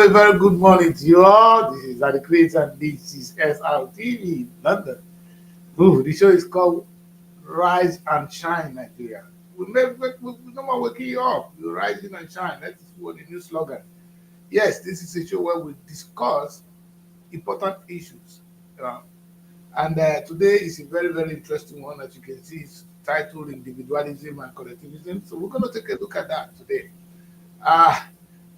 a very good morning to you all. This is Adi Creator and this is SRTV London. Ooh, the show is called Rise and Shine Nigeria. We no more waking you up. You rising and shine. That is what the new slogan. Yes, this is a show where we discuss important issues. You know. And today is a very, very interesting one that you can see. It's titled Individualism and Collectivism. So we're going to take a look at that today.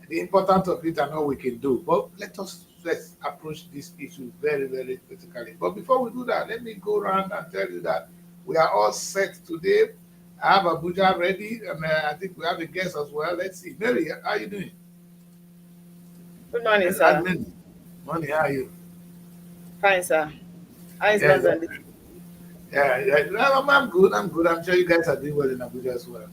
The importance of it and all we can do. But let's approach this issue very, very critically. But before we do that, let me go around and tell you that we are all set today. I have Abuja ready, and I think we have a guest as well. Let's see. Mary, how are you doing? Good morning, sir. Morning, how are you? Fine, sir. How is Yes, London? I'm good. I'm good. I'm sure you guys are doing well in Abuja as well.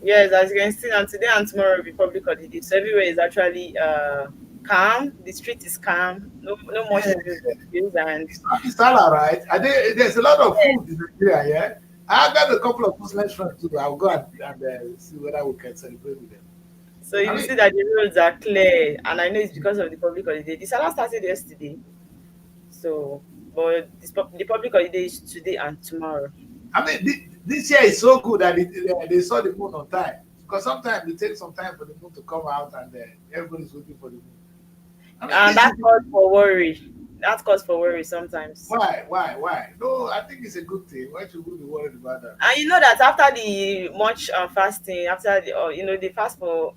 Yes, as you can see, and today and tomorrow will be public holiday. So everywhere is actually calm. The street is calm. No much Yeah, news and it's all right. There's a lot of food in Nigeria, yeah? I got a couple of Muslim friends too. I'll go and see whether we can celebrate with them. so you see that the roads are clear, and I know it's because of the public holiday. The Salah started yesterday, so but the public holiday is today and tomorrow. This year is so good that they saw the moon on time. Because sometimes it takes some time for the moon to come out and everybody's waiting for the moon. And that causes for worry. That causes for worry sometimes. Why? No, I think it's a good thing. Why should we be worried about that? And you know that after the much fasting, after they fast for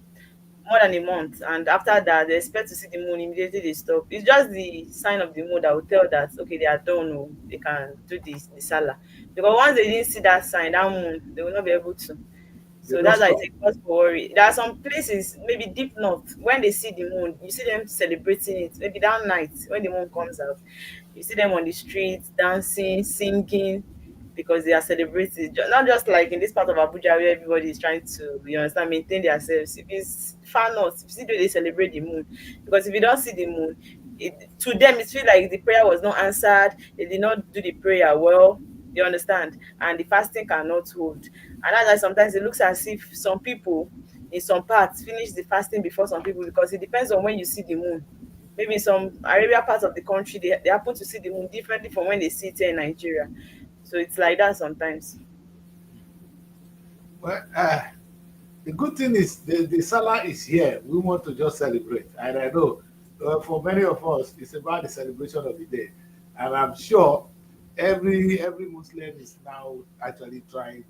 more than a month, and after that they expect to see the moon, immediately they stop. It's just the sign of the moon that will tell that okay, they are done, or they can do the Salah. Because once they didn't see that sign, that moon, they will not be able to. So that's why it's a cause for worry. There are some places, maybe deep north, when they see the moon, you see them celebrating it. Maybe that night when the moon comes out, you see them on the streets dancing, singing, because they are celebrating. Not just like in this part of Abuja where everybody is trying to, maintain themselves. If it's far north, if you see they celebrate the moon, because if you don't see the moon, to them it feels like the prayer was not answered. They did not do the prayer well. You understand? And the fasting cannot hold. And that's why sometimes it looks as if some people in some parts finish the fasting before some people, because it depends on when you see the moon. Maybe in some Arabia parts of the country, they happen to see the moon differently from when they see it here in Nigeria. So it's like that sometimes. Well, the good thing is the Salah is here. We want to just celebrate. And I know for many of us, it's about the celebration of the day. And I'm sure every Muslim is now actually trying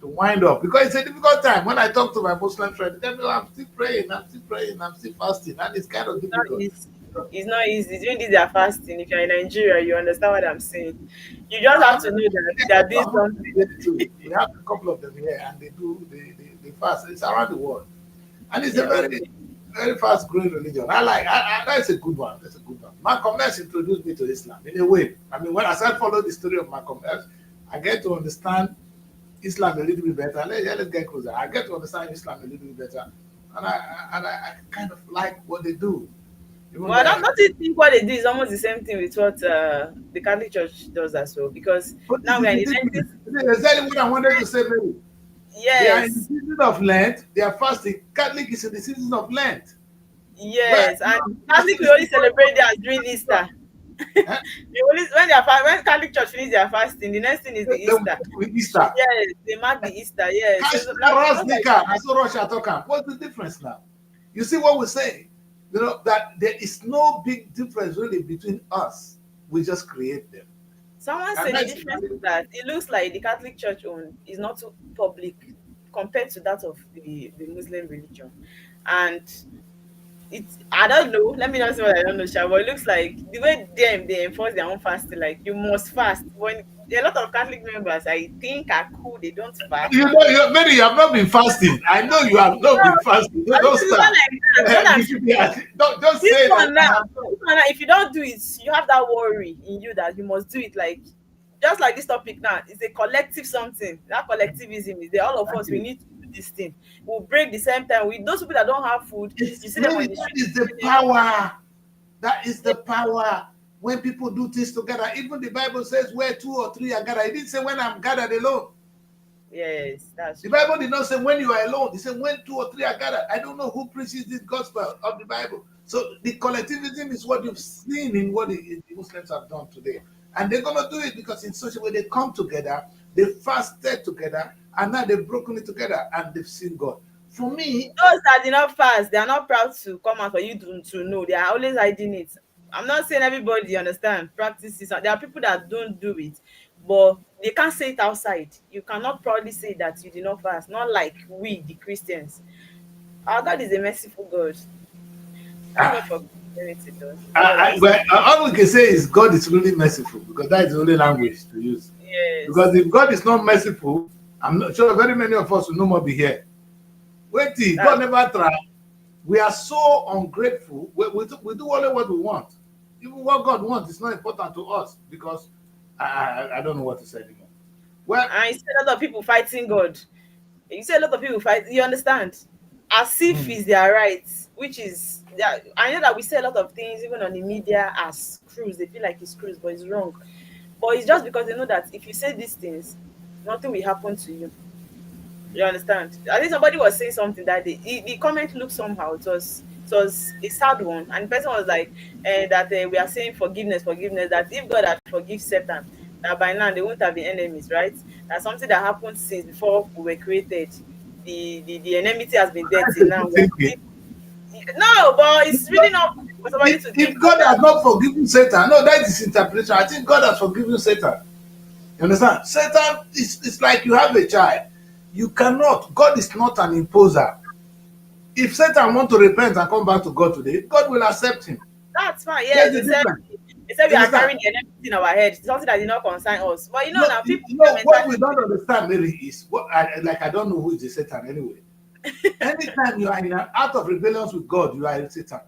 to wind up, because it's a difficult time. When I talk to my Muslim friends, they tell me, oh, I'm still praying, I'm still fasting, and it's kind of difficult. It's not easy. During this, they are fasting. If you're in Nigeria, you understand what I'm saying. You just have to know that they are doing something. We have a couple of them here, and they fast. It's around the world, and it's a very, very fast growing religion. That's a good one. That's a good one. Malcolm X introduced me to Islam in a way. When I started following the story of Malcolm X, I get to understand Islam a little bit better. Let's get closer. I get to understand Islam a little bit better, and I kind of like what they do. Well, don't you think what they do is almost the same thing with what the Catholic Church does as well? Because now we are in the exactly what I wanted to say, maybe. Yes. They are in the season of Lent. They are fasting. Catholic is in the season of Lent. Yes, and Catholic will only celebrate that during Easter. When Catholic Church finish their fasting, the next thing is the Easter. Easter. Yes, they mark the Easter. Yes. What's the difference now? You see what we're saying? That there is no big difference really between us. We just create them. Someone said the difference is that it looks like the Catholic Church own is not too public compared to that of the Muslim religion. And I don't know. Let me not say what I don't know, Sha, but it looks like the way they enforce their own fasting, like you must fast. When a lot of Catholic members, I think, are cool. They don't fast. Mary, you have not been fasting. I know you have not been fasting. Don't start. Don't say that. If you don't do it, you have that worry in you that you must do it. Like just like this topic now, it's a collective something. That collectivism is there. All of us, we need to do this thing. We'll break the same time. With those people that don't have food, you see them on the street. That is the power. That is the power. When people do things together, even the Bible says where 2 or 3 are gathered. It didn't say when I'm gathered alone. Yes, that's the Bible did not say when you are alone. It said when 2 or 3 are gathered. I don't know who preaches this gospel of the Bible. So the collectivism is what you've seen in what the Muslims have done today. And they're going to do it because in such a way they come together, they fasted together, and now they've broken it together and they've seen God. For me, Those that did not fast, they are not proud to come out for you to know. They are always hiding it. I'm not saying everybody understand practices. There are people that don't do it, but they can't say it outside. You cannot proudly say that you did not fast. Not like we, the Christians. Our God is a merciful God. Thank God I, for Christianity, though. That's all I'll say. well, all we can say is God is really merciful because that is the only language to use. Because Yes, if God is not merciful, I'm not sure very many of us will no more be here. Wait till God that's never tried. We are so ungrateful. We do only what we want. Even what God wants is not important to us because I don't know what to say anymore. Well, and you see a lot of people fighting God. You see a lot of people fight. You understand? As if mm, it's their rights, which is that I know that we say a lot of things even on the media as cruise. They feel like it's cruise, but it's wrong. But it's just because they know that if you say these things, nothing will happen to you. You understand? I think somebody was saying something that the comment looked somehow. It was a sad one, and the person was like, that we are saying forgiveness, forgiveness. That if God had forgive Satan, that by now they wouldn't have been enemies, right? That's something that happened since before we were created. The enmity has been there that's till a now. good thinking. No, but it's really not good for somebody to If think like God has that. not forgiven Satan, no, that is interpretation. I think God has forgiven Satan. You understand? Satan is it's like you have a child. You cannot. God is not an imposer. If Satan want to repent and come back to God today, God will accept him. That's fine. There's Yes, the they said difference. we You are understand? carrying the enemy in our head. It's something that did not concern us. But No, now people their what we mentality. don't understand, Mary, is what I don't know who is the Satan anyway. Anytime you are in an act of rebellion with God, you are a Satan.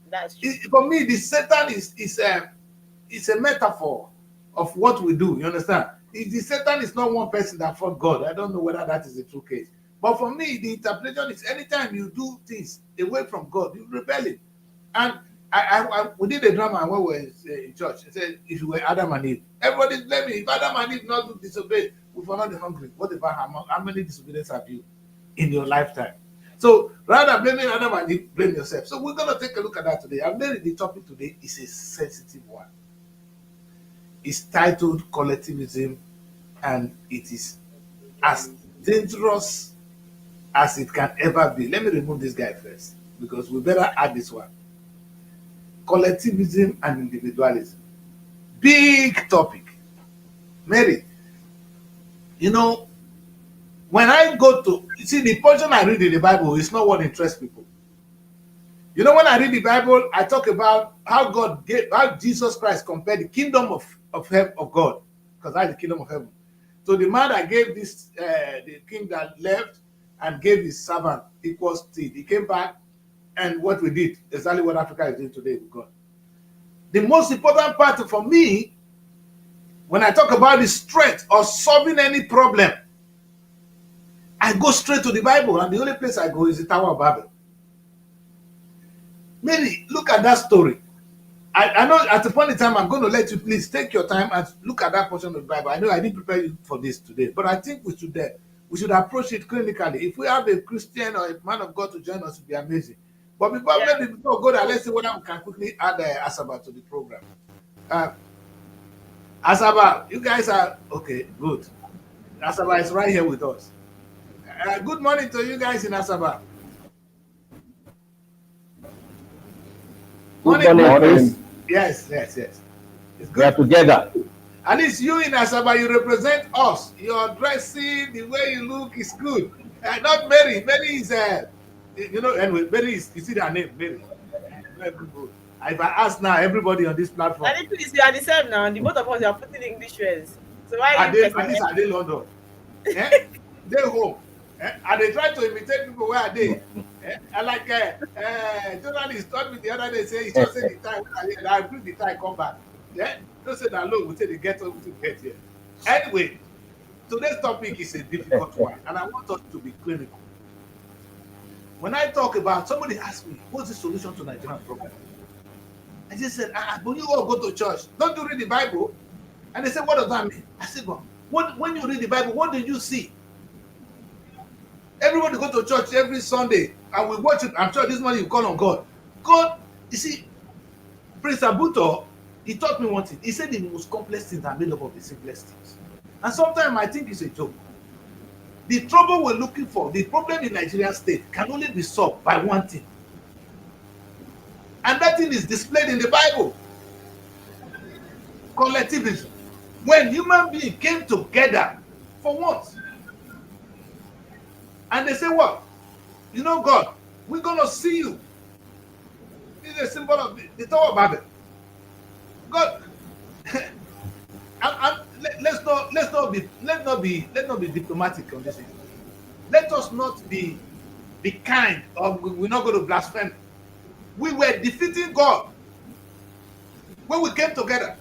That's true. For me, the Satan is a metaphor of what we do. You understand? The Satan is not one person that fought God. I don't know whether that is the true case. But for me, the interpretation is anytime you do things away from God, you're rebelling. And we did a drama when we were in church. It said, if you were Adam and Eve, everybody blame me. If Adam and Eve not do disobey, we were not hungry. What about how many disobedience have you in your lifetime? So rather than blaming Adam and Eve, blame yourself. So we're going to take a look at that today. And then the topic today is a sensitive one. It's titled Collectivism, and it is as dangerous as it can ever be. Let me remove this guy first because we better add this one. Collectivism and individualism. Big topic. Mary, you know, when I go to you see the portion I read in the Bible is not what interests people. You know, when I read the Bible, I talk about how Jesus Christ compared the kingdom of heaven of God, because that's the kingdom of heaven. So the man that gave this, the king that left and gave his servant equal stead, he came back, and what we did, exactly what Africa is doing today with God. The most important part for me, when I talk about the strength of solving any problem, I go straight to the Bible, and the only place I go is the Tower of Babel. Mary, look at that story. I know at the point in time I'm going to let you please take your time and look at that portion of the Bible. I know I didn't prepare you for this today, but I think we should approach it clinically. If we have a Christian or a man of God to join us, it would be amazing. But Yeah. before we go there, let's see whether we can quickly add Asaba to the program. Uh, Asaba, you guys are okay. Good. Asaba is right here with us. Good morning to you guys in Asaba. Good Morning, morning, morning. Chris. Morning. Yes, yes, yes. It's We are good. together. At least you in Asaba, you represent us. Your dressing, the way you look is good. Not Mary. Mary is, anyway, Mary is, you see that name, Mary. Very good. If I ask now, everybody on this platform, And it is we are the same now. The both of us are putting English words. So why are you at least personalizing? are they London? Eh? They home. And they try to imitate people where are they? I like journalist told me the other day, say, it's just say the time, I bring the time, come back. Yeah? Don't say that, look, we say they get to get here. Anyway, today's topic is a difficult one, and I want us to be clinical. When I talk about somebody asked me, what's the solution to Nigerian problem? I just said, but you all go to church. Don't you read the Bible? And they said, what does that mean? I said, but when you read the Bible, what do you see? Everybody go to church every Sunday and we watch it. I'm sure this morning you call on God. God, you see, Prince Abuto, he taught me one thing. He said the most complex things are made up of the simplest things. And sometimes I think it's a joke. The trouble we're looking for, the problem in Nigerian state, can only be solved by one thing. And that thing is displayed in the Bible. Collectivism. When human beings came together for once, and they say, what? You know, God, we're going to see you. This is a symbol of the Tower of Babel. God, let's not be diplomatic on this issue. Let us not be kind, or we're not going to blaspheme. We were defeating God when we came together.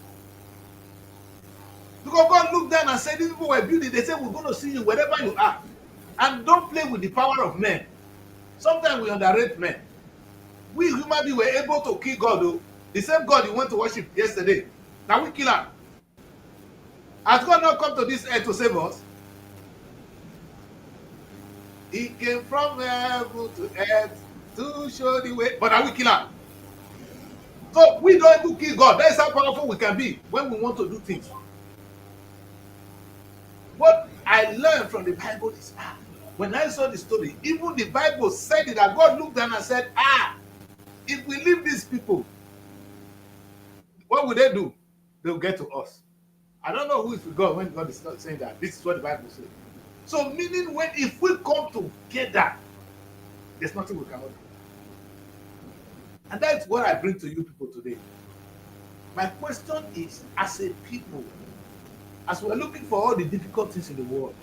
Because God looked down and said, these people were building. They said, we're going to see you wherever you are. And don't play with the power of men. Sometimes we underrate men. We human beings were able to kill God, though. The same God you went to worship yesterday. Now we kill him. Has God not come to this earth to save us? He came from heaven to earth to show the way. But now we kill him. So we don't even kill God. That's how powerful we can be when we want to do things. What I learned from the Bible is, when I saw the story, even the Bible said it, that God looked down and said, if we leave these people, what will they do? They'll get to us. I don't know who is with God when God is not saying that. This is what the Bible says. So meaning, when if we come together, there's nothing we cannot do. And that's what I bring to you people today. My question is, as a people, as we're looking for all the difficult things in the world,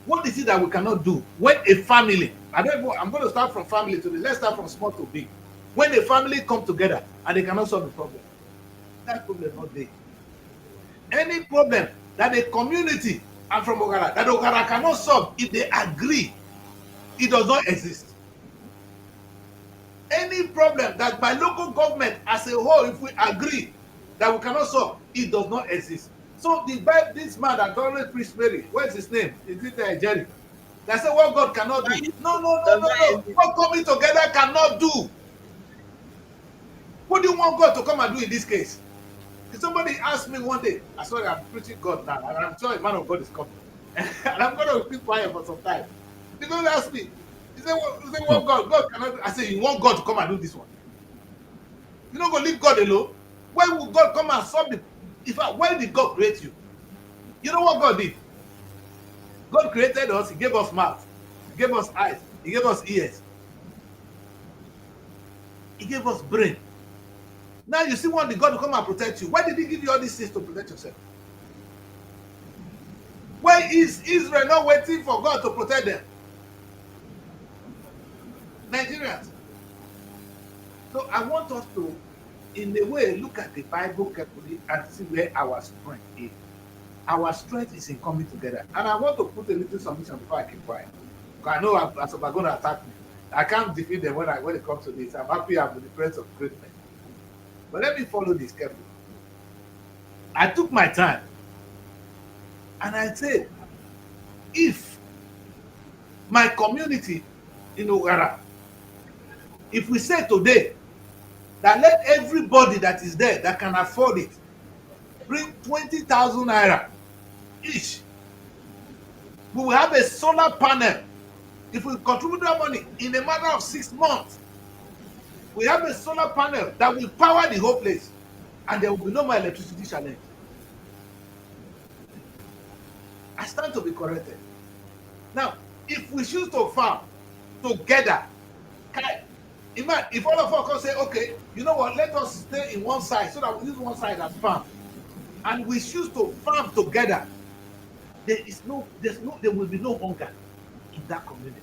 what is it that we cannot do when a family, I'm going to start from family today. Let's start from small to big. When a family come together and they cannot solve the problem, that problem is not there. Any problem that a community, and from Ogara, that Ogara cannot solve, if they agree, it does not exist. Any problem that by local government as a whole, if we agree that we cannot solve, it does not exist. So this man that always preach Mary, what's his name? Is it Jerry? That said what God cannot do. No. What coming together cannot do. What do you want God to come and do in this case? If somebody asked me one day, I swear I'm preaching God now, and I'm sure a man of God is coming. And I'm going to keep quiet for some time. He's going to ask me, he said, what God cannot do? I said, you want God to come and do this one? You're not going to leave God alone? Why would God come and solve the... In fact, why did God create you? You know what God did? God created us, He gave us mouth, He gave us eyes, He gave us ears, He gave us brain. Now you see want God to come and protect you. Why did He give you all these things to protect yourself? Why is Israel not waiting for God to protect them? Nigerians. So I want us to, in a way, look at the Bible carefully and see where our strength is. Our strength is in coming together. And I want to put a little submission before I keep quiet. Because I know as they're going to attack me. I can't defeat them when it comes to this. I'm happy I'm in the presence of great men. But let me follow this carefully. I took my time and I said, if my community in Ogara, if we say today that let everybody that is there that can afford it bring 20,000 naira each, we will have a solar panel. If we contribute that money in a matter of 6 months, we have a solar panel that will power the whole place, and there will be no more electricity challenge. I stand to be corrected. Now, if we choose to farm together, if all of us can say, okay, you know what, let us stay in one side so that we use one side as farm, and we choose to farm together, there will be no hunger in that community.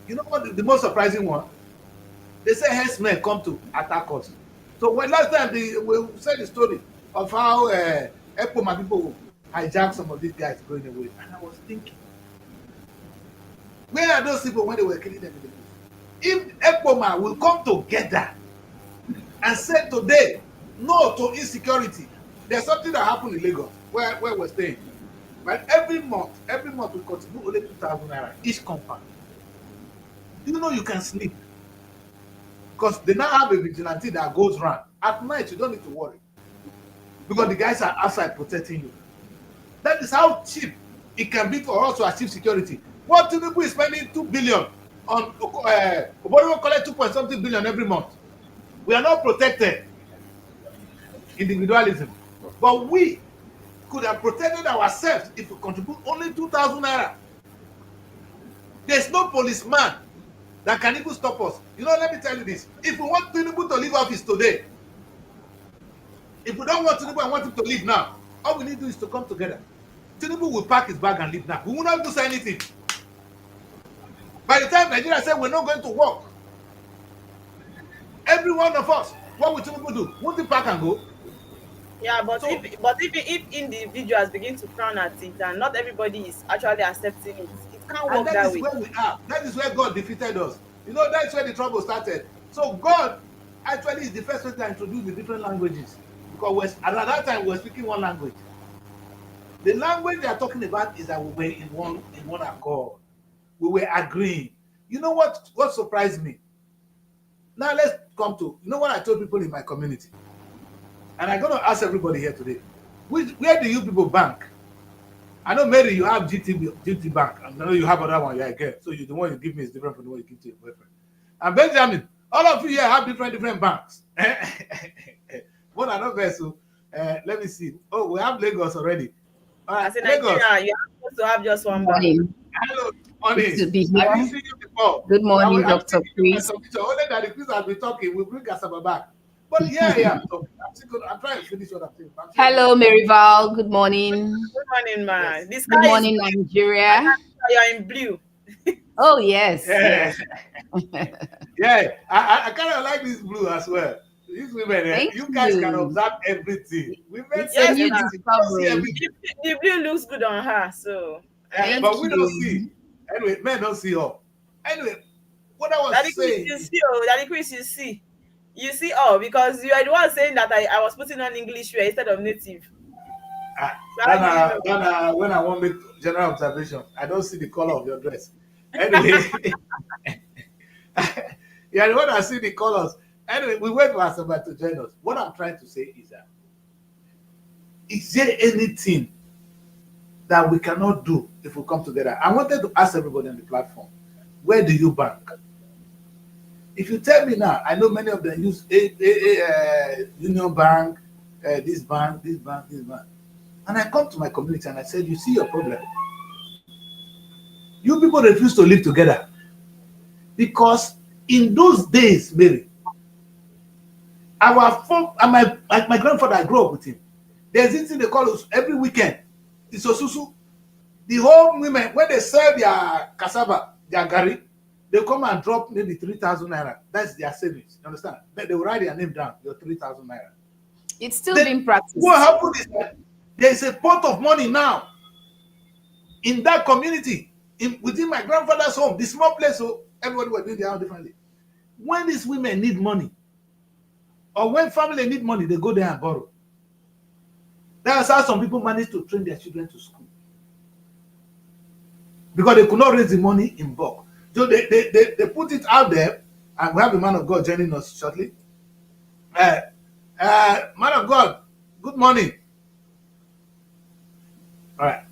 You know what the most surprising one? They say herdsmen come to attack us. So when last time we said the story of how Epoma people hijacked some of these guys going away, and I was thinking, where are those people when they were killing them in the bush? If Epoma will come together and say today no to insecurity, there's something that happened in Lagos where we're staying. But every month we contribute only 2,000 naira each compound. You know you can sleep. Because they now have a vigilante that goes around. At night, you don't need to worry. Because the guys are outside protecting you. That is how cheap it can be for us to achieve security. What Tinubu is spending 2 billion on Oboriwo collect 2 point something billion every month. We are not protected. Individualism. But we could have protected ourselves if we contribute only 2,000 naira. There's no policeman that can even stop us. Let me tell you this. If we want Tinubu to leave office today, if we don't want Tinubu and want him to leave now, all we need to do is to come together. Tinubu will pack his bag and leave now. We will not do anything. By the time Nigeria said we're not going to work, every one of us, what will Tinubu do? Won't he pack and go? Yeah, but if individuals begin to frown at it and not everybody is actually accepting it, it can't work that way. And that is where we are. That is where God defeated us. That's where the trouble started. So God actually is the first person to introduce the different languages. Because at that time we were speaking one language. The language they are talking about is that we were in one accord. We were agreeing. You know what surprised me? Now let's come to, what I told people in my community. And I'm going to ask everybody here today. Where do you people bank? I know, Mary, you have GT Bank. I know you have another one. Yeah, I get. So the one you give me is different from the one you give to your boyfriend. And Benjamin, all of you here have different banks. One another. So let me see. Oh, we have Lagos already. All right, Lagos. Nigeria, you are supposed to have just one bank. Hello, honey. Good to be here. I didn't see you before. Good morning, Dr. Chris. Only that the Chris has been talking. We'll bring Asaba back. But yeah, I'm trying to finish what I'm saying. Hello, Maryval. Good morning. Good morning, man. Yes. Good morning, Nigeria. You're in blue. Oh, yes. Yeah. Yeah. I kind of like this blue as well. These women, you guys can observe everything. Women say everything. The blue looks good on her, so. But we don't see. Anyway, men don't see her. Anyway, what I was saying. Daddy Chris, you see. You see, because you are the one saying that I was putting on English wear instead of native. When I want to make general observation, I don't see the color of your dress. Anyway, yeah, when I see the colors. Anyway, we wait for Asaba to join us. What I'm trying to say is that, is there anything that we cannot do if we come together? I wanted to ask everybody on the platform, where do you bank? If you tell me now, I know many of them use Union Bank, this bank. And I come to my community and I said, you see your problem. You people refuse to live together. Because in those days, Mary, my grandfather, I grew up with him. There's this thing they call us every weekend. It's Osusu. The whole women, when they sell their cassava, their gari, they come and drop maybe 3,000 naira. That's their savings. You understand? They will write their name down, your 3,000 naira. It's still being practiced. What happened is that there's a pot of money now in that community, within my grandfather's home, the small place, so everybody was doing their own differently. When these women need money, or when family need money, they go there and borrow. That's how some people manage to train their children to school. Because they could not raise the money in bulk. So they put it out there, and we have a man of God joining us shortly. Man of God, good morning. All right.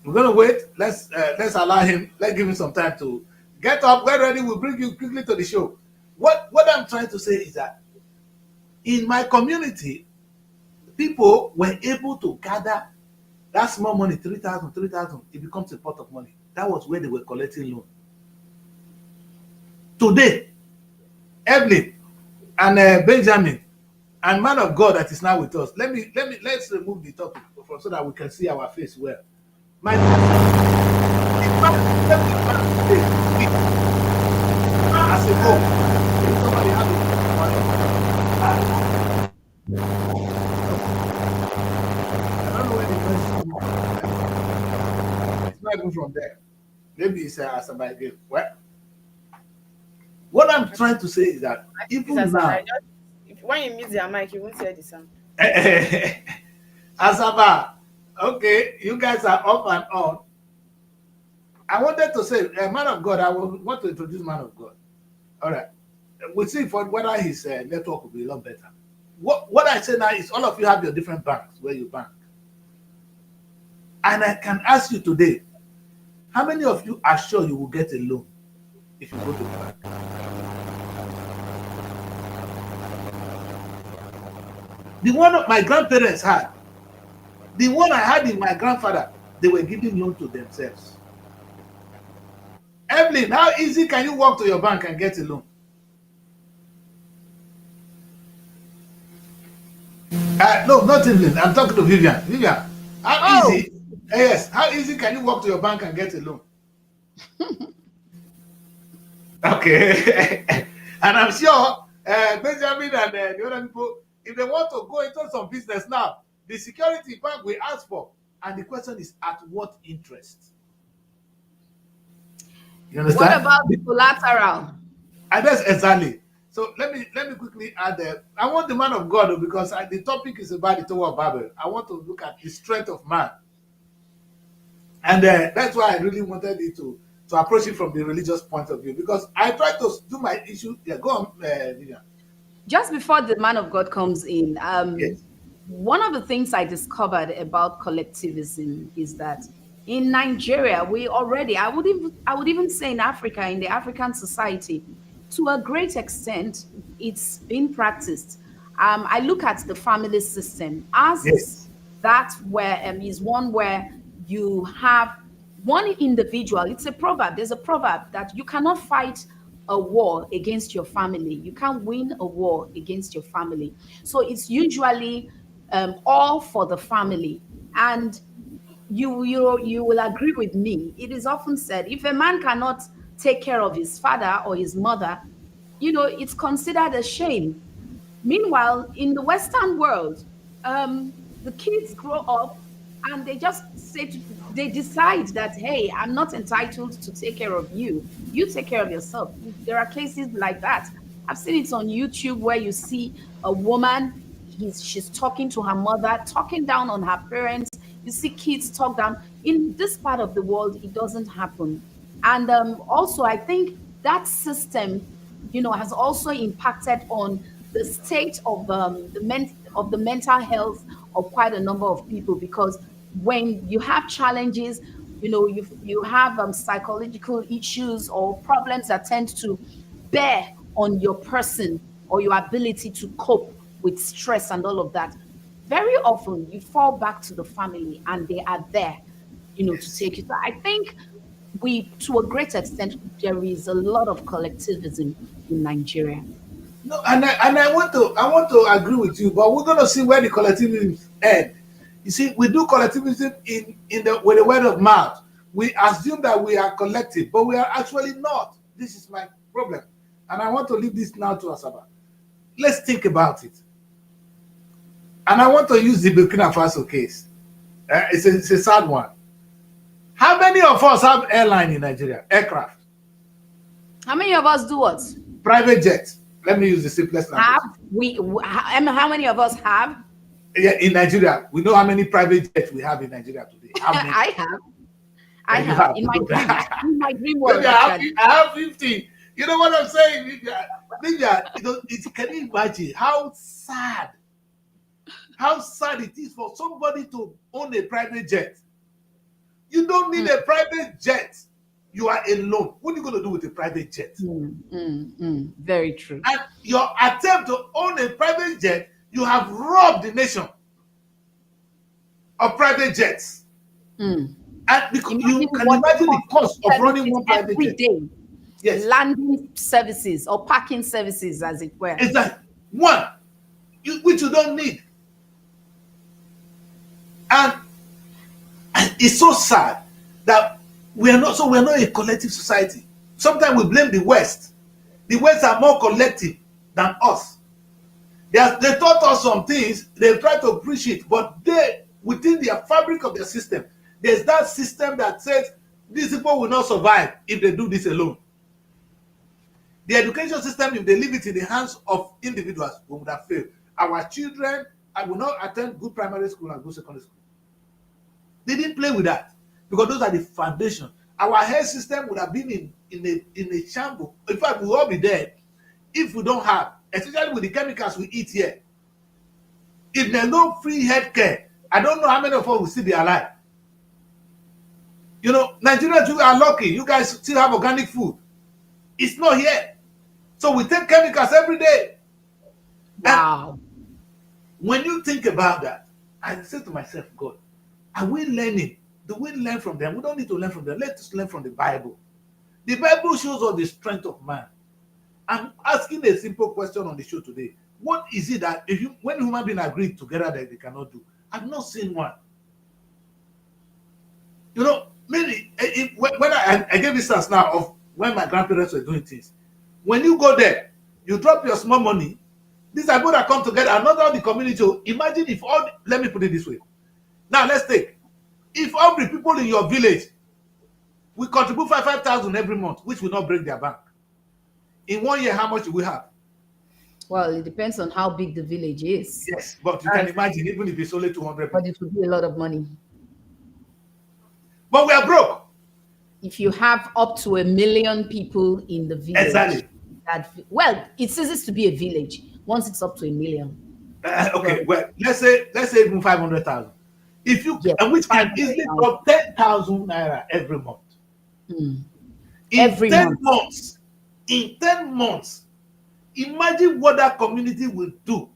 We're going to wait. Let's allow him. Let's give him some time to get up, get ready. We'll bring you quickly to the show. What I'm trying to say is that in my community, people were able to gather that small money, 3,000. It becomes a pot of money. That was where they were collecting loan. Today, Evelyn and Benjamin and man of God that is now with us. Let's remove the topic so that we can see our face well. My as a home, somebody have I don't know where the it's not even from there. Maybe it's Asaba again. What I'm trying to say is that even now, when you mute your mic, you won't hear the sound. Asaba, okay, you guys are up and on. I wanted to say, man of God, I want to introduce man of God. All right. we'll see for whether his network will be a lot better. What I say now is all of you have your different banks where you bank. And I can ask you today, how many of you are sure you will get a loan if you go to the bank? The one my grandparents had, the one I had in my grandfather, they were giving loan to themselves. Evelyn, how easy can you walk to your bank and get a loan? No, not Evelyn. I'm talking to Vivian. Vivian, how easy? Yes, how easy can you walk to your bank and get a loan? Okay, and I'm sure Benjamin and the other people, if they want to go into some business now, the security bank will ask for, and the question is at what interest? You understand? What about the collateral? And that's exactly. So let me quickly add that. I want the man of God, because the topic is about the Tower of Babel. I want to look at the strength of man, and that's why I really wanted it to approach it from the religious point of view, because I try to do my issue. Yeah, go on, Vivian. Just before the man of God comes in, Yes. one of the things I discovered about collectivism is that in Nigeria, I would even say in Africa, in the African society, to a great extent, it's been practiced. I look at the family system. Ours is Yes. that where is one where you have one individual. It's a proverb. There's a proverb that you cannot fight a war against your family. You can't win a war against your family. So it's usually all for the family. And you will agree with me. It is often said if a man cannot take care of his father or his mother, it's considered a shame. Meanwhile, in the Western world, the kids grow up and they just they decide that, hey, I'm not entitled to take care of you. You take care of yourself. There are cases like that. I've seen it on YouTube where you see a woman, she's talking to her mother, talking down on her parents. You see kids talk down. In this part of the world, it doesn't happen. And also, I think that system, has also impacted on the state of the mental health of quite a number of people, because when you have challenges, you have psychological issues or problems that tend to bear on your person or your ability to cope with stress and all of that. Very often you fall back to the family and they are there, to Yes. take you. So I think to a great extent, there is a lot of collectivism in Nigeria. No, and I want to agree with you, but we're going to see where the collectivism end. You see, we do collectivism in the with the word of mouth. We assume that we are collective, but we are actually not. This is my problem, and I want to leave this now to Asaba. Let's think about it, and I want to use the Burkina Faso case. It's a sad one. How many of us have airline in Nigeria? Aircraft, How many of us do what? private jets. Let me use the simplest language. How many of us have? Yeah, in Nigeria, we know how many private jets we have in Nigeria today. How many? I have. I Yeah, you have in my dream. In my dream world, Maybe actually. I have 50. You know what I'm saying? Maybe can you imagine how sad it is for somebody to own a private jet? You don't need a private jet. You are alone. What are you going to do with a private jet? Very true. And your attempt to own a private jet, you have robbed the nation of private jets. Mm. And because Imagine you can what imagine the cost of running services one private every jet. day. Yes. Landing services or parking services, as it were. Exactly. One, which you don't need. And it's so sad that we're not a collective society. Sometimes we blame the West. The West are more collective than us. They taught us some things, they try to preach it, but within their fabric of their system, there's that system that says these people will not survive if they do this alone. The education system, if they leave it in the hands of individuals, we would have failed. Our children will not attend good primary school and good secondary school. They didn't play with that because those are the foundation. Our health system would have been in a shambles. In fact, we will all be dead if we don't have, especially with the chemicals we eat here, if there's no free healthcare, I don't know how many of us will still be alive. You know, Nigerians, you are lucky. You guys still have organic food. It's not here. So we take chemicals every day. Wow. And when you think about that, I say to myself, God, are we learning? Do we learn from them? We don't need to learn from them. Let us learn from the Bible. The Bible shows us the strength of man. I'm asking a simple question on the show today. What is it that when human beings agree together that they cannot do? I've not seen one. You know, maybe when I gave instance now of when my grandparents were doing things. When you go there, you drop your small money. These are people that come together, and not all the community. Imagine if let me put it this way. Now let's take, if all the people in your village will contribute 5,000 every month, which will not break their bank. In 1 year, how much do we have? Well, it depends on how big the village is. Yes, but you can imagine, even if it's only 200 people. But it would be a lot of money. But we are broke. If you have up to 1 million people in the village, exactly. Well, it ceases to be a village once it's up to 1 million. Okay, well, let's say even 500,000. If you and which can easily drop 10,000 naira every month. Mm. In 10 months, imagine what that community will do.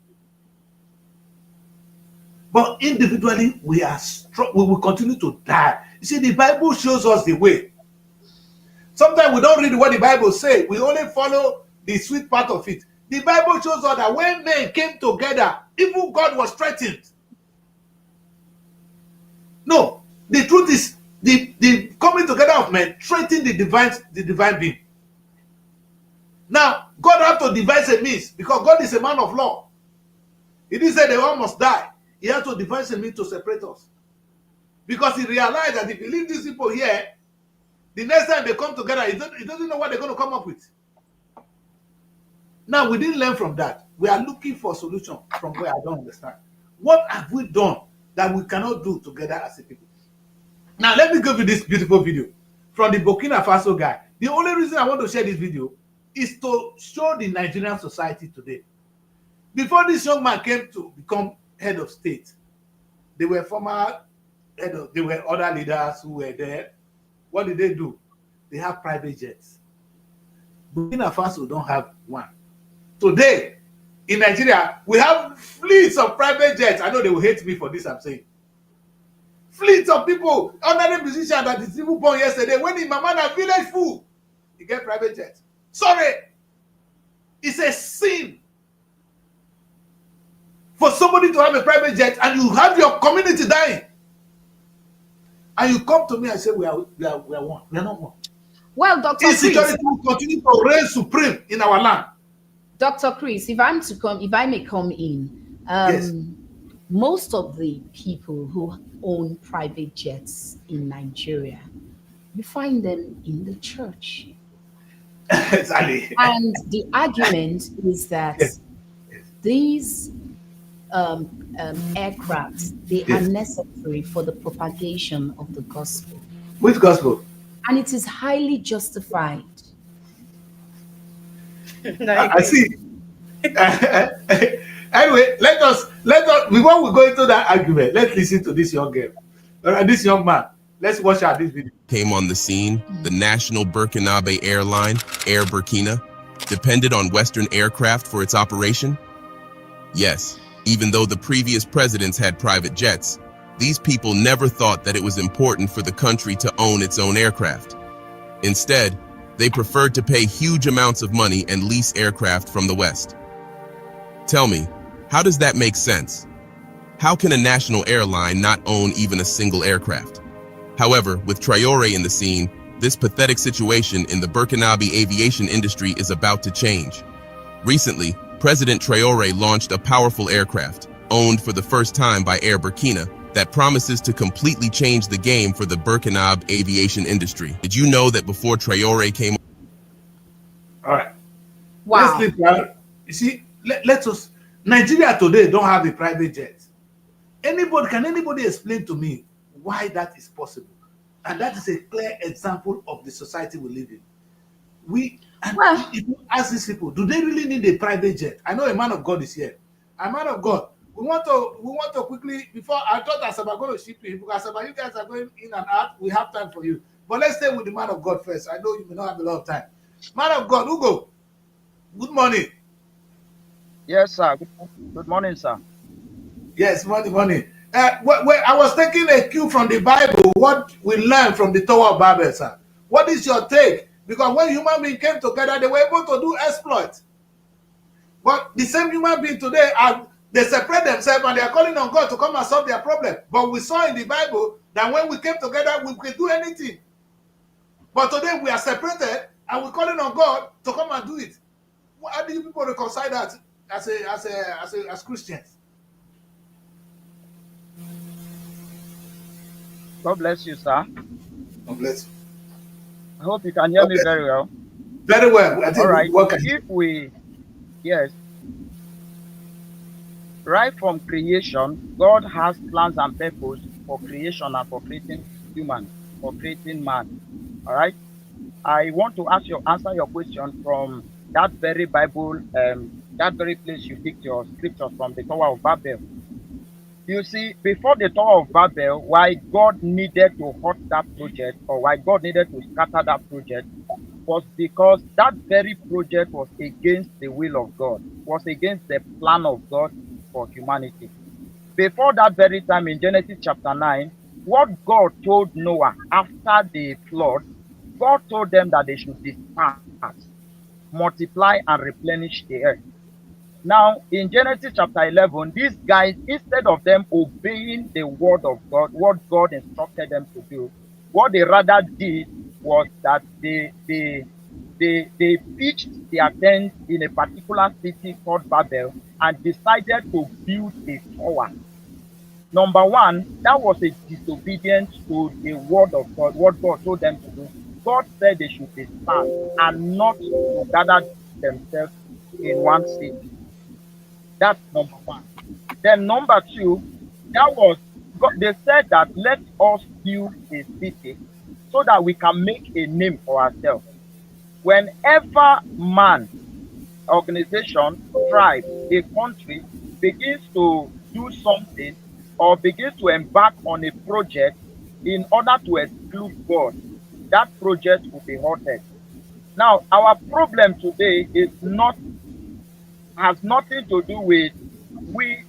But individually, we are strong. We will continue to die. You see, the Bible shows us the way. Sometimes we don't read what the Bible says. We only follow the sweet part of it. The Bible shows us that when men came together, even God was threatened. No, the truth is the coming together of men threatened the divine being. Now, God had to devise a means because God is a man of law. He didn't say they all must die. He had to devise a means to separate us. Because he realized that if he leave these people here, the next time they come together, he doesn't know what they're going to come up with. Now, we didn't learn from that. We are looking for a solution from where I don't understand. What have we done that we cannot do together as a people? Now, let me give you this beautiful video from the Burkina Faso guy. The only reason I want to share this video is to show the Nigerian society today. Before this young man came to become head of state, they were there were other leaders who were there. What did they do? They have private jets. Burkina Faso don't have one. Today, in Nigeria, we have fleets of private jets. I know they will hate me for this, I'm saying. Fleets of people, ordinary musician that is even born yesterday, when in Mamana village full, you get private jets. Sorry, it's a sin for somebody to have a private jet and you have your community dying. And you come to me and say, we are one. We are not one. Well, Dr. Insecurity will continue to reign supreme in our land. Dr. Chris, if I may come in, yes. Most of the people who own private jets in Nigeria, you find them in the church. Exactly. And the argument is that yes. these aircraft, they are necessary for the propagation of the gospel. Which gospel? And it is highly justified. I see. Anyway, let us before we go into that argument, let's listen to this young girl, this young man. Let's watch out this video. Came on the scene, the national Burkinabe airline, Air Burkina, depended on Western aircraft for its operation. Yes, even though the previous presidents had private jets, these people never thought that it was important for the country to own its own aircraft. Instead, they preferred to pay huge amounts of money and lease aircraft from the West. Tell me, how does that make sense? How can a national airline not own even a single aircraft? However, with Traoré in the scene, this pathetic situation in the Burkinabe aviation industry is about to change. Recently, President Traoré launched a powerful aircraft, owned for the first time by Air Burkina, that promises to completely change the game for the Burkinabe aviation industry. Did you know that before Traoré came? All right. Wow. Let's leave, you see, let us. Nigeria today don't have a private jet. Can anybody explain to me why that is possible? And that is a clear example of the society we live in. We and Well, if you ask these people, do they really need a private jet? I know a man of God is here. A man of God. We want to quickly before I thought Asaba going to ship you because Asaba, you guys are going in and out. We have time for you. But let's stay with the man of God first. I know you may not have a lot of time. Man of God, Ugo, good morning. Yes, sir. Good morning, sir. Yes, morning. I was taking a cue from the Bible, what we learned from the Tower of Babel, sir. What is your take? Because when human beings came together, they were able to do exploits. But the same human being today, they separate themselves and they are calling on God to come and solve their problem. But we saw in the Bible that when we came together, we could do anything. But today we are separated and we're calling on God to come and do it. How do you people reconcile that as Christians? God bless you, sir. God bless you. I hope you can hear God me bless very you. well. Very well. I All think we right. work. If we, yes, right from creation, God has plans and purpose for creation and for creating humans, for creating man. All right. I want to answer your question from that very Bible, that very place you picked your scriptures from, the Tower of Babel. You see, before the Tower of Babel, why God needed to halt that project, or why God needed to scatter that project, was because that very project was against the will of God, was against the plan of God for humanity. Before that very time in Genesis chapter 9, what God told Noah after the flood, God told them that they should disperse, multiply, and replenish the earth. Now, in Genesis chapter 11, these guys, instead of them obeying the word of God, what God instructed them to do, what they rather did was that they pitched their tents in a particular city called Babel and decided to build a tower. Number one, that was a disobedience to the word of God, what God told them to do. God said they should disperse and not to gather themselves in one city. That's number one. Then number two, that was they said that let us build a city so that we can make a name for ourselves. Whenever man, organization, tribe, a country begins to do something or begins to embark on a project in order to exclude God, that project will be halted. Now, our problem today is not has nothing to do with we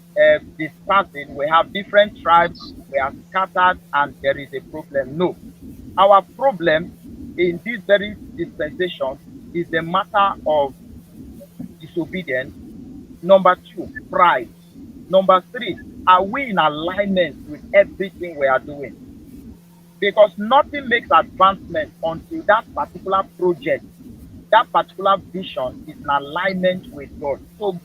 dispersing. We have different tribes, we are scattered, and there is a problem. No. Our problem in this very dispensation is the matter of disobedience. Number two, pride. Number three, are we in alignment with everything we are doing? Because nothing makes advancement until that particular project, that particular vision is in alignment with God. So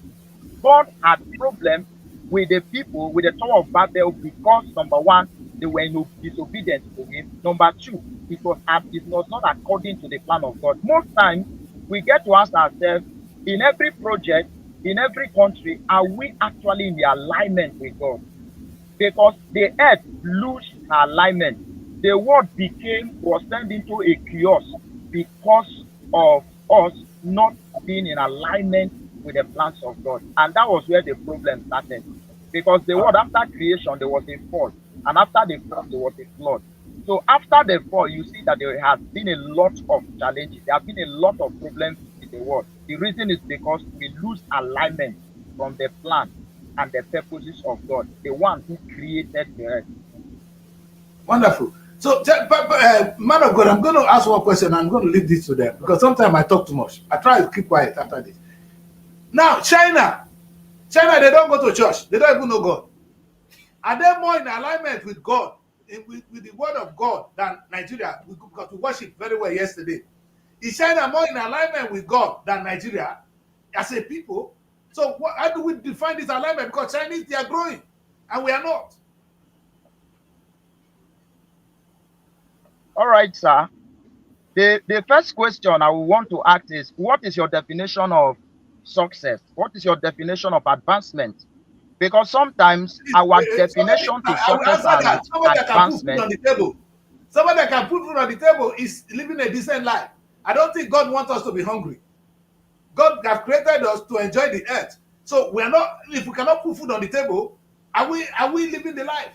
God had problems with the people, with the Tower of Babel, because number one, they were in disobedience to him. Number two, it was not according to the plan of God. Most times we get to ask ourselves, in every project, in every country, are we actually in the alignment with God? Because the earth lose her alignment. The world was turned into a chaos because of us not being in alignment with the plans of God. And that was where the problem started. Because the world, after creation, there was a fall. And after the fall, there was a flood. So after the fall, you see that there has been a lot of challenges. There have been a lot of problems in the world. The reason is because we lose alignment from the plan and the purposes of God, the one who created the earth. Wonderful. So, man of God, I'm going to ask one question. I'm going to leave this to them because sometimes I talk too much. I try to keep quiet after this. Now, China, they don't go to church. They don't even know God. Are they more in alignment with God, with the word of God than Nigeria? Because we worship very well yesterday. Is China more in alignment with God than Nigeria as a people? So how do we define this alignment? Because Chinese, they are growing and we are not. All right, sir. The first question I would want to ask is, what is your definition of success? What is your definition of advancement? Because sometimes our definition to I will success answer and that. Somebody that can put food advancement. on the table. Somebody that can put food on the table is living a decent life. I don't think God wants us to be hungry. God has created us to enjoy the earth. So we are not. If we cannot put food on the table, are we living the life?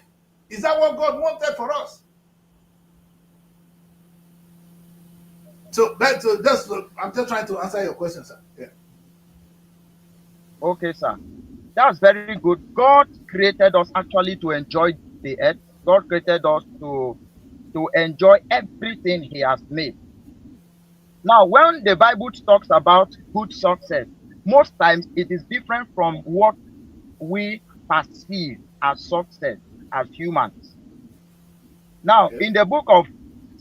Is that what God wanted for us? So that's I'm just trying to answer your question, sir. Yeah. Okay, sir. That's very good. God created us actually to enjoy the earth. God created us to enjoy everything He has made. Now, when the Bible talks about good success, most times it is different from what we perceive as success as humans. Now, Okay. in the book of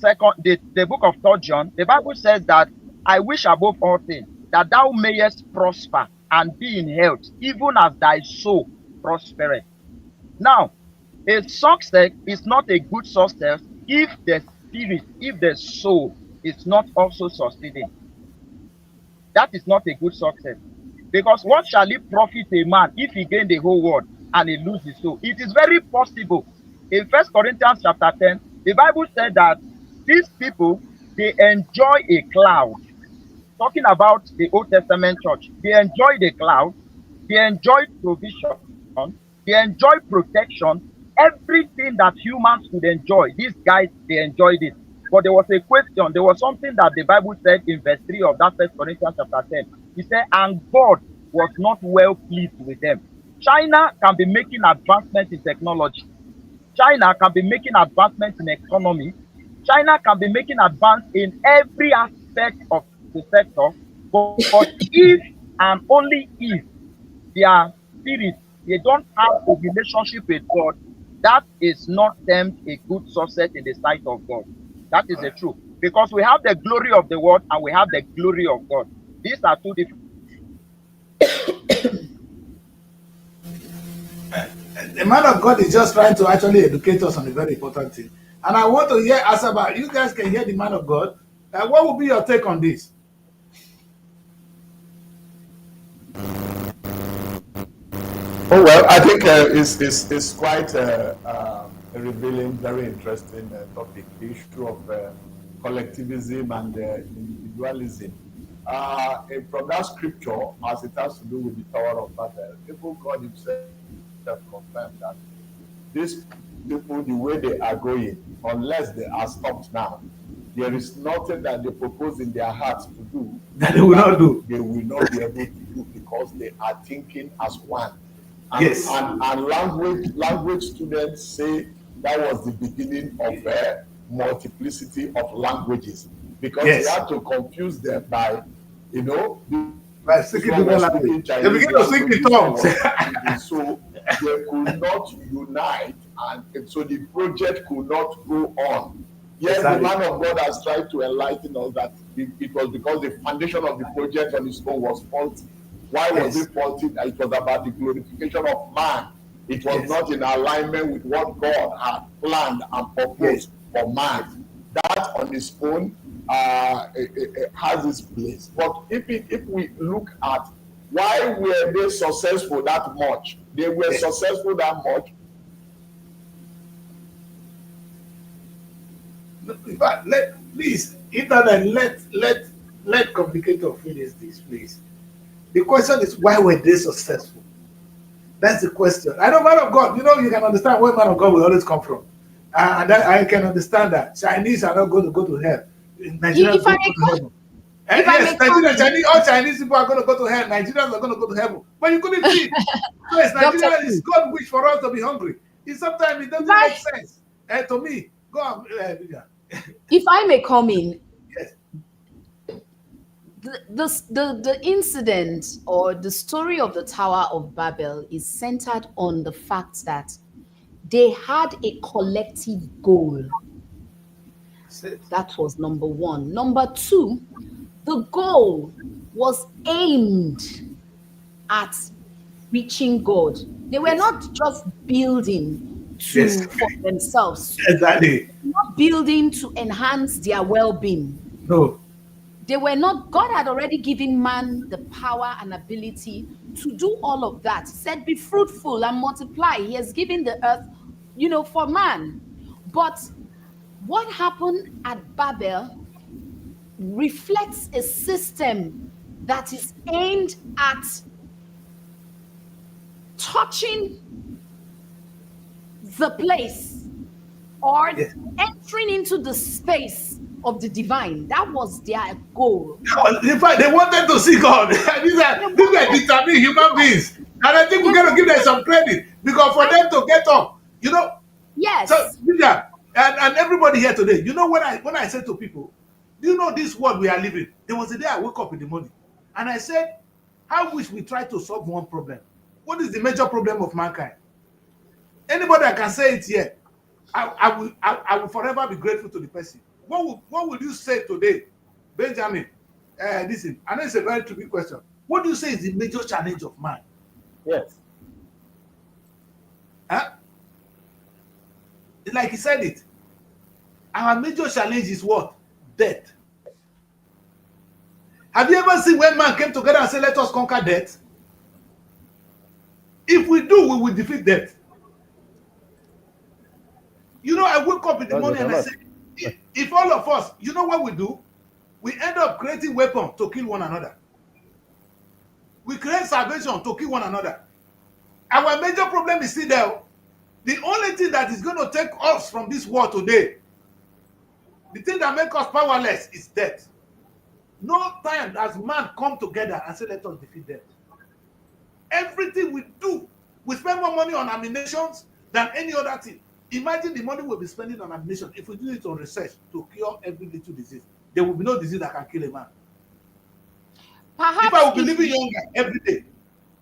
the book of 3rd John, the Bible says that I wish above all things that thou mayest prosper and be in health, even as thy soul prospereth. Now, a success is not a good success if the spirit, if the soul is not also succeeding. That is not a good success. Because what shall it profit a man if he gain the whole world and he lose his soul? It is very possible. In 1 Corinthians chapter 10, the Bible said that these people, they enjoy a cloud. Talking about the Old Testament church, they enjoy the cloud, they enjoy provision, they enjoy protection, everything that humans could enjoy. These guys, they enjoyed it. But there was a question, there was something that the Bible said in verse 3 of that 1 Corinthians chapter 10. He said, and God was not well pleased with them. China can be making advancements in technology. China can be making advancements in economy. China can be making advance in every aspect of the sector. But if and only if their spirit, they don't have a relationship with God, that is not termed a good success in the sight of God. That is All the right. truth. Because we have the glory of the world and we have the glory of God. These are two different. The man of God is just trying to actually educate us on a very important thing. And I want to hear Asaba. You guys can hear the man of God. What would be your take on this? Oh well, I think it's quite a revealing, very interesting topic. The issue of collectivism and individualism. From that scripture, as it has to do with the Tower of Babel, even God Himself confirmed that these people, the way they are going, unless they are stopped now, there is nothing that they propose in their hearts to do That they will not that do. they will not be able to do because they are thinking as one. And, Yes. and language students say that was the beginning of multiplicity of languages because he Yes. had to confuse them by, By this speaking one different was language. speaking They Chinese begin to speak language, in this one tongues. was speaking this. So they could not unite, and so the project could not go on. Yes, the Exactly. man of God has tried to enlighten us that it was because the foundation of the project on its own was faulty. Why was Yes. it faulty? It was about the glorification of man. It was Yes. not in alignment with what God had planned and Yes. proposed for man. Yes. That on its own it has its place. But if we look at why were they successful that much, they were Yes. successful that much. In fact, please, internet, let communicator finish this, please. The question is, why were they successful? That's the question. I know, man of God, you can understand where man of God will always come from. And that, I can understand that. Chinese are not going to go to hell. Nigerians If I go may, to heaven. if I Yes, may come Nigerians, in, Chinese, all Chinese people are going to go to hell. Nigerians are going to go to heaven. But you couldn't see it. So it's Dr. Nigeria, it's P, God wish for us to be hungry. Sometimes it if doesn't make I sense. To me, go on. Yeah. if I may come in, Yes. the incident or the story of the Tower of Babel is centered on the fact that they had a collective goal. That's it. That was number one. Number two, the goal was aimed at reaching God. They were Yes. not just building Yes. to for themselves, Exactly. not building to enhance their well-being. No. They were not, God had already given man the power and ability to do all of that. He said, be fruitful and multiply. He has given the earth, for man. But what happened at Babel reflects a system that is aimed at touching the place or Yes. entering into the space of the divine. That was their goal. In fact, they wanted to see God. these are determined human beings. And I think we're going to give them some credit because for them to get up, so Yes. Lydia, and everybody here today, when I say to people, do you know this world we are living? There was a day I woke up in the morning and I said, I wish we try to solve one problem. What is the major problem of mankind? Anybody that can say it here, I will forever be grateful to the person. What would you say today, Benjamin? Listen, I know it's a very tricky question. What do you say is the major challenge of man? Yes. Huh? Like he said it. Our major challenge is what? Death. Have you ever seen when man came together and said, let us conquer death? If we do, we will defeat death. I wake up in the morning and I say, if all of us, you know what we do? We end up creating weapons to kill one another. We create salvation to kill one another. Our major problem is still there. The only thing that is going to take us from this war today, the thing that makes us powerless is death. No time has man come together and say, let us defeat death. Everything we do, we spend more money on ammunitions than any other thing. Imagine the money we'll be spending on ammunition if we do it on research to cure every little disease. There will be no disease that can kill a man. Perhaps if I will be living younger every day.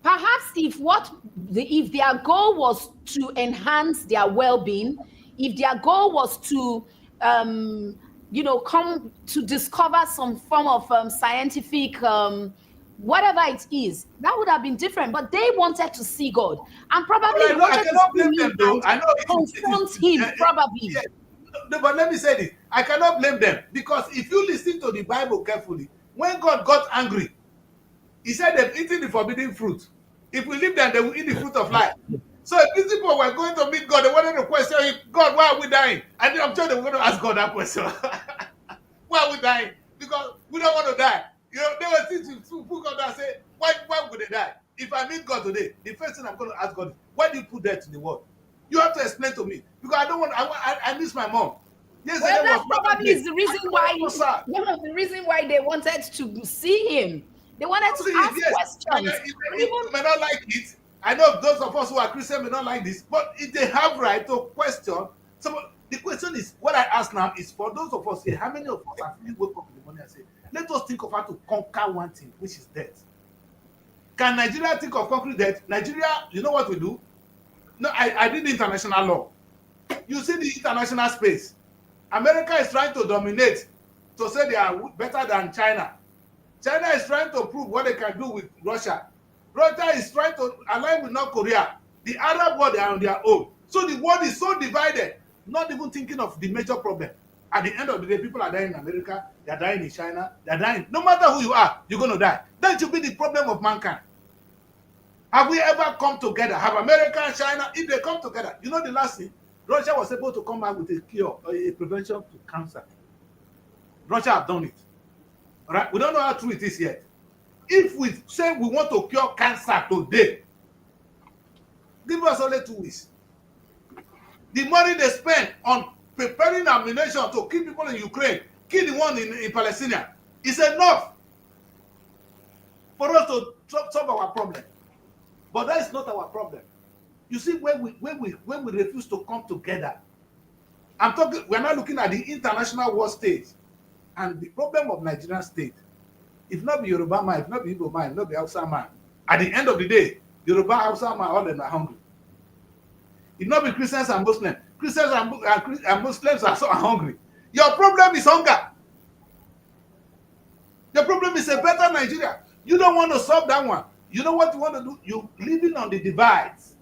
Perhaps if their goal was to enhance their well-being, if their goal was to come to discover some form of scientific whatever it is, that would have been different. But they wanted to see God, and probably they wanted to see him and confront him. Probably. No, but let me say this: I cannot blame them, because if you listen to the Bible carefully, when God got angry, He said they've eaten the forbidden fruit. If we leave them, they will eat the fruit of life. So if these people were going to meet God, they wanted to question him, God, why are we dying? And I'm sure they were going to ask God that question. Why are we dying? Because we don't want to die. They were sitting to put God and say, why would they die? If I meet God today, the first thing I'm going to ask God is, why do you put death in the world? You have to explain to me, because I miss my mom. Yes, well, that probably is the reason why. One of the reasons why they wanted to see him. They wanted to ask questions. You may not like it. I know those of us who are Christian may not like this, but if they have right to question. So the question is, what I ask now is for those of us here, how many of us actually wake up in the morning and say, let us think of how to conquer one thing, which is death. Can Nigeria think of conquering death? Nigeria, you know what we do? No, I did international law. You see the international space. America is trying to dominate, to say they are better than China. China is trying to prove what they can do with Russia. Russia is trying to align with North Korea. The Arab world, they are on their own. So the world is so divided, not even thinking of the major problem. At the end of the day, people are dying in America, they are dying in China, they are dying. No matter who you are, you're going to die. That should be the problem of mankind. Have we ever come together? Have America and China, if they come together, the last thing, Russia was able to come out with a cure or a prevention to cancer. Russia have done it. All right? We don't know how true it is yet. If we say we want to cure cancer today, give us only 2 weeks. The money they spend on preparing ammunition to kill people in Ukraine, kill the one in Palestine, is enough for us to solve our problem. But that is not our problem. You see, when we refuse to come together, we're not looking at the international war stage and the problem of Nigerian state. If not be Yoruba man, if not be Igbo man, if not be Hausa man, at the end of the day, Yoruba, Hausa man, all of them are hungry. If not be Christians and Muslims, Christians and Muslims are so hungry. Your problem is hunger. Your problem is a better Nigeria. You don't want to solve that one. You know what you want to do? You're living on the divides.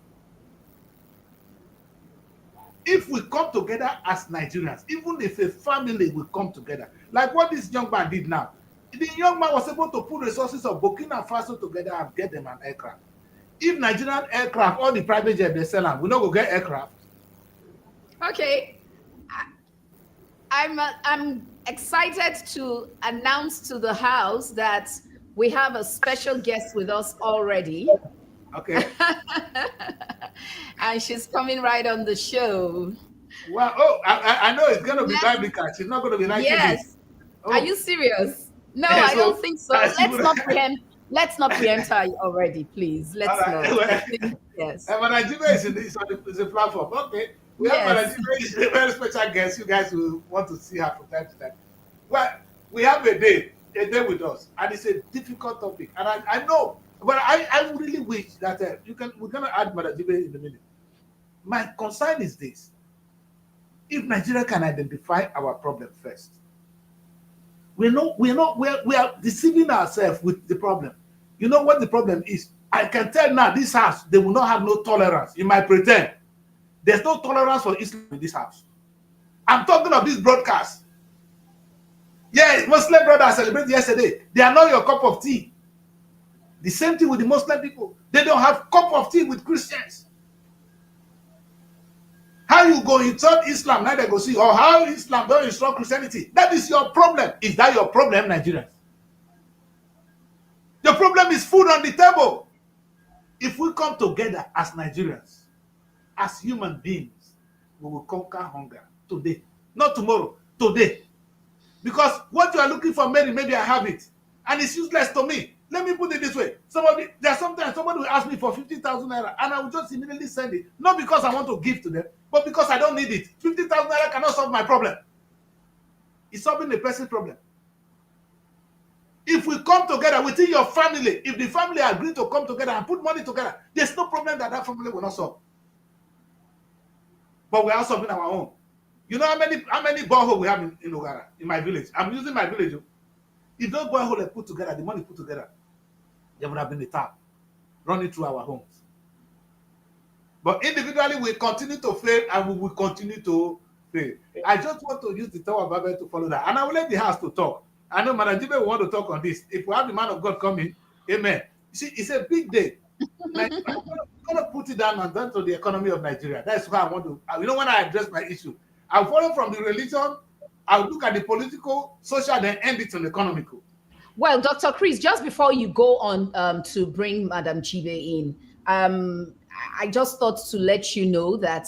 If we come together as Nigerians, even if a family will come together, like what this young man did now, the young man was able to put resources of Burkina Faso together and get them an aircraft. If Nigerian aircraft, all the private jet they sell them, we not go get aircraft. Okay. I'm excited to announce to the house that we have a special guest with us already. Okay. And she's coming right on the show. Well, oh, I know it's gonna be Yes, biblical. She's not gonna be liking yes. this. Are Oh, you serious? No, yeah. I don't So, think so. she would. Let's not preempt her already, please. All Let's right. not. I Well, think yes. Madam Jibe is the platform. Okay. We have Madam Yes. Jibe is a very special guest. You guys will want to see her from time to time. Well, we have a day with us, and it's a difficult topic. And I know, but I really wish that we're gonna add Madam Jibe in a minute. My concern is this: if Nigeria can identify our problem first, we are deceiving ourselves with the problem. You know what the problem is? I can tell now this house, they will not have no tolerance. You might pretend there's no tolerance for Islam in this house. I'm talking of this broadcast. Yeah, Muslim brothers celebrated yesterday. They are not your cup of tea. The same thing with the Muslim people. They don't have cup of tea with Christians. How you go insult Islam, now they go see, or how Islam don't instruct Christianity. That is your problem. Is that your problem, Nigerians? The problem is food on the table. If we come together as Nigerians, as human beings, we will conquer hunger today. Not tomorrow, today. Because what you are looking for, maybe I have it. And it's useless to me. Let me put it this way. Sometimes somebody will ask me for 50,000 naira and I will just immediately send it. Not because I want to give to them, but because I don't need it. 50,000 naira cannot solve my problem. It's solving the person's problem. If we come together within your family, if the family agree to come together and put money together, there's no problem that family will not solve. But we are solving our own. You know how many boreholes we have in Ogara, in my village? I'm using my village. If those boreholes are put together, the money put together, there would have been a tap running through our homes. But individually, we continue to fail and we will continue to fail. I just want to use the Tower Bible to follow that. And I will let the house to talk. I know Madam Jibe will want to talk on this. If we have the man of God coming, amen. You see, it's a big day. I'm going to put it down and down to the economy of Nigeria. That's why I want to, when I address my issue, I'll follow from the religion, I'll look at the political, social, then end it on the economical. Well, Dr. Chris, just before you go on to bring Madam Jibe in, I just thought to let you know that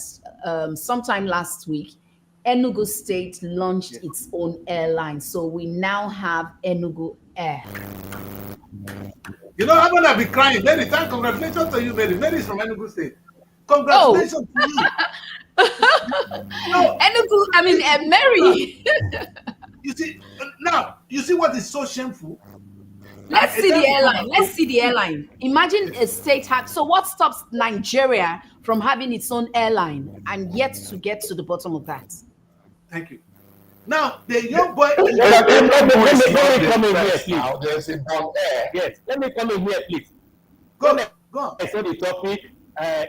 sometime last week, Enugu State launched its own airline. So we now have Enugu Air. You know, I'm going to be crying. Mary, congratulations to you, Mary. Mary is from Enugu State. Congratulations to you. No, Enugu, Mary. You see what is so shameful? Let's see the airline. Let's see the airline. Imagine a state so what stops Nigeria from having its own airline and yet to get to the bottom of that? Thank you. Now, the young boy... Let me come in here, please. Now, there's a bomb air. Yes, let me come in here, please. Go on. I saw the topic,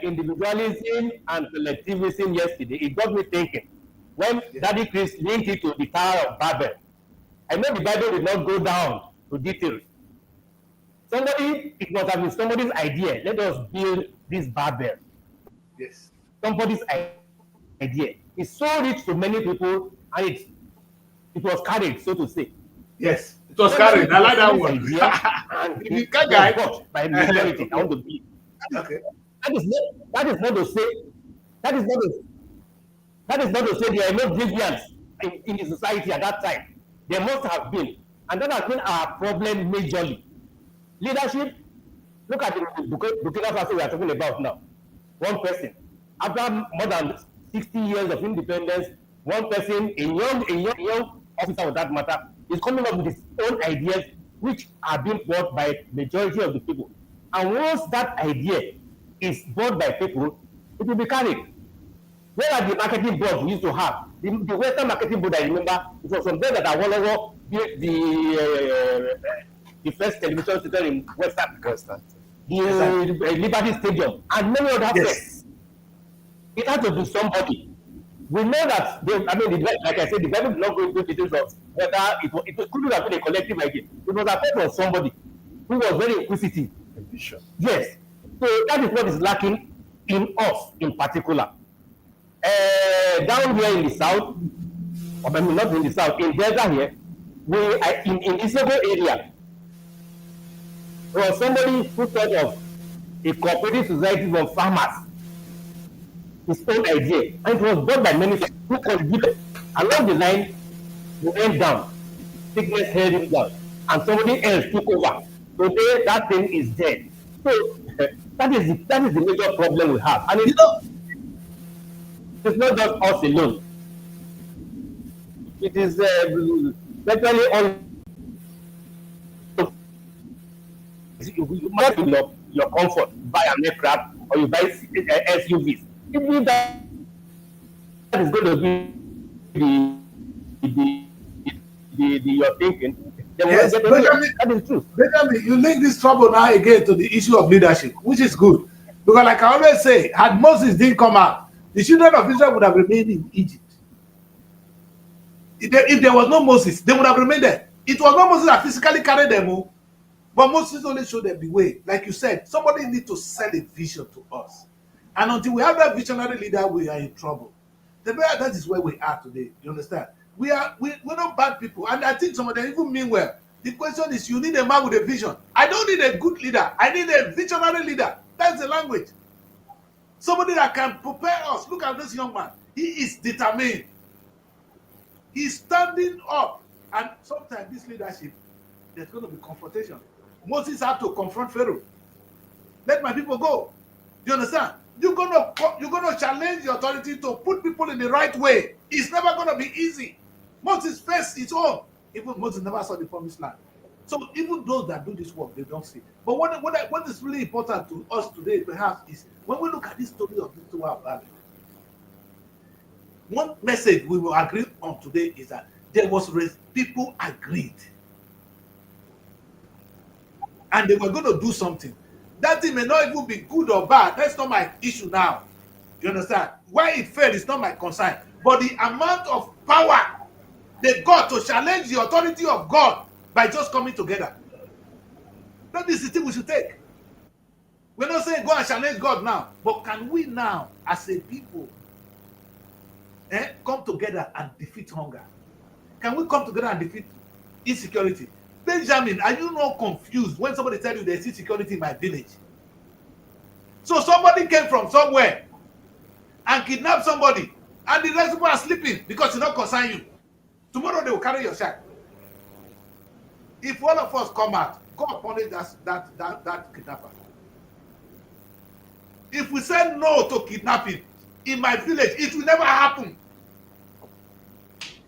individualism and collectivism yesterday. It got me thinking. When Daddy Chris linked it to the Tower of Babel, I know the Bible did not go down to details. It must have been somebody's idea. Let us build this Babel. Yes. Somebody's idea. It's so rich to many people, and it was carried, so to say. Yes, it was carried. I like that one. And you can't guide by majority. I want to be. Okay. That is not to say there are no deviants in the society at that time. There must have been, and that has been our problem majorly. Leadership. Look at the Burkina Faso we are talking about now. One person, after more than 60 years of independence, one person, a young officer for that matter, is coming up with his own ideas, which are being bought by majority of the people. And once that idea is bought by people, it will be carried. Where are the marketing boards we used to have? The Western marketing board, I remember, it was from there that Awolowo built the first television station in Western. The Liberty Stadium, and many other things. It had to be somebody. We know that, like I said, the Bible did not go into details of whether it could have been a collective idea. It was apart from somebody who was very inquisitive. Yes. So that is what is lacking in us in particular. Down here in the south, or maybe not in the south, in Delta here, we are in Isoko area, there was somebody who thought of a cooperative society for farmers, his own idea, and it was bought by many people who contributed. Along the line, he went down, sickness held him down, and somebody else took over. Today, that thing is dead. So that is the major problem we have, and You know, it's not just us alone. It is virtually all. You must your comfort, buy an aircraft or you buy SUVs. If that is going to be the, your thinking, then we'll yes, get anywhere. Benjamin, That is true. Benjamin, you link this trouble now again to the issue of leadership, which is good. Because like I always say, had Moses didn't come out, the children of Israel would have remained in Egypt. If there was no Moses, they would have remained there. It was not Moses that physically carried them, but Moses only showed them the way. Like you said, somebody needs to sell a vision to us. And until we have that visionary leader, we are in trouble. That is where we are today. You understand? We're not bad people. And I think some of them even mean well. The question is, you need a man with a vision. I don't need a good leader. I need a visionary leader. That's the language. Somebody that can prepare us. Look at this young man. He is determined. He's standing up. And sometimes this leadership, there's going to be confrontation. Moses had to confront Pharaoh. Let my people go. Do you understand? You're gonna challenge the authority to put people in the right way. It's never gonna be easy. Moses faced his own. Even Moses never saw the promised land. So even those that do this work, they don't see. But what is really important to us today, perhaps, is when we look at this story of this Tower of Babel, one message we will agree on today is that there was people agreed. And they were going to do something. That thing may not even be good or bad. That's not my issue now. You understand? Why it failed is not my concern. But the amount of power they got to challenge the authority of God by just coming together. That is the thing we should take. We're not saying go and challenge God now. But can we now, as a people, come together and defeat hunger? Can we come together and defeat insecurity? Benjamin, are you not confused when somebody tells you there's insecurity in my village? So somebody came from somewhere and kidnapped somebody, and the rest of people are sleeping because it's not concern you. Tomorrow they will carry your child. If all of us come out, God punish that kidnapper. If we say no to kidnapping in my village, it will never happen.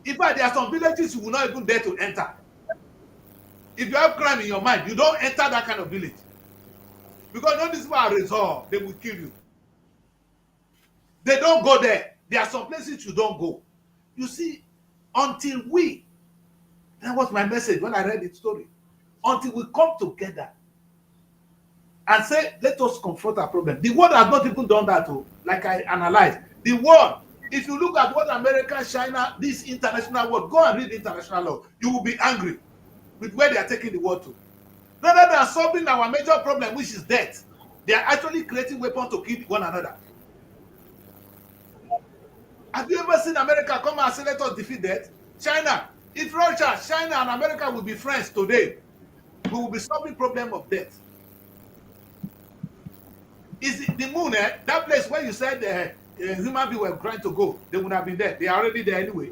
In fact, there are some villages you will not even dare to enter. If you have crime in your mind, you don't enter that kind of village. Because none of these people are resolved, they will kill you. They don't go there. There are some places you don't go. You see, until that was my message when I read the story. Until we come together and say, let us confront our problem. The world has not even done that, like I analyzed. The world, if you look at what America, China, this international world, go and read international law, you will be angry with where they are taking the world to. Rather than solving our major problem, which is death, they are actually creating weapons to kill one another. Have you ever seen America come and say, let us defeat death? China, if Russia, China, and America will be friends today, we will be solving problem of death. Is it the moon, that place where you said human beings were trying to go, they would have been there. They are already there anyway.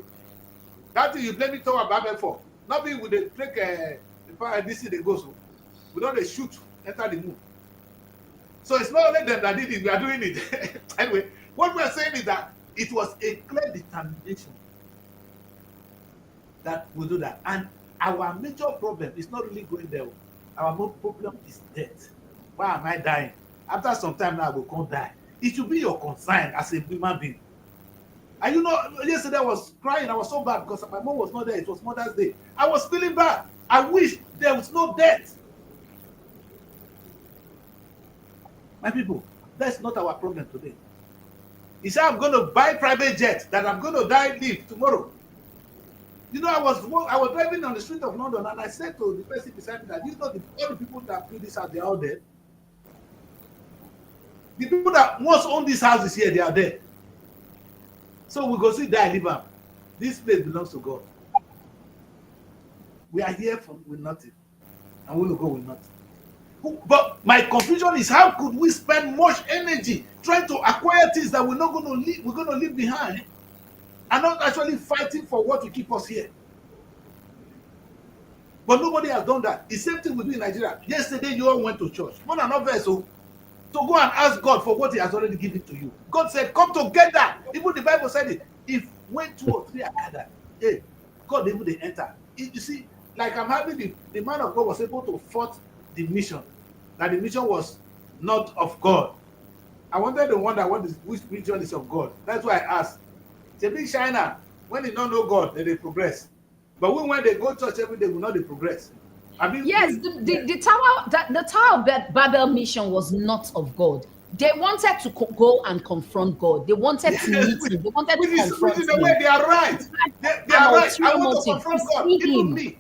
That thing you blame it Tower Babel for. Nothing would they take this thing they go so. We don't they shoot, enter the moon. So it's not only them that did it, we are doing it. Anyway, what we are saying is that it was a clear determination that we do that. And our major problem is not really going there. Our main problem is death. Why am I dying? After some time now, I will come die. It should be your concern as a human being. And you know, yesterday I was crying. I was so bad because my mom was not there. It was Mother's Day. I was feeling bad. I wish there was no death. My people, that's not our problem today. He said, I'm going to buy private jet that I'm going to die live tomorrow. You know, I was driving on the street of London and I said to the person beside me that, you know, all the people that build this house, they're all dead. The people that once owned this house is here, they are dead. So we go see die, live up. This place belongs to God. We are here with nothing, and we will go with nothing. But my confusion is, how could we spend much energy trying to acquire things that we're not going to leave, we're going to leave behind, and not actually fighting for what will keep us here? But nobody has done that. The same thing we do in Nigeria. Yesterday, you all went to church. More than not vessel to go and ask God for what He has already given to you. God said, "Come together." Even the Bible said it. If when 2 or 3 are gathered, hey, God even they enter. You see, like I'm having the man of God was able to fight the mission. That the mission was not of God. I wanted to wonder which mission is of God. That's why I asked. It's a big China. When they don't know God, then they progress. But when they go to church every day, we know they progress. I mean, yes, the Tower of Babel mission was not of God. They wanted to go and confront God. They wanted to meet Him. They wanted to confront Which is Him. the way they are right. They are right. I want to confront God. Even me.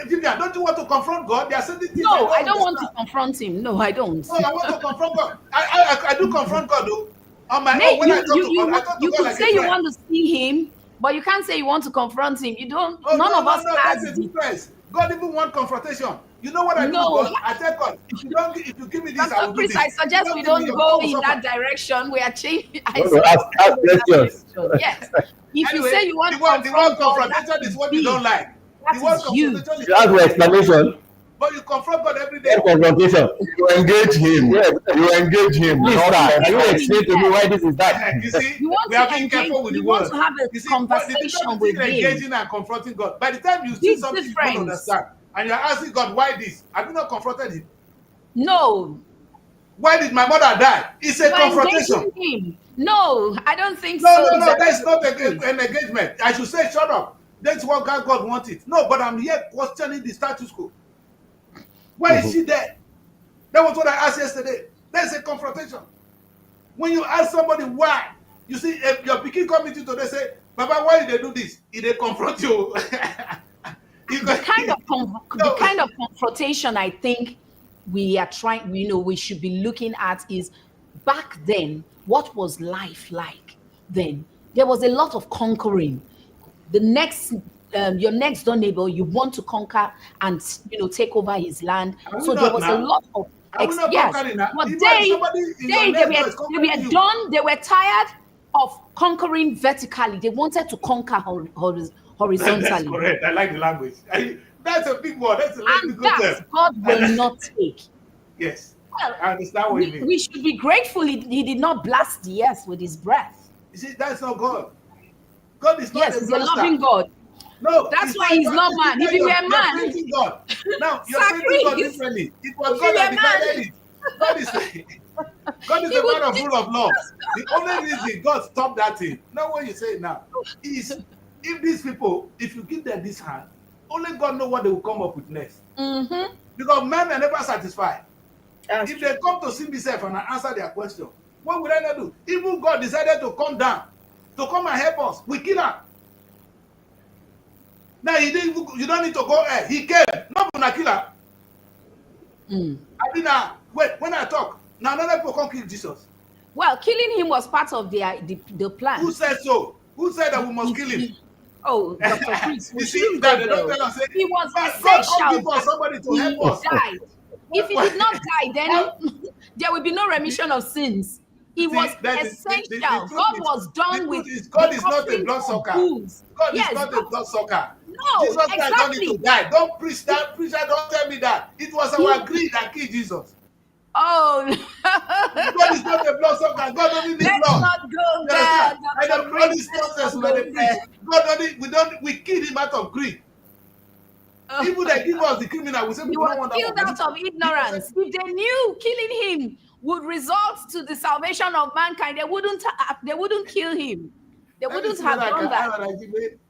Vivian, don't you want to confront God? There are certain things No, I don't want to confront Him. No, I don't. No, I want to confront God. I do confront God though. On my own, when I talk to God, I talk to you God could like say a you friend. want to see Him, but you can't say you want to confront Him. You don't. Oh, none of us that's has a difference. God even want confrontation. You know what I do with No. God? I tell God, if you give me this, I Dr. will do Chris, this. I suggest we don't go in that direction. We are changing. I No, suggest ask we don't go in that questions. direction. Yes. If you Anyway, say you want the to word confront God, confrontation that is what you big. don't like. That The word is huge. confrontation is You ask for explanation. but you confront God every What day. confrontation? You engage him. Yes. You engage him. Please, Not sir, can you Yes. explain to me why this is that? You see, You want we are to being engage. careful with the You want word. to have a You see, the difference conversation with between Him. engaging and confronting God. By the time you see Big something you don't difference. understand, and you're asking God, why this? Have you not confronted Him? No. Why did my mother die? It's a You are confrontation. engaging Him. No, I don't think No, so. that's not an engagement. I should say, shut up. That's what God wanted. No, but I'm here questioning the status quo. Why is she there? That was what I asked yesterday. There's a confrontation. When you ask somebody why, you see, if your pikin come into today say, Baba, why did they do this? If they confront you. The kind of confrontation I think we are trying, we should be looking at is, back then, what was life like then? There was a lot of conquering. Your next door neighbor, you want to conquer and take over his land. Are we So there not was a now? lot of Are we not yes. conquering now? But Even somebody in your they next door were is conquering you. done. They were tired of conquering vertically. They wanted to conquer horizontally. That's correct. I like the language. That's a big word. That's a And big that term. God will not take. Yes. Well, I understand what you mean. we should be grateful he did not blast the earth with his breath. You see, that's not God. God is not Yes, a he's blaster. a loving God. No, That's why he's not man. If he were you're man, praising God. Now you're Sacri, praising God if differently. It was he God that were man, divided it. God is he a would man of rule of law. The only reason God stopped that thing, not what you say now, is if these people, if you give them this hand, only God knows what they will come up with next. Mm-hmm. Because men are never satisfied. That's If they come to see myself and I answer their question, what will I not do? Even God decided to come down, to come and help us. We kill him. Now you don't need to go ahead. He came, not gonna kill her. I mean, wait, when I talk, now another people come kill Jesus. Well, killing him was part of the plan. Who said so? Who said that we must kill him? Oh, Dr. Chris, You see that they don't tell us. He was God essential. come give us somebody to help He us. died. If he did not die, then there will be no remission of sins. He was essential. God was done with. God is not a blood sucker. God is not a blood sucker. No, Jesus Christ don't need to die. Don't preach that. Preacher, don't tell me that. It was our greed that killed Jesus. Oh, God is not a blood sucker. God only needs blood. let's not go there. I don't all these nonsense. We killed him out of greed. People that give us the criminal, we say we don't want that. He was killed out of ignorance. If they knew killing him would result to the salvation of mankind, they wouldn't kill him. They wouldn't have done that.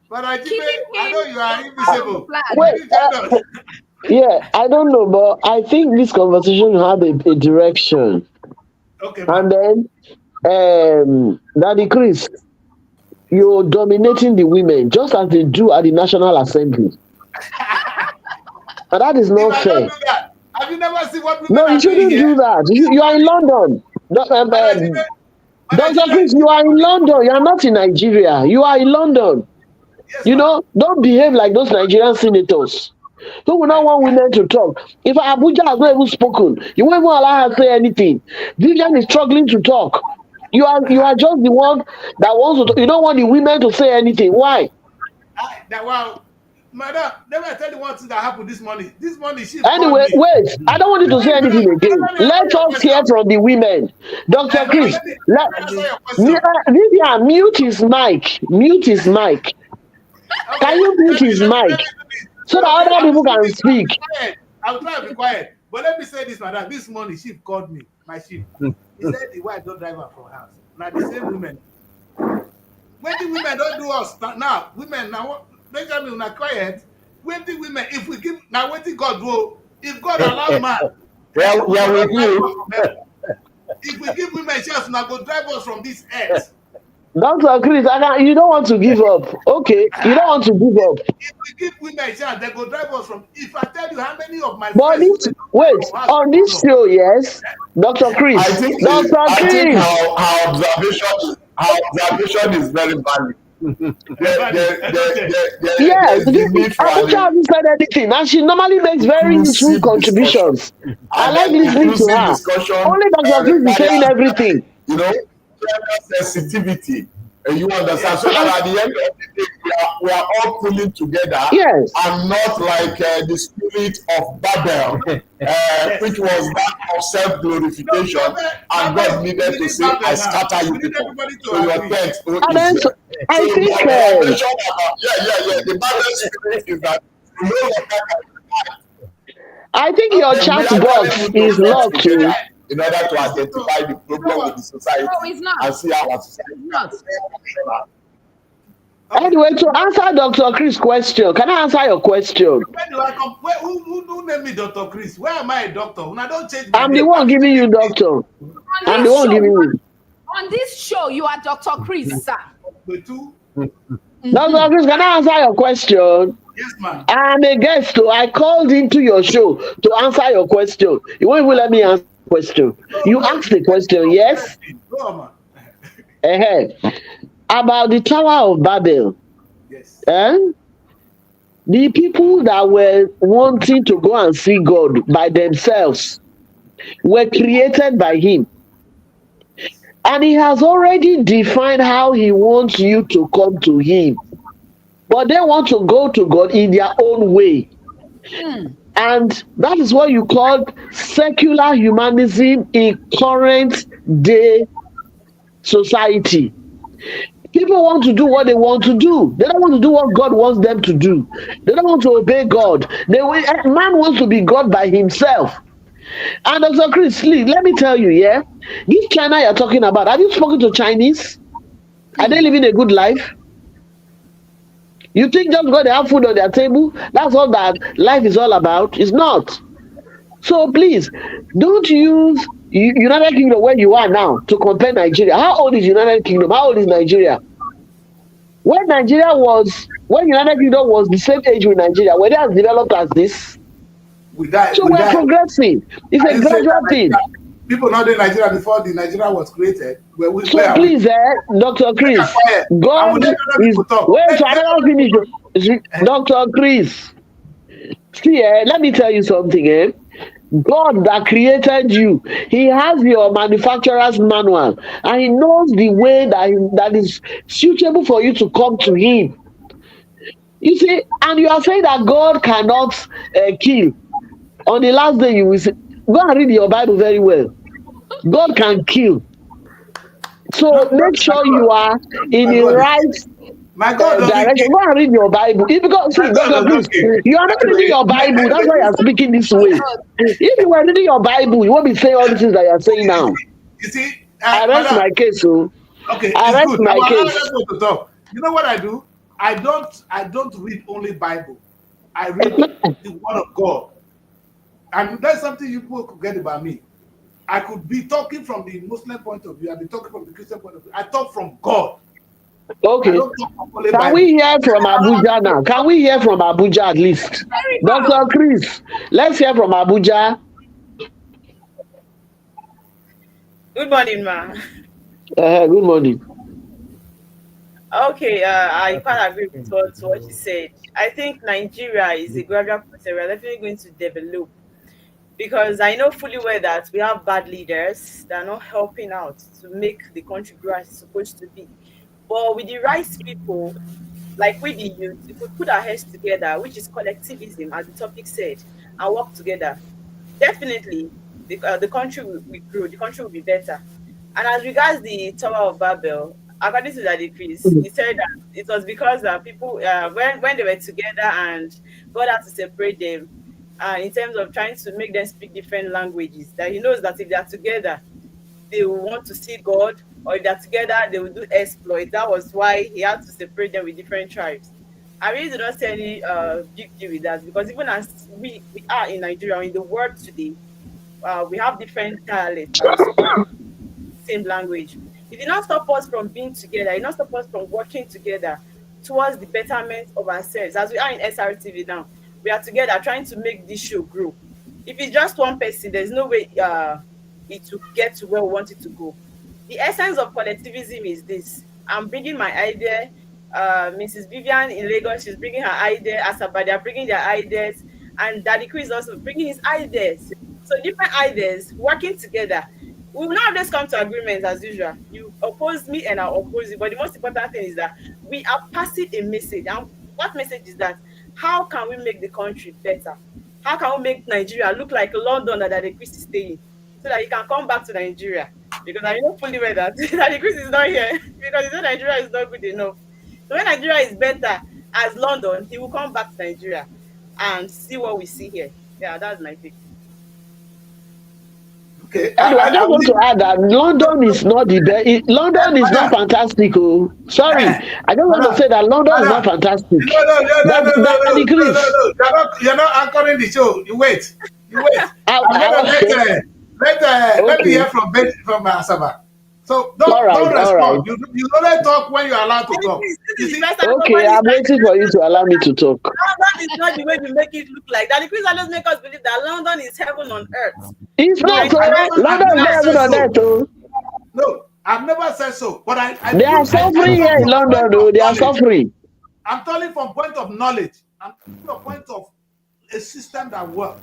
But I know you are invisible. Wait, yeah, I don't know, but I think this conversation had a direction. Okay, and then, Daddy Chris, you're dominating the women just as they do at the National Assembly. But that is not fair. Don't do that. Have you never seen what women No, you are doing shouldn't here? do that. You are in London. But Dr. Nigeria, Chris, you are in London. You are not in Nigeria. You are in London. yes, You ma'am. know, don't behave like those Nigerian senators who will not I, want women to talk. If Abuja has not even spoken, you won't even allow her to say anything. Vivian is struggling to talk. You are just the one that wants to. You don't want the women to say anything. Why? that wow, madam, let me tell you one thing that happened this morning. This morning, she called Anyway, me. wait. I don't want you to say Madam, anything again. let me answer Let your us hear question. from the women. Dr. But Chris, let me answer your question. Vivian, mute his mic. Mute his mic. Okay, Can you mute his let mic me do this. so that Okay, other I will people do can this. I'll be speak? quiet. I'll try to be quiet. But let me say this, madam. This morning, she called me, my chief. He said the wife don't drive her from house. Now the same women. When the women don't do us now, women now Benjamin not quiet. When the women, if we give now what did God do? If God allow man, We we are will with not drive you. us from heaven. If we give women chance, now go drive us from this earth. Dr. Chris, you don't want to give up. Okay, you don't want to give up. If we give women chance, they go drive us from. If I tell you how many of my But friends who this, they don't wait, drive from house, on don't this know. show, yes, Dr. I Chris, think Dr. I think Chris, our observation is very valid. Valid. Okay. yes, There's the need for Abuja an hasn't said anything, and she normally makes very useful inclusive discussion. contributions. I And like then listening to inclusive her. discussion Only Dr. Chris is saying requires, everything. gender sensitivity. You understand? So that And at the end of the day, we are all pulling together yes, and not like the spirit of Babel, Yes. which was that of No, self-glorification, and Babel, God needed we to need say, I Babel now. scatter you We need people. everybody So to your agree. tent and is then here. I So think, the observation about, the Babel spirit is that you no longer can. your Okay. Then we chat actually box need to is Okay, come let me locked say together too. that. in order Let to me say so. identify the You know problem with what? the society No, it's not. and see how our society It's can not. be more functional. Okay. Anyway, to answer Dr. Chris' question, can I answer your question? When do I come? Who name me Dr. Chris? Where am I a doctor? When I don't change my I'm the name, one why would giving you you name me? doctor. On I'm the this one show, giving you. on this show, you are Dr. Chris, sir. The two? Dr. Chris, can I answer your question? Yes, ma'am. I'm a guest, so I called into your show to answer your question. You won't even let me answer the question. No, You no, asked the question, yes? Go on, man. About the Tower of Babel. Yes. Eh? The people that were wanting to go and see God by themselves were created by Him. Yes. And He has already defined how He wants you to come to Him. But they want to go to God in their own way. And that is what you call secular humanism in current day society. People want to do what they want to do. They don't want to do what God wants them to do. They don't want to obey God. Man wants to be God by himself. And Dr. Chris Lee, let me tell you, yeah, this China you're talking about, have you spoken to Chinese? Are they living a good life? You think just because they have food on their table, that's all that life is all about? It's not. So please, don't use United Kingdom where you are now to compare Nigeria. How old is United Kingdom? How old is Nigeria? When United Kingdom was the same age with Nigeria, were they as developed as this? We die. So We we're die. progressing. It's Are a you saying gradual that thing. people not in Nigeria before the Nigeria was created? Where So are we? please, Dr. Take a Chris, quiet. I will God let other is people talk. wait to Let another other people finish. See, talk. Dr. Chris, see, let me tell you something. God that created you, He has your manufacturer's manual, and He knows the way that is suitable for you to come to Him. You see, and you are saying that God cannot kill. On the last day, you will say, go and read your Bible very well. God can kill. So Not make my sure God. you are in My the God is right my God doesn't direction. kill. Go and read your Bible. Because My see, God Dr. does Chris, not kill. you are not reading your Bible. That's why you are speaking this way. If you were reading your Bible, you won't be saying all the things that you are saying now. You see, I rest madam. my case, so Okay, I it's rest good. I my will allow case. other people to talk. You know what I do? I don't read only Bible. I read the Word of God, and that's something you people could get about me. I could be talking from the Muslim point of view. I be talking from the Christian point of view. I talk from God. I Okay. don't talk from only Can we Bible. hear from Abuja now? Can we hear from Abuja at least? Very Dr. bad. Chris, let's hear from Abuja. Good morning, ma. Good morning. Okay, I quite agree with what you said. I think Nigeria is a gradual process. We're definitely going to develop because I know fully well that we have bad leaders that are not helping out to make the country grow as it's supposed to be. But with the right people, like we the youth, if we put our heads together, which is collectivism, as the topic said, and work together, definitely the country will grow, the country will be better. And as regards the Tower of Babel, according to Daddy Chris, he said that it was because people, when they were together and God had to separate them, in terms of trying to make them speak different languages, that he knows that if they are together, they will want to see God, or if they're together, they will do exploit. That was why he had to separate them with different tribes. I really do not see any big deal with that because even as we are in Nigeria, in the world today, we have different dialects and we speak same language. It did not stop us from being together. It did not stop us from working together towards the betterment of ourselves. As we are in SRTV now, we are together trying to make this show grow. If it's just one person, there's no way it will get to where we want it to go. The essence of collectivism is this. I'm bringing my idea. Mrs. Vivian in Lagos, she's bringing her idea. Asaba, they're bringing their ideas. And Daddy Chris is also bringing his ideas. So different ideas working together. We will not just come to agreement as usual. You oppose me and I oppose you. But the most important thing is that we are passing a message. And what message is that? How can we make the country better? How can we make Nigeria look like London that the Chris is staying? So that he can come back to Nigeria. Because I know fully well that, that the Chris is not here. Because he said Nigeria is not good enough. So when Nigeria is better as London, he will come back to Nigeria and see what we see here. Yeah, that's my take. Okay, Anyway, I I just will want to leave. add that London is not the best. London is not Madam, fantastic. Oh, sorry. I just want to madam, say that London is not madam. fantastic. No, no, no, no, That no, no, that no, no, no, decrease. no. You're not anchoring the show. You wait. You wait. I'm gonna let me Okay. hear from Asaba. So All right. don't All right. respond. You only talk when you're allowed to talk. This You is the see, first time Okay. somebody is I'm waiting for you to allow me to talk. London is not the way we make it look like. That the Christians just make us believe that London is heaven on earth. It's not. no, Nigeria Oh, is I've London is never not even said on so. that. Oh, No, I've never said so. But they are I suffering talk here in from London. point of Oh, they are knowledge. suffering. I'm talking from point of knowledge. I'm talking from point of a system that works.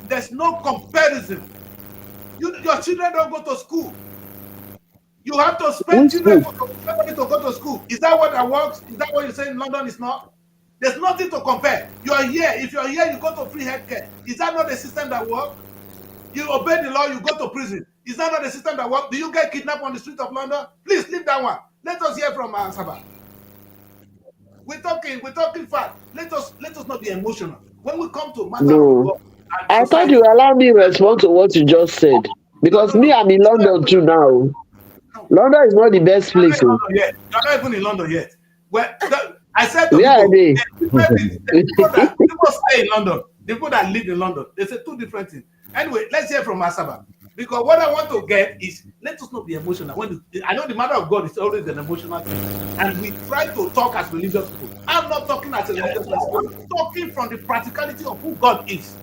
There's no comparison. Your children don't go to school. You have to spend Which children school? for money to go to school. Is that what that works? Is that what you're saying London is not? There's nothing to compare. You are here. If you're here, you go to free healthcare. Is that not a system that works? You obey the law, you go to prison. Is that not a system that works? Do you get kidnapped on the street of London? Please leave that one. Let us hear from Sabah. We're talking fact. Let us not be emotional. When we come to matter of No. God and I thought society. you allow me respond to what you just said. No, Because no, me, no. I'm in London too now. No. London is not the best You're not place. in Oh. London yet. You're not even in London yet. Well, I said to Where are people, they? the people that people stay in London, the people that live in London, they say two different things. Anyway, let's hear from Asaba. Because what I want to get is let us not be emotional. I know the matter of God is always an emotional thing, and we try to talk as religious people. I'm not talking as a religious person. I'm talking from the practicality of who God is.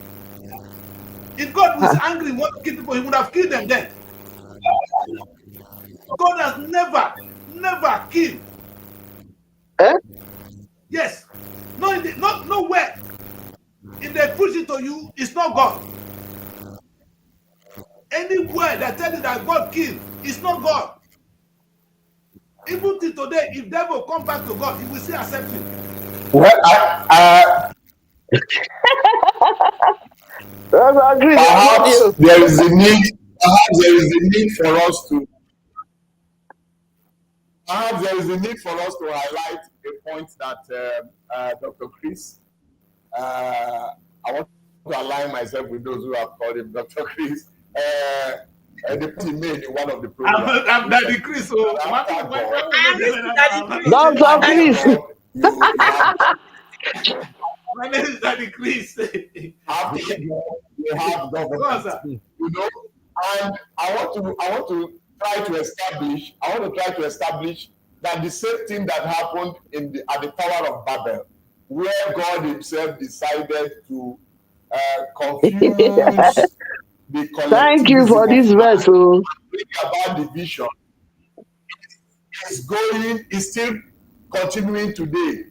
If God was angry, he wanted to kill people, he would have killed them then. God has never killed. Eh? Yes. No, not nowhere. If they preach it to you, it's not God. Anywhere that tell you that God killed, it's not God. Even till today, if devil come back to God, he will still accept him. Well, I agree. That's what perhaps you. there is a need. Perhaps there is a need for us to. Perhaps there is a need for us to highlight a point that Dr. Chris. I want to align myself with those who have called him Dr. Chris. The point he made in one of the programs. I'm Daddy Chris. So After God, I am Mrs. Daddy Chris. Dr. after Chris. God, you have my name is Daddy Chris. after God, you have government. You know, and I want to try to establish that the same thing that happened at the Tower of Babel, where God Himself decided to confuse the Thank you for collectivism of this man, verse. Oh. bring about division. is still continuing today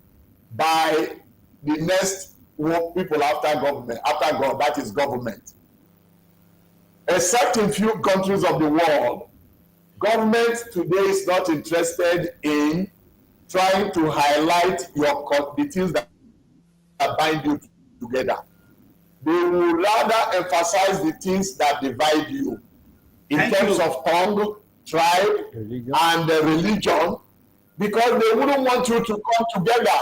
by the next people after government, after God, that is government. Except in few countries of the world, government today is not interested in trying to highlight the things that bind you together. They will rather emphasize the things that divide you in terms of tongue, tribe, and religion, because they wouldn't want you to come together.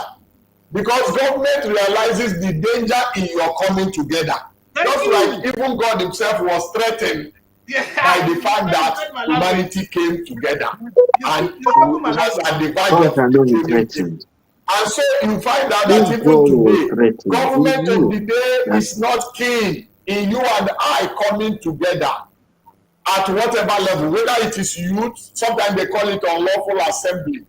Because government realizes the danger in your coming together. Just like even God himself was threatened by the fact that humanity came together and was God cannot be divided. threatened. And so you find out If that even God was today, threatened, government he of knew the day that is not keen in you and I coming together at whatever level, whether it is youth, sometimes they call it unlawful assembly.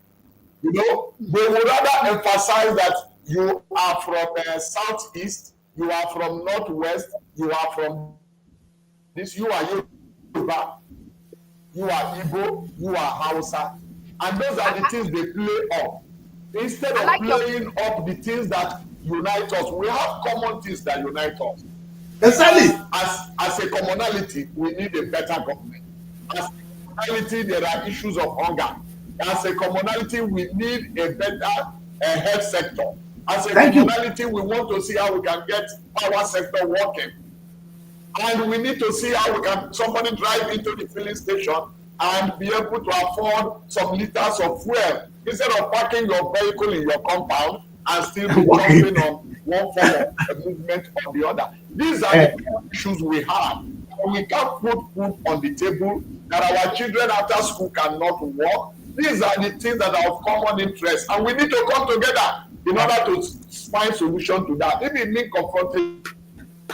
You know, they would rather emphasize that you are from southeast, you are from northwest, you are from this, you are Yoruba, you are Igbo, you are Hausa, and those are the things they play up. Instead of playing up the things that unite us, we have common things that unite us. Exactly. As a commonality, we need a better government. As a commonality, there are issues of hunger. As a commonality, we need a better health sector. As a commonality, we want to see how we can get power sector working. And we need to see how we can somebody drive into the filling station and be able to afford some liters of fuel instead of parking your vehicle in your compound and still be jumping on one form of a movement or the other. These are the issues we have. We can't put food on the table, that our children after school cannot work. These are the things that are of common interest, and we need to come together in order to find solution to that. Maybe it means confronting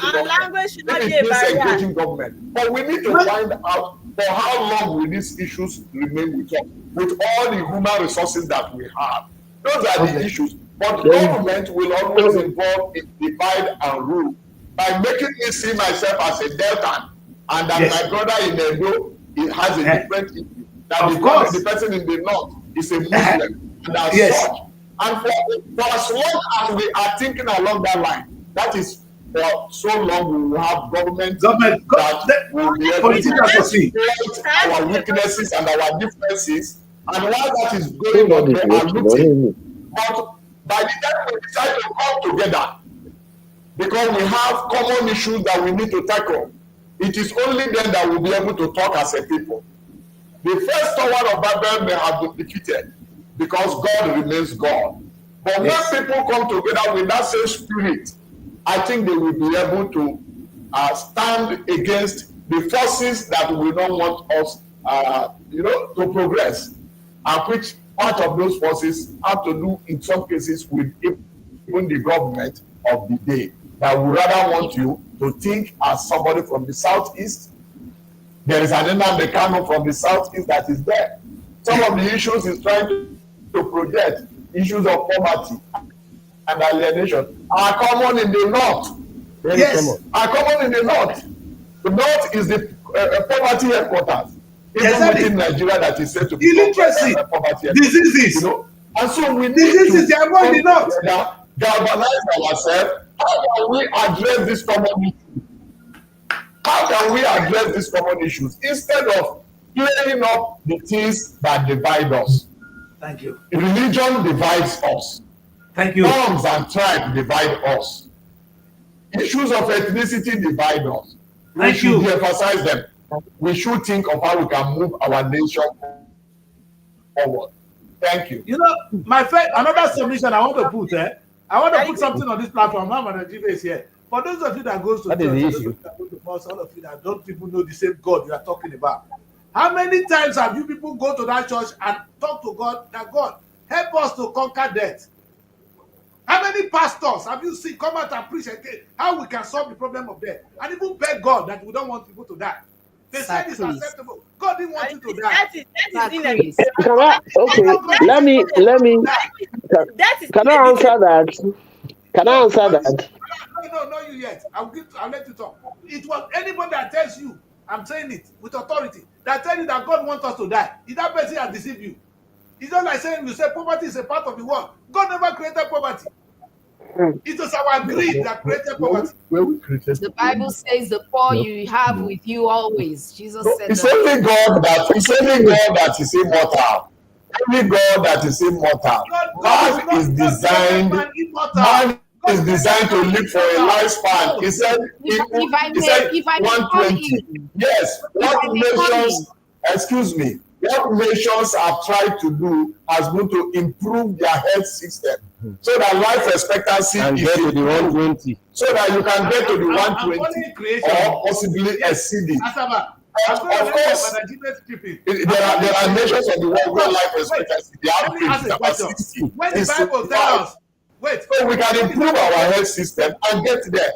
language should not maybe be a it means barrier. engaging government. But we need to find out for how long will these issues remain with us, with all the human resources that we have. Those are the issues. But government will always involve in divide and rule by making me see myself as a Deltan, and that my brother in Edo has a different issue. That the person in the north is a Muslim, and as such. And for as long as we are thinking along that line, that is for so long we will have government that will be able to exploit our weaknesses and our differences. And while that is going on, they are looting. But by the time we decide to come together, because we have common issues that we need to tackle, it is only then that we'll be able to talk as a people. The first Tower of Babel may have been defeated because God remains God. But when people come together with that same spirit, I think they will be able to stand against the forces that will not want us, to progress, and which part of those forces have to do, in some cases, with even the government of the day, that would rather want you to think as somebody from the southeast. There is an Nnamdi Kanu from the southeast that is there. Some of the issues is trying to project issues of poverty and alienation are common in the north. Are common in the north. The north is the poverty headquarters. Even within Nigeria, that is said to be illiteracy, poverty diseases, and so we need diseases, they are more in the north. Galvanize ourselves. How can we address this common issue? How can we address these common issues instead of playing up the things that divide us? Thank you. Religion divides us. Thank you. Tongues and tribes divide us. Issues of ethnicity divide us. We should de-emphasize them. We should think of how we can move our nation forward. Thank you. You know, my friend, another submission I want to put, I want to put something on this platform. Now, Nigeria is here. For those of you that goes to church, those of you that go to mosque, all of you that don't even know the same God you are talking about, how many times have you people go to that church and talk to God that God help us to conquer death? How many pastors have you seen come out and preach again how we can solve the problem of death, and even beg God that we don't want people to die? They said it's acceptable. God didn't want you to die. That is Can I answer that? Can I answer that? No, not you yet. I'll let you talk. It was anybody that tells you, I'm saying it with authority, that tell you that God wants us to die. If that person has deceived you, It's not like saying you say poverty is a part of the world. God never created poverty. It was our greed that created poverty. Where we created. The Bible says the poor No, you have no. with you always. Jesus No, said it's that. only God that is immortal. Only God that is immortal. God Man is designed. man immortal. Man God is designed to live for a lifespan. He said. If I may come 120. in. Yes. If I may come in. Excuse me. What nations have tried to do has been to improve their health system so that life expectancy And is get to the 120. so that you can get to the 120 or possibly exceed it. Asaba, Of course, there are nations of the world where life expectancy, the average is about 60. When the Bible tells us, wait, so we can improve our health system and get there.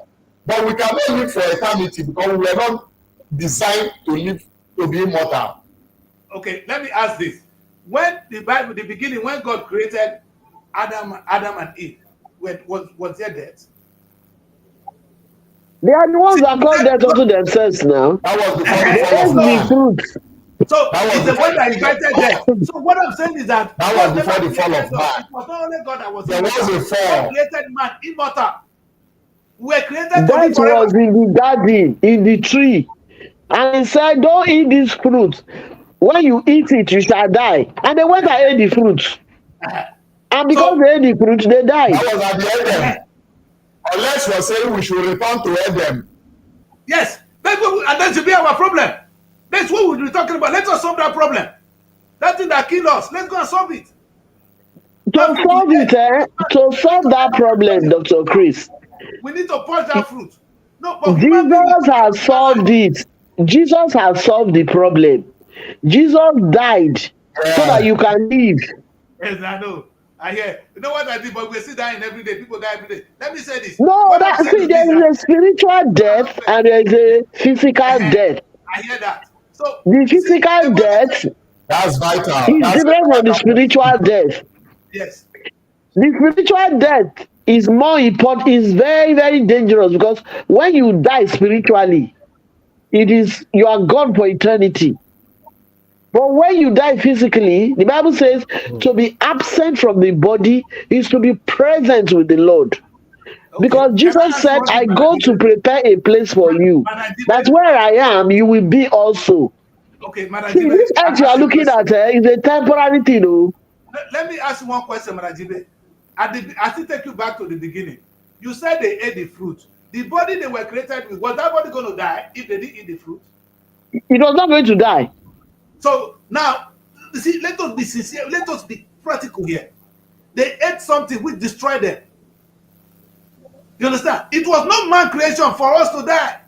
But we cannot live for eternity because we are not designed to live to be immortal. Okay, let me ask this. When the Bible, the beginning, when God created Adam and Eve, was there death? They are the ones that call death unto themselves now. That was before They the fall ate of the man. fruit. So That was it's the before one that the- invited death. So what I'm saying is that That God was before never the fall of created us. man. It was not only God that was There was immortal. a fall. God created man immortal. We were created to That live forever. was in the garden, in the tree. And he said, don't eat this fruit. When you eat it, you shall die. And they went and ate the fruit. And because So- they ate the fruit, they died. That was at the Eden. Unless you are saying we should return to Eden. Yes, and that should be our problem. That's what we'll be talking about. Let us solve that problem. That thing that killed us, let's go and solve it. To solve it, to solve that problem, Dr. Chris, We need to purge that fruit. No, but human beings, Jesus has solved it. Jesus has solved the problem. Jesus died so that you can live. Yes, I know. I hear. You know what I did? But we still dying every day. People die every day. Let me say this. No, What I'm saying is there this, is a spiritual death and there is a physical death. I hear that. So The see, physical death That's vital. is That's different from the spiritual death. yes. The spiritual death is more important, is very, very dangerous because when you die spiritually, you are gone for eternity. But when you die physically, the Bible says to be absent from the body is to be present with the Lord. Okay. Because Can I Jesus ask said, one I thing, go to prepare a place for you. That's where I am, you will be also. Okay, See, this earth you are looking at is a temporary thing. Oh. Let me ask you one question, Manajibe. I still take you back to the beginning. You said they ate the fruit. The body they were created with, was that body going to die if they didn't eat the fruit? It was not going to die. So now, see, let us be sincere. Let us be practical here. They ate something which destroyed them. You understand? It was not man creation for us to die.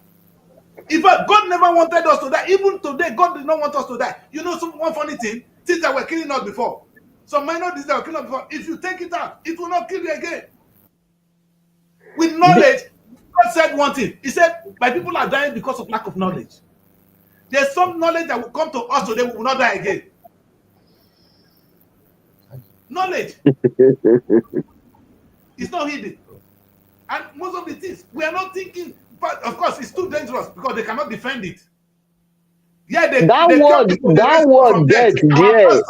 In fact, God never wanted us to die. Even today, God did not want us to die. You know, one funny thing, things that were killing us before. Some minor diseases that were killing us before. If you take it out, it will not kill you again. With knowledge, God said one thing. He said, my people are dying because of lack of knowledge. There's some knowledge that will come to us today, we will not die again. Knowledge is not hidden. And most of the things, we are not thinking, but of course, it's too dangerous because they cannot defend it. Yeah, that word death, Our pastors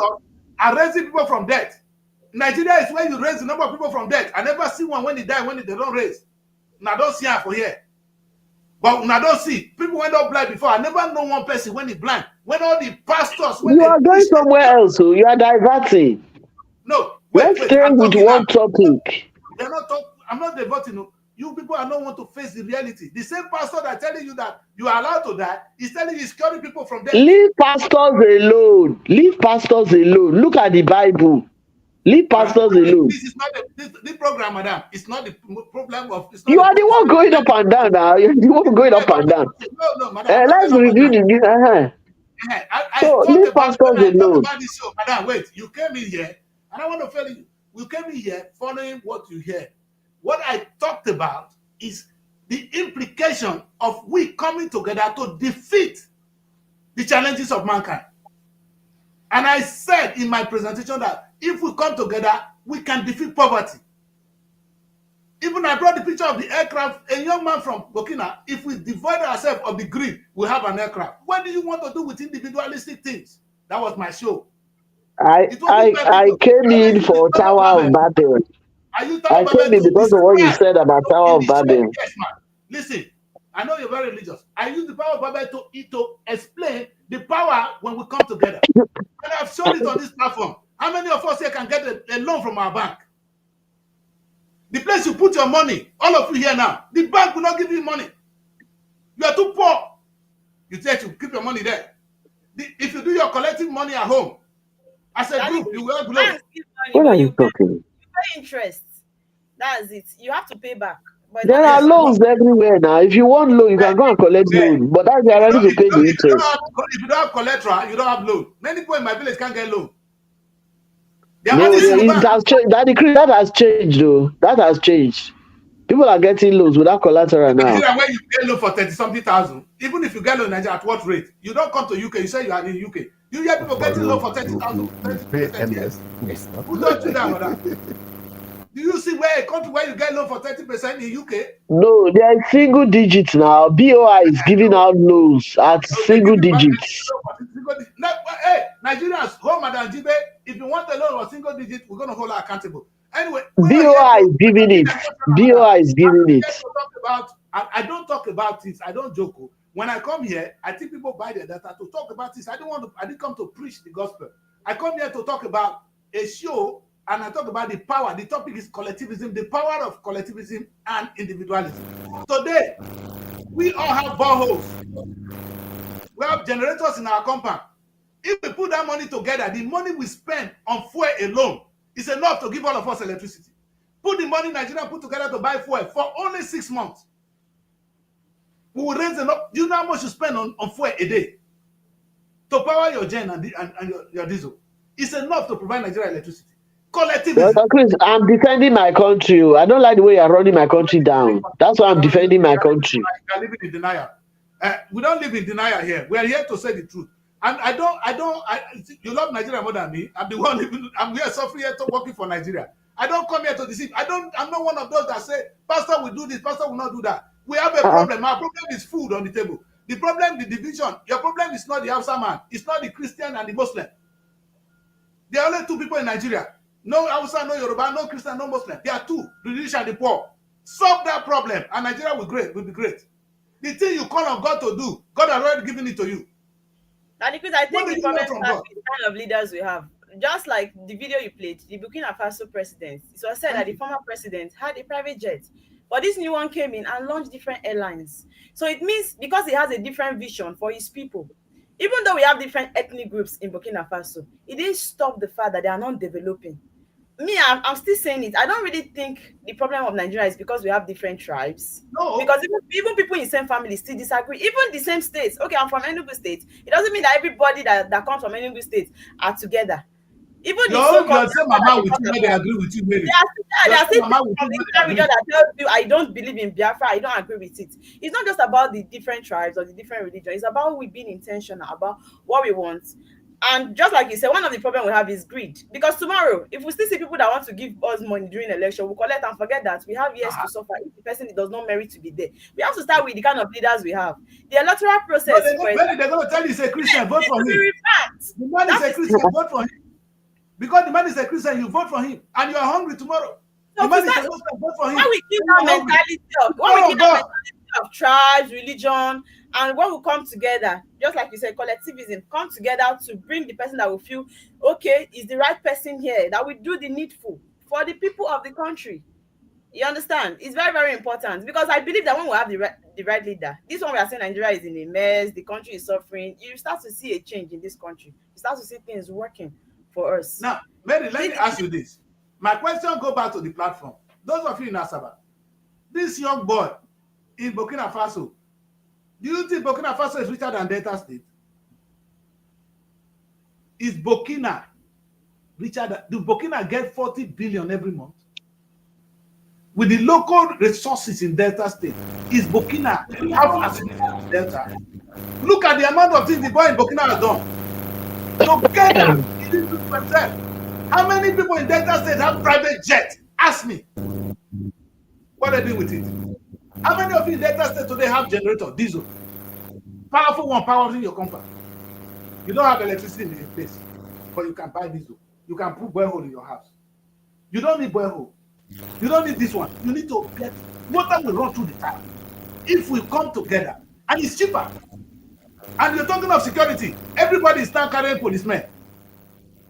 are raising people from death. Nigeria is where you raise the number of people from death. I never see one when they die, when they don't raise. And I don't see her for here. But when I don't see, people went up blind before. I never know one person when he blind. When all the pastors, when you are going somewhere else, so you are diverting. No, let's stay with one topic. They're not talking. I'm not diverting. No. You people are not want to face the reality. The same pastor that telling you that you are allowed to die is telling you he's curing people from death. Leave pastors alone. Leave pastors alone. Look at the Bible. Leave pastors alone. This is not the program, madam. It's not the problem of. It's not you are the one going up and down now. You're the one going up and down. No, madam. Let's review the. So leave pastors alone. About this show, madam. Wait, you came in here, and I want to tell you, we came in here following what you hear. What I talked about is the implication of we coming together to defeat the challenges of mankind. And I said in my presentation that if we come together, we can defeat poverty. Even I brought the picture of the aircraft, a young man from Burkina. If we divide ourselves of the greed, we have an aircraft. What do you want to do with individualistic things? That was my show. It wasn't my I video. came Whether in you use for Tower Tower of Babel, Babel. I use Tower I came Babel in to because of what you describe. said about So Tower in of the show, Babel. yes, man. Listen, I know you're very religious. I use the Power of Babel to explain the power when we come together. And I've shown it on this platform. How many of us here can get a loan from our bank? The place you put your money, all of you here now, the bank will not give you money. You are too poor. You say to keep your money there. If you do your collective money at home, as a Daddy, group, you will have loan. banks give money, What are but you talking? you pay interest. That's it. You have to pay back, but it's not There like are Yes, you're but loans everywhere now. If you want loan, you can go and collect where? loan. But that they are ready to pay the interest. If you don't have collateral, you don't have loan. Many people in my village can't get loan. Their money No, is in the it bank. has changed. That has changed though. That has changed. People are getting loans without collateral In now. Nigeria, where you get loan for 30 something thousand, even if you get loan in Nigeria, at what rate? You don't come to UK, you say you are in UK. You hear people But getting loan for 30,000, you pay 30% endless. yes. Who taught you that or that? Do you see where a country where you get loan for 30% in UK? No, they are single digits now. BOI is giving No. out loans at So they single give you back digits. hey, Nigerians, home Madam Jibe, if you want a loan or single digit, we're going to hold her accountable. Anyway, we are here BOI to is giving it. BOI is giving it. talk about. I don't talk about this. I don't joke. When I come here, I think people buy their data to talk about this. I didn't come to preach the gospel. I come here to talk about a show, and I talk about the power. The topic is collectivism, the power of collectivism and individualism. Today, we all have boreholes. We have generators in our compound. If we put that money together, the money we spend on fuel alone is enough to give all of us electricity. Put the money Nigeria put together to buy fuel for only 6 months. We will raise enough. Do you know how much you spend on fuel a day to power your gen and your diesel? It's enough to provide Nigeria electricity. Collectivism. Chris, I'm defending my country. I don't like the way you're running my country down. That's why I'm defending my country. You're living in denial. We don't live in denial here. We are here to say the truth. And you love Nigeria more than me. I'm the one living, I'm here suffering here working for Nigeria. I don't come here to deceive. I'm not one of those that say, Pastor will do this, Pastor will not do that. We have a problem. Our problem is food on the table. The problem, the division. Your problem is not the Hausa man. It's not the Christian and the Muslim. There are only two people in Nigeria. No Hausa, no Yoruba, no Christian, no Muslim. There are two, the rich and the poor. Solve that problem, and Nigeria will be great. The thing you call on God to do, God has already given it to you. And because I What think did the you learn problem from starts God? with the kind of leaders we have. Just like the video you played, the Burkina Faso president, it was said that the former president had a private jet, but this new one came in and launched different airlines. So it means because he has a different vision for his people, even though we have different ethnic groups in Burkina Faso, it didn't stop the fact that they are not developing. I'm still saying it. I don't really think the problem of Nigeria is because we have different tribes. No. Because even people in the same family still disagree. Even the same states. Okay, I'm from Enugu State. It doesn't mean that everybody that comes from Enugu State are together. Even the so-called Your same mama with you, they agree with you, Mary. there are still people from the Eastern region that tell you I don't believe in Biafra, I don't agree with it. It's not just about the different tribes or the different religions. It's about we being intentional about what we want. And just like you said, one of the problems we have is greed. Because tomorrow, if we still see people that want to give us money during election, we'll collect and forget that we have years to suffer if the person does not merit to be there. We have to start with the kind of leaders we have. The electoral process. No, they're going to tell you he's a Christian, vote for him. The man is a Christian, vote for him. Because the man is a Christian, you vote for him. And you are hungry tomorrow. So the man is a Muslim, vote for him. When we keep that mentality of tribes, religion, and when we come together, just like you said, collectivism, come together to bring the person that will feel, okay, is the right person here, that will do the needful for the people of the country. You understand? It's very, very important because I believe that when we have the right leader, this one we are saying Nigeria is in a mess, the country is suffering, you start to see a change in this country. You start to see things working for us. Now, Mary, let me ask you this. My question go back to the platform. Those of you in Asaba, this young boy in Burkina Faso, do you think Burkina Faso is richer than Delta State? Is Burkina richer than, do Burkina get 40 billion every month? With the local resources in Delta State, is Burkina have as Delta? Look at the amount of things the boy in Burkina has done. Together, he didn't do himself. How many people in Delta State have private jet? Ask me. What are they doing with it? How many of you in Delta State today have generator, diesel? Powerful one powering your compound. You don't have electricity in the place. but you can buy diesel. You can put borehole in your house. You don't need borehole. You don't need this one. You need to get water will run through the tap. If we come together, and it's cheaper. And you're talking of security. Everybody is now carrying policemen.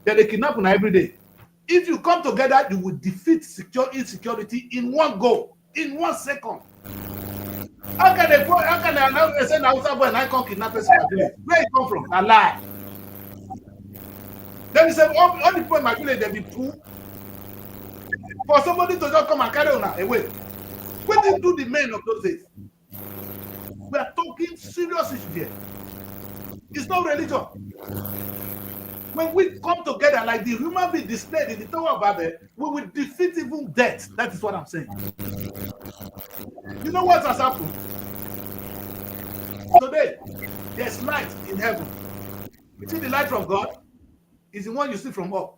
They kidnap you every day. If you come together, you will defeat insecurity in one go, in 1 second. How can they announce they say Hausa boy and I come kidnap us in my village? Where it come from? A lie. Then you say all the people in my village they be poor. For somebody to just come and carry on away. What did do the men of those days? We are talking serious issue here. It's not religion. When we come together like the human being displayed in the Tower of Babel, we will defeat even death. That is what I'm saying. You know what has happened? Today, there's light in heaven. You see the light from God is the one you see from up.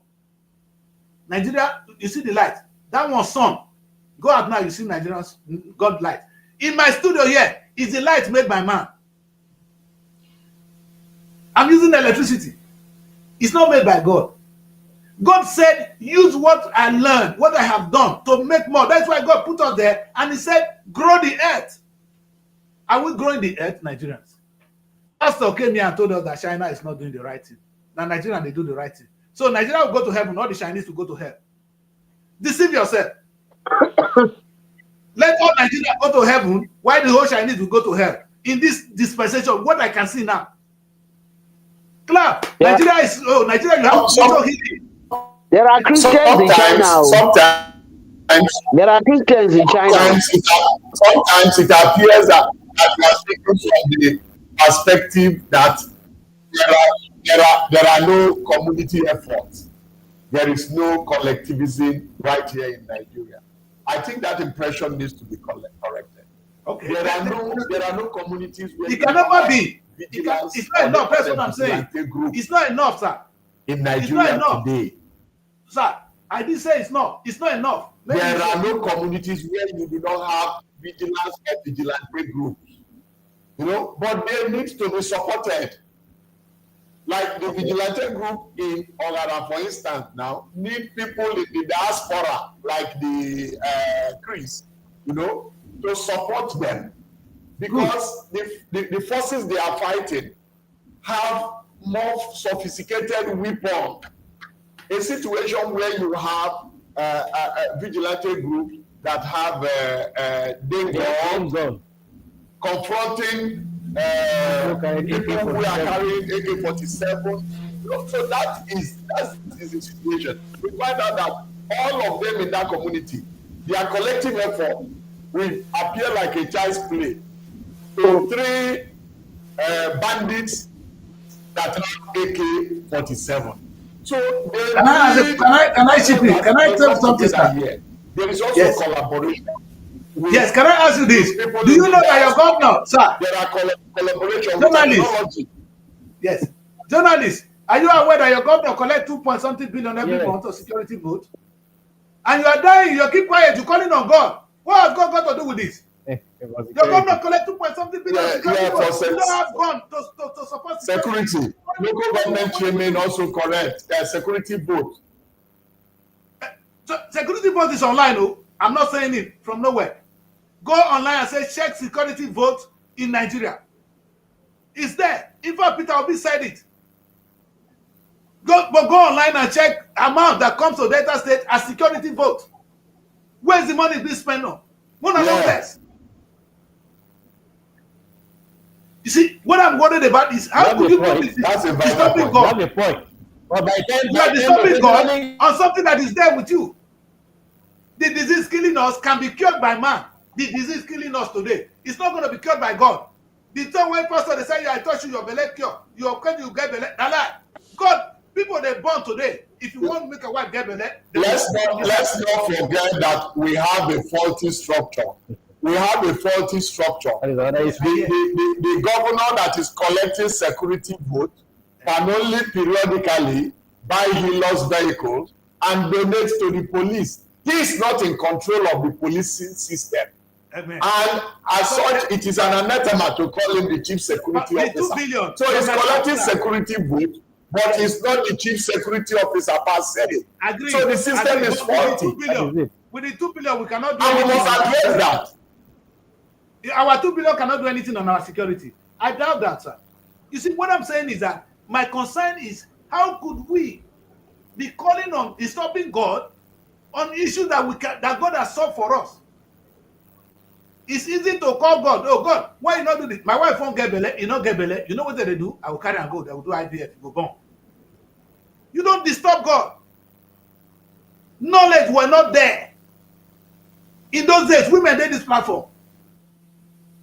Nigeria, you see the light. That one sun. Go out now, you see Nigerians, God light. In my studio here is the light made by man. I'm using electricity. It's not made by God. God said, use what I learned, what I have done to make more. That's why God put us there. And he said, grow the earth. Are we growing the earth, Nigerians? Pastor came here and told us that China is not doing the right thing. Now Nigeria, they do the right thing. So Nigeria will go to heaven, all the Chinese will go to hell. Deceive yourself. Let all Nigeria go to heaven, while the whole Chinese will go to hell. In this dispensation, what I can see now. Clap. Yeah. Nigeria, you have so hidden. There are Christians in China. Sometimes there are Christians in China. Sometimes it appears that we are speaking from the perspective that there are no community efforts. There is no collectivism right here in Nigeria. I think that impression needs to be corrected. Okay. There are no communities where it can never be. It's not enough. That's what I'm saying. It's not enough, sir. In Nigeria today. Sir, I didn't say it's not. It's not enough. Maybe there are no communities where you do not have vigilance or vigilante groups. You know, but they need to be supported. Like the vigilante group in Ogara, for instance, now need people in the diaspora, like the Chris, you know, to support them. Because the forces they are fighting have more sophisticated weapons. A situation where you have a vigilante group that have danger confronting people who are carrying AK-47. So that's the situation. We find out that all of them in that community, their collective effort will appear like a child's play. So 3 bandits that have AK-47. So can I chip in? Can I tell something, sir? There is also collaboration. Yes, can I ask you this? Do you know that your governor, sir? There are collaboration journalists. with technology. Yes, journalists. Are you aware that your governor collect 2-something billion every month of security vote? And you are dying. You keep quiet. You're calling on God. What has God got to do with this? Your governor collect 2-something billion security vote. You don't have gone to support security. Local government chairman also collect security vote. So security vote is online. Oh, I'm not saying it from nowhere. Go online and say check security vote in Nigeria. It's there. In fact, Peter Obi said it. Go online and check amount that comes to Delta State as security vote. Where's the money being spent on? One of those less. You see, what I'm worried about is how could you put this disturbing God? That's the point. But by then, you are disturbing God on something that is there with you. The disease killing us can be cured by man. The disease killing us today, it's not going to be cured by God. The time when pastor they say, I touch you, your belly cure. You get belly. God, people they born today. If you want to make a wife get belly, let's not forget that we have a faulty structure. We have a faulty structure. The governor that is collecting security vote can only periodically buy healers vehicles and donate to the police. He is not in control of the policing system. Amen. And as such, it is an anathema to call him the chief security officer. So he's collecting security vote but he's not the chief security officer per se. Agree. So the system is faulty. With the 2 billion, we cannot do And we anything. must address that. Our 2 billion cannot do anything on our security. I doubt that, sir. You see, what I'm saying is that my concern is how could we be calling on disturbing God on issues that God has solved for us? It's easy to call God. Oh God, why you not do this? My wife won't get belly, you not get belly. You know what they do? I will carry and go. They will do IVF, go born. You don't disturb God. Knowledge were not there. In those days, women did this platform.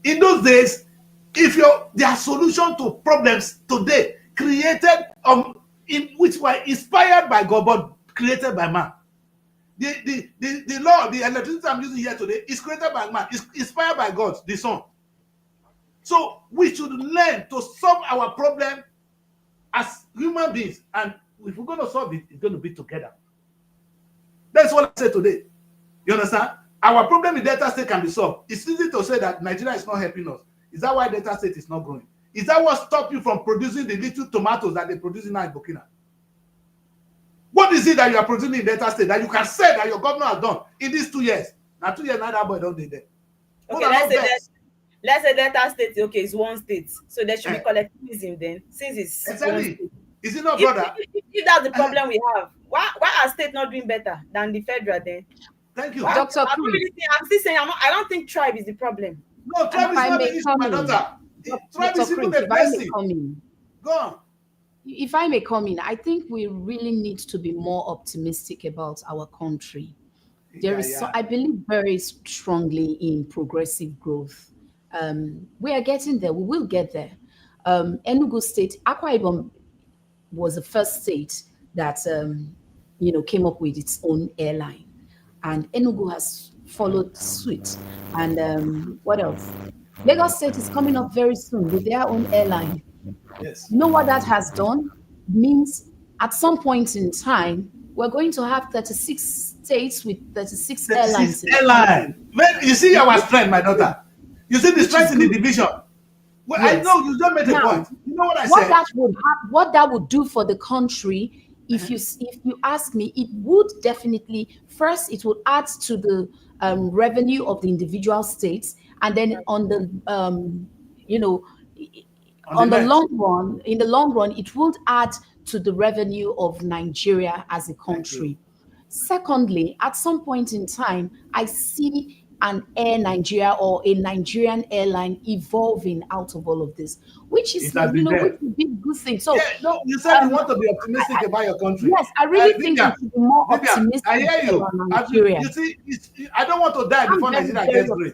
In those days, if their solution to problems today created in which were inspired by God but created by man. The law, the electricity I'm using here today is created by man, is inspired by God, the Son. So we should learn to solve our problem as human beings, and if we're going to solve it, it's going to be together. That's what I said today. You understand? Our problem in Delta State can be solved. It's easy to say that Nigeria is not helping us. Is that why Delta State is not growing? Is that what stopped you from producing the little tomatoes that they're producing now in Burkina? What is it that you are producing in Delta State that you can say that your governor has done in these 2 years? Now 2 years, now that boy don't do that. Okay, let's say Delta State, okay, it's one state. So there should be collectivism then, since it's exactly. Is it not, brother? If that's the problem we have, why are states not doing better than the federal then? Thank you. Dr. I'm still saying I don't think tribe is the problem. No, tribe is not the issue, my daughter. Tribe is even the blessing. Go on. If I may come in, I think we really need to be more optimistic about our country. I believe very strongly in progressive growth. We are getting there. We will get there. Enugu State, Akwa Ibom was the first state that came up with its own airline, and Enugu has followed suit. And what else? Lagos State is coming up very soon with their own airline. Yes. You know what that has done? Means at some point in time, we're going to have 36 states with 36 airlines. Airline. You see our strength, my daughter. You see the strength in the division. Well, yes. I know you don't make a point. You know what I said? What that would do for the country, if you ask me, it would definitely, first, it would add to the revenue of the individual states, and then on the in the long run, it would add to the revenue of Nigeria as a country. Secondly, at some point in time, I see an Air Nigeria or a Nigerian airline evolving out of all of this, which is which would be a good thing. So you said you want to be optimistic about your country. Yes, I really think we should be more optimistic. I hear you. About Nigeria. You see, I don't want to die before Nigeria gets great.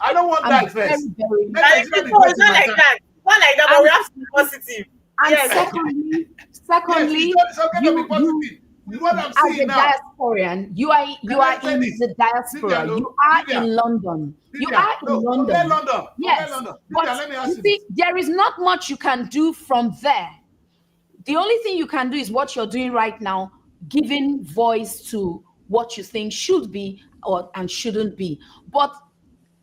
I don't want that first. It's not like that. Not like that, but we have to be positive. And yes. secondly, it's okay to be positive. What I'm saying now, as a diasporan, you are in the diaspora. You are in London. You are in London. Yes. But let me ask you see, there is not much you can do from there. The only thing you can do is what you're doing right now, giving voice to what you think should be and shouldn't be. But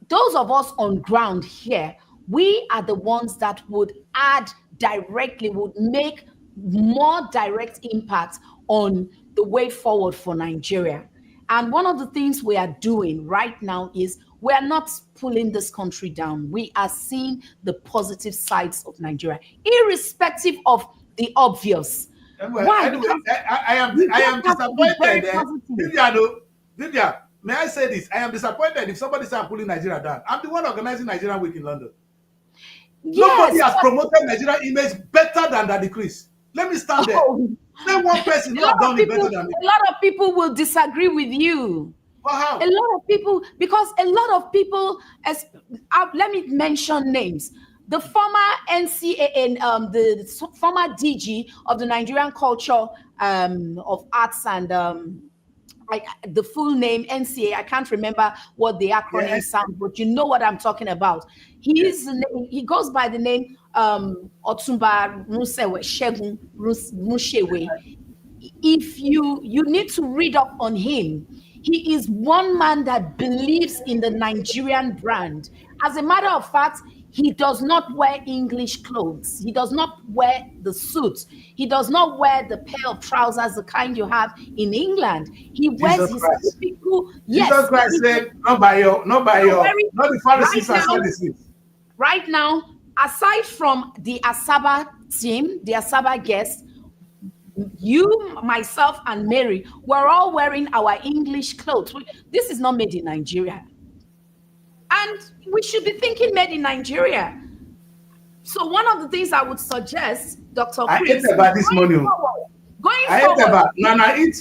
those of us on ground here, we are the ones that would add directly, would make more direct impact on the way forward for Nigeria. And one of the things we are doing right now is we are not pulling this country down. We are seeing the positive sides of Nigeria, irrespective of the obvious. Why? Anyway, I am disappointed. Lydia, may I say this? I am disappointed if somebody says I'm pulling Nigeria down. I'm the one organizing Nigerian Week in London. Yes, nobody has promoted Nigerian image better than Daddy Chris. Let me stand there. Say one person who has done it better than me. A lot of people will disagree with you. Well, how? A lot of people, because a lot of people, let me mention names. The former NCA, the former DG of the Nigerian Culture of Arts and the full name NCA, I can't remember what the acronym sounds, but you know what I'm talking about. He goes by the name Otumba Shegun Mushewe. If you need to read up on him, he is one man that believes in the Nigerian brand. As a matter of fact, He does not wear English clothes. He does not wear the suits. He does not wear the pair of trousers, the kind you have in England. He wears Jesus his Christ. typical, Jesus yes, Christ said, not not wearing, not the right Pharisees and now, Sadducees. right now, aside from the Asaba team, the Asaba guests, you, myself, and Mary, we're all wearing our English clothes. This is not made in Nigeria. And we should be thinking made in Nigeria. So one of the things I would suggest, Dr. I Chris, ate about this morning. Going I ate forward, about Nana eat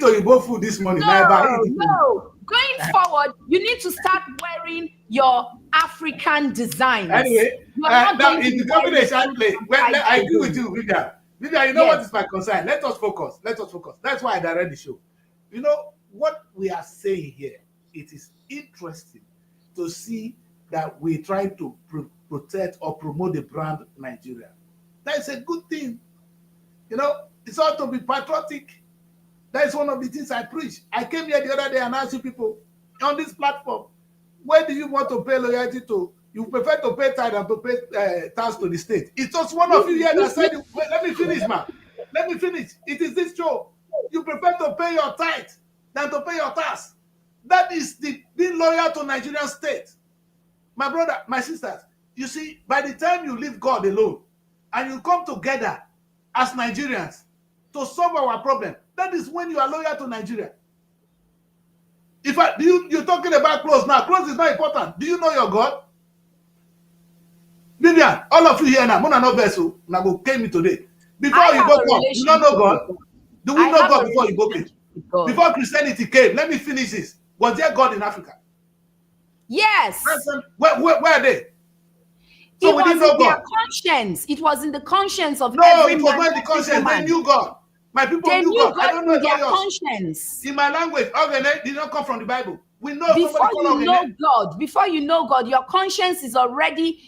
Oyibo food this morning. going forward, you need to start wearing your African designs. Anyway, now in the combination play, I agree with you, Vivian. Vivian, you know what is my concern? Let us focus. That's why I direct the show. You know what we are saying here. It is interesting to see that we try to protect or promote the brand Nigeria. That is a good thing. You know, it's all to be patriotic. That is one of the things I preach. I came here the other day and asked you people on this platform, where do you want to pay loyalty to? You prefer to pay tithe than to pay tax to the state. It's just one of you here that said, wait, let me finish, man. Let me finish. It is this show. You prefer to pay your tithe than to pay your tax. That is the being loyal to Nigerian state. My brother, my sisters, you see, by the time you leave God alone and you come together as Nigerians to solve our problem, that is when you are loyal to Nigeria. You're talking about clothes now. Clothes is not important. Do you know your God? Vivian, all of you here now, Mona no vessel, now go came me today. Before you go come, you don't know God. Do we know God before you go came? Before Christianity came, let me finish this. Was there God in Africa? Yes. Where are they? So we didn't know God. Conscience. It was in the conscience of every man. No, it was not in the conscience. They knew God. My people knew God. I don't know in their conscience. In my language, Ogene did not come from the Bible. We know before you know God, your conscience is already,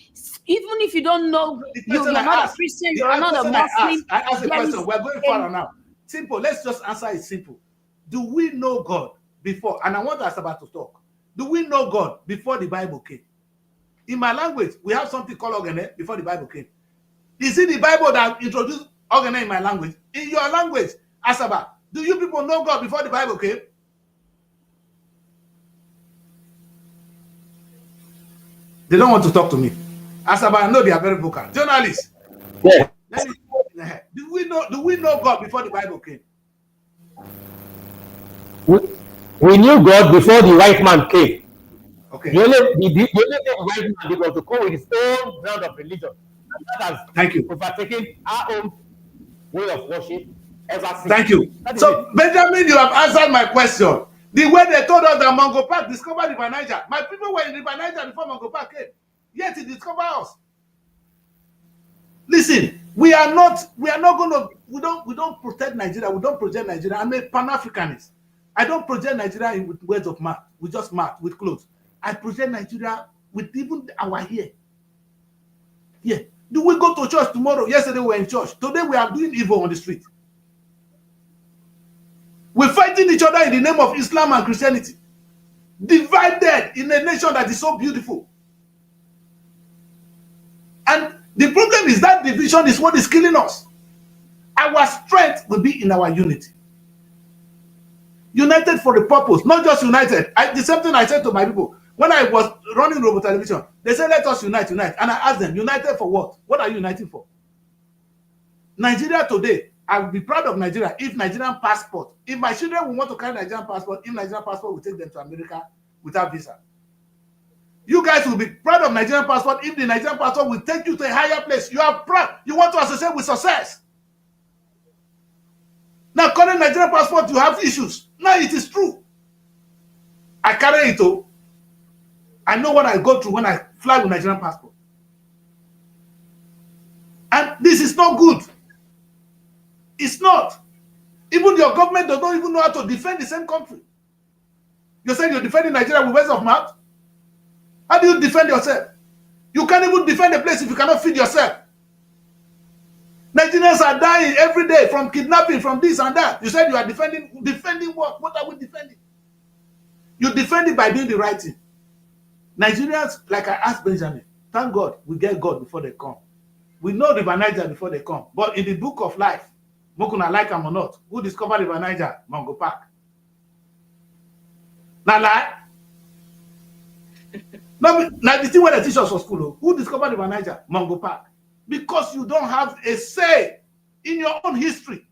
even if you don't know, you're not a Christian, you're not a Muslim. I asked a question. We're going far now. Simple. Let's just answer it simple. Do we know God before? And I want us about to talk. Do we know God before the Bible came? In my language, we have something called Ogene before the Bible came. Is it the Bible that introduced Ogene in my language? In your language, Asaba, do you people know God before the Bible came? They don't want to talk to me. Asaba, I know they are very vocal. Journalists. Yeah. Do we know God before the Bible came? We knew God before the white man came. Okay. The only thing the white man did was to come with his own brand of religion. And that has overtaken our own way of worship ever since. Thank you. So, Benjamin, you have answered my question. The way they told us that Mango Park discovered River Niger. My people were in River Niger before Mango Park came. Yet he discovered us. Listen, we don't protect Nigeria. We don't project Nigeria. I'm a Pan-Africanist. I don't project Nigeria with words of mouth, with just mouth, with clothes. I project Nigeria with even our hair. Yeah. Do we go to church tomorrow? Yesterday we were in church. Today we are doing evil on the street. We're fighting each other in the name of Islam and Christianity. Divided in a nation that is so beautiful. And the problem is that division is what is killing us. Our strength will be in our unity. United for a purpose, not just united. The same thing I said to my people. When I was running Robo Television, they said, let us unite. And I asked them, united for what? What are you uniting for? Nigeria today, I would be proud of Nigeria if Nigerian passport, if my children will want to carry Nigerian passport, if Nigerian passport will take them to America without visa. You guys will be proud of Nigerian passport if the Nigerian passport will take you to a higher place. You are proud. You want to associate with success. Now, calling Nigerian passport, you have issues. Now, it is true. I carry it all. I know what I go through when I fly with Nigerian passport. And this is not good. It's not. Even your government does not even know how to defend the same country. You said you're defending Nigeria with words of mouth? How do you defend yourself? You can't even defend a place if you cannot feed yourself. Nigerians are dying every day from kidnapping, from this and that. You said you are defending. Defending what? What are we defending? You defend it by doing the right thing. Nigerians, like I asked Benjamin, Thank God we get God before they come. We know River Niger before they come. But in the book of life, Mokuna like them or not, who discovered River Niger? Mango Park. Now lie. Now the thing where they teach us for school, who discovered River Niger? Mango Park. Because you don't have a say in your own history.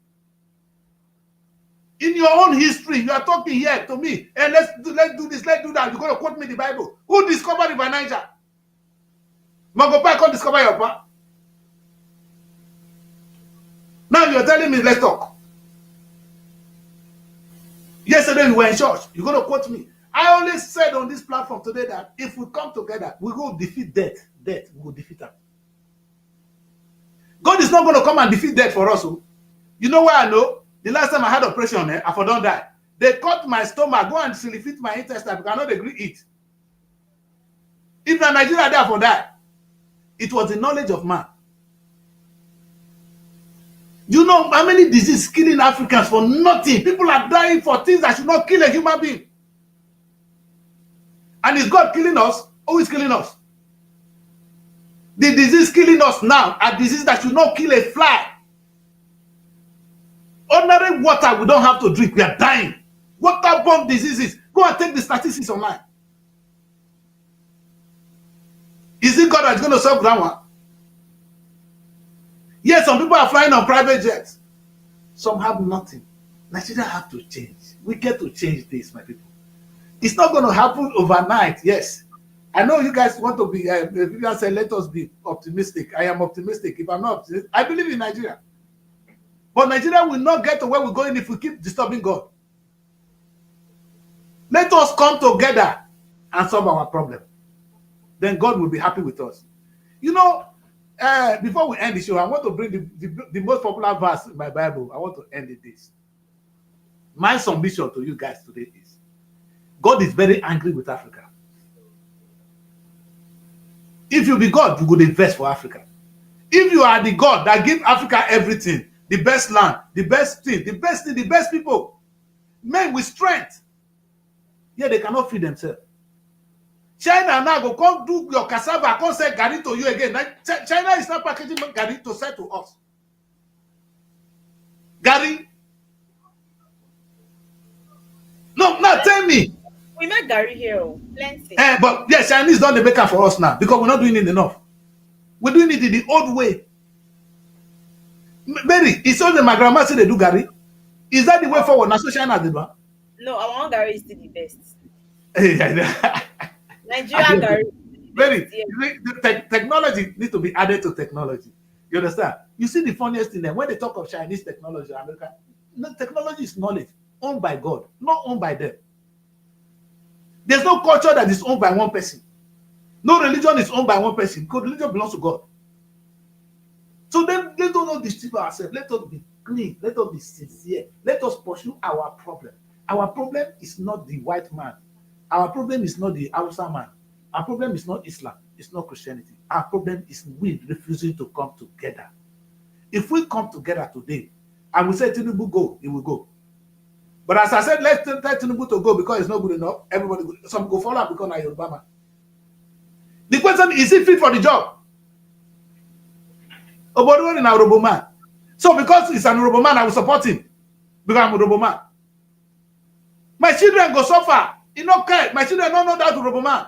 In your own history, you are talking here to me, and let's do this, let's do that. You're going to quote me the Bible. Who discovered River Niger? Mango Park can't discover your part. Now you're telling me, let's talk. Yesterday we were in church. You're going to quote me. I always said on this platform today that if we come together, we go defeat death. Death, we will defeat them. God is not going to come and defeat death for us. You know why I know? The last time I had operation, I for don't die. They cut my stomach, go and fit my intestine because I not agree eat. If na Nigeria there for die, it was the knowledge of man. You know how many diseases killing Africans for nothing? People are dying for things that should not kill a human being. And is God killing us? Who is killing us? The disease killing us now are diseases that should not kill a fly. Ordinary water we don't have to drink. We are dying. Waterborne diseases. Go and take the statistics online. Is it God that's going to solve that one? Yes, some people are flying on private jets. Some have nothing. Nigeria have to change. We get to change this, my people. It's not going to happen overnight. Yes. I know you guys want to be, you guys say, let us be optimistic. I am optimistic. If I'm not optimistic, I believe in Nigeria. But Nigeria will not get to where we're going if we keep disturbing God. Let us come together and solve our problem. Then God will be happy with us. You know, before we end the show, I want to bring the most popular verse in my Bible. I want to end it this. My submission to you guys today is, God is very angry with Africa. If you be God, you would invest for Africa. If you are the God that give Africa everything, the best land, the best thing, the best people, men with strength, yeah, they cannot feed themselves. China now go come do your cassava, come sell garri to you again. China is not packaging garri to sell to us. Garri. No, now tell me. We make garri here, plenty. But yeah, Chinese don't make it for us now because we're not doing it enough. We're doing it in the old way. Mary, it's only my grandma say they do garri. Is that the way forward? Now, so China did one. No, our own garri is still the best. Nigeria garri. Mary, the technology needs to be added to technology. You understand? You see the funniest thing there, when they talk of Chinese technology, American, no, technology is knowledge owned by God, not owned by them. There's no culture that is owned by one person. No religion is owned by one person because religion belongs to God. So then let us not deceive ourselves. Let us be clean. Let us be sincere. Let us pursue our problem. Our problem is not the white man. Our problem is not the Hausa man. Our problem is not Islam. It's not Christianity. Our problem is we refusing to come together. If we come together today and we say Tinubu go, he will go. But as I said, let's tell Tinubu to go because it's not good enough. Everybody, some go follow because I'm Yoruba man. The question is he fit for the job? Obodo is an Yoruba man. So because he's an Yoruba man, I will support him because I'm a Yoruba man. My children go suffer. You know, okay, my children don't know that Yoruba man.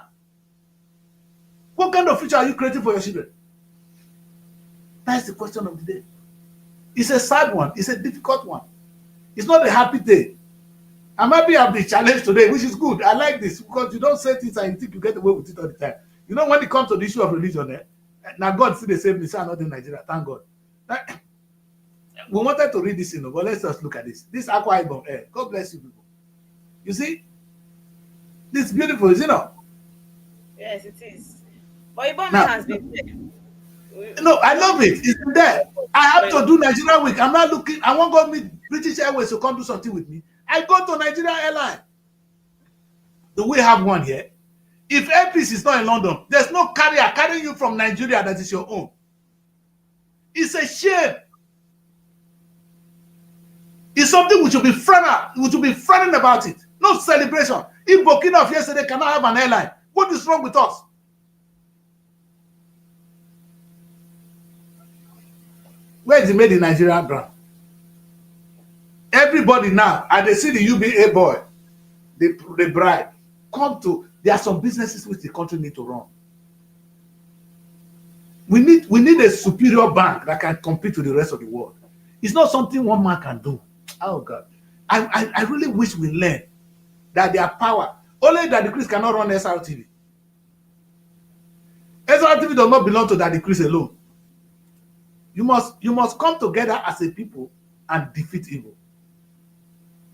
What kind of future are you creating for your children? That's the question of the day. It's a sad one. It's a difficult one. It's not a happy day. I'm happy I've been challenged today, which is good. I like this because you don't say things and you think you get away with it all the time. You know, when it comes to the issue of religion, now God still the same, this not in Nigeria. Thank God. We wanted to read this, but let's just look at this. This Akwa Ibom, God bless you people. You see, this is beautiful, is it not? Yes, it is. But Ibom has been there. No, I love it. It's been there. I have to do Nigeria week. I'm not looking. I want to go meet British Airways to come do something with me. I go to Nigeria Airline. Do we have one here? If Airpeace is not in London, there's no carrier carrying you from Nigeria that is your own. It's a shame. It's something we should be frowning about it. No celebration. If Burkina of yesterday cannot have an airline, what is wrong with us? Where is it made in Nigerian ground? Everybody now, and they see the UBA boy, the bride, come to, there are some businesses which the country need to run. We need a superior bank that can compete with the rest of the world. It's not something one man can do. Oh God. I really wish we learn that their power, only that the Chris cannot run SRTV. SRTV does not belong to that the Chris alone. You must come together as a people and defeat evil.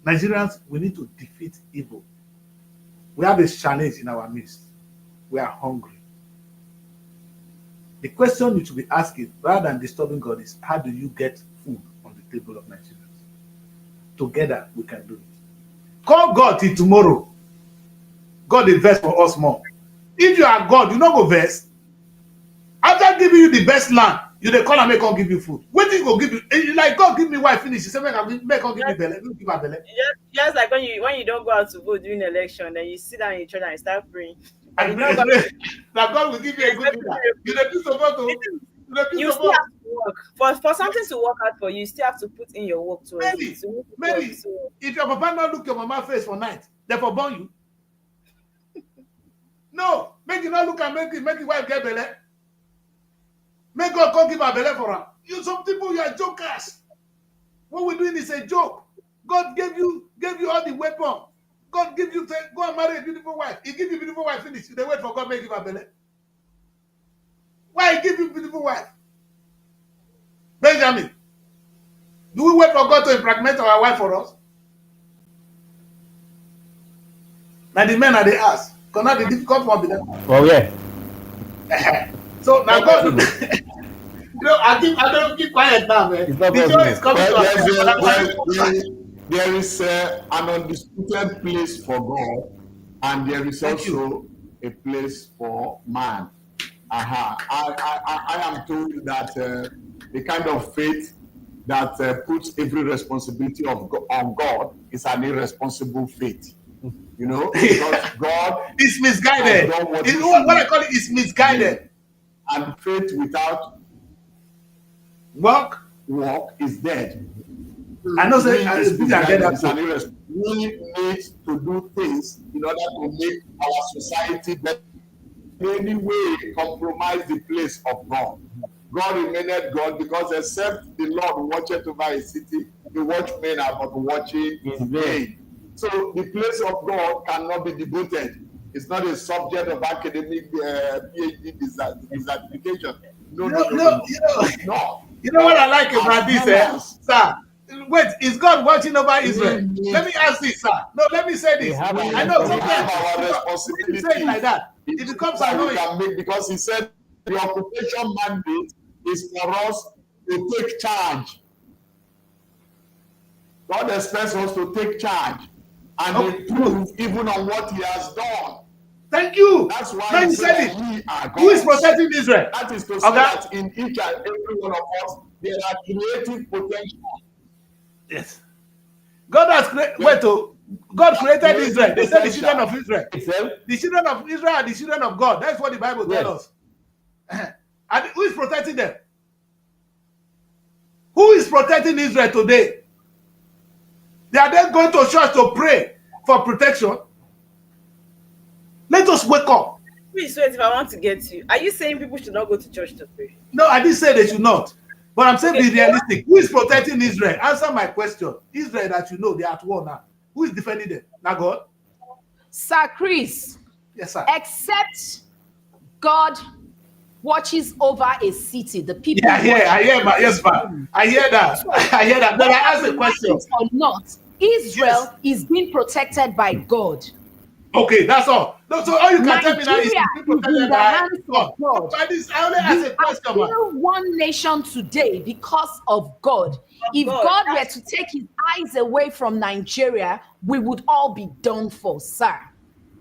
Nigerians, we need to defeat evil. We have a challenge in our midst. We are hungry. The question you should be asking, rather than disturbing God, is how do you get food on the table of Nigerians? Together, we can do it. Call God till tomorrow. God invest for us more. If you are God, you not go vex. After giving you the best land, you dey call and make God give you food. What thing go give you? Like God give me wife finish. He say make God give me belle. Give her belle. Just like when you don't go out to vote during election, then you sit down in your church and start praying. And You know God, that God will give you a good leader. You dey support to. you still have to work. For something to work out for you, you still have to put in your work towards it. So Maybe so, if your papa not look your mama face for night, therefore born you. No, make you not look and make your wife get belle. Make God come give her belle for her. You some people, you are jokers. What we're doing is a joke. God gave you all the weapon. God give you, go and marry a beautiful wife. He give you a beautiful wife, finish. They wait for God make give her belle. Why he give you a beautiful wife? Benjamin, do we wait for God to impregnate our wife for us? Now the men are the ass. Because now the difficult one be them. Oh yeah. So now God, I don't keep quiet now, man. The show is coming to us. There is an undisputed place for God, and there is also a place for man. I am told that the kind of faith that puts every responsibility on God is an irresponsible faith. You know, because God is misguided. What I call it is misguided. And faith without work is dead. I know say we need to do things in order to make our society better. In any way compromise the place of God. God remained God, because except the Lord watcheth over a city, the watchmen are but watching in vain. So the place of God cannot be devoted. It's not a subject of academic PhD dissertation. No. You know what I like about this, sir? Wait, is God watching over Israel? Let me ask this, sir. No, let me say this. I know sometimes our responsibility. When you say it like that, it becomes annoying. Because he said the occupation mandate is for us to take charge. God expects us to take charge and improve even on what he has done. Thank you. That's why he said it. Who is protecting Israel? That is to say that in each and every one of us, there are creative potential. Yes. God has God created Israel. They said the children of Israel. The children of Israel are the children of God. That's what the Bible tells us. And who is protecting them? Who is protecting Israel today? They are then going to church to pray for protection. Let us wake up. Please wait, if I want to get you. Are you saying people should not go to church to pray? No, I didn't say they should not. But I'm saying be realistic. Who is protecting Israel? Answer my question. Israel that you know, they are at war now. Who is defending them? Now God? Sir Chris. Yes, sir. Except God watches over a city. The people. Yeah, I hear ma'am. I hear that. I hear that. But I ask a question. Or not, Israel is being protected by God. Okay, that's all. So all you can tell me now is in the hands of God. I only ask a question. We are still one nation today because of God. If God were to take his eyes away from Nigeria, we would all be done for, sir.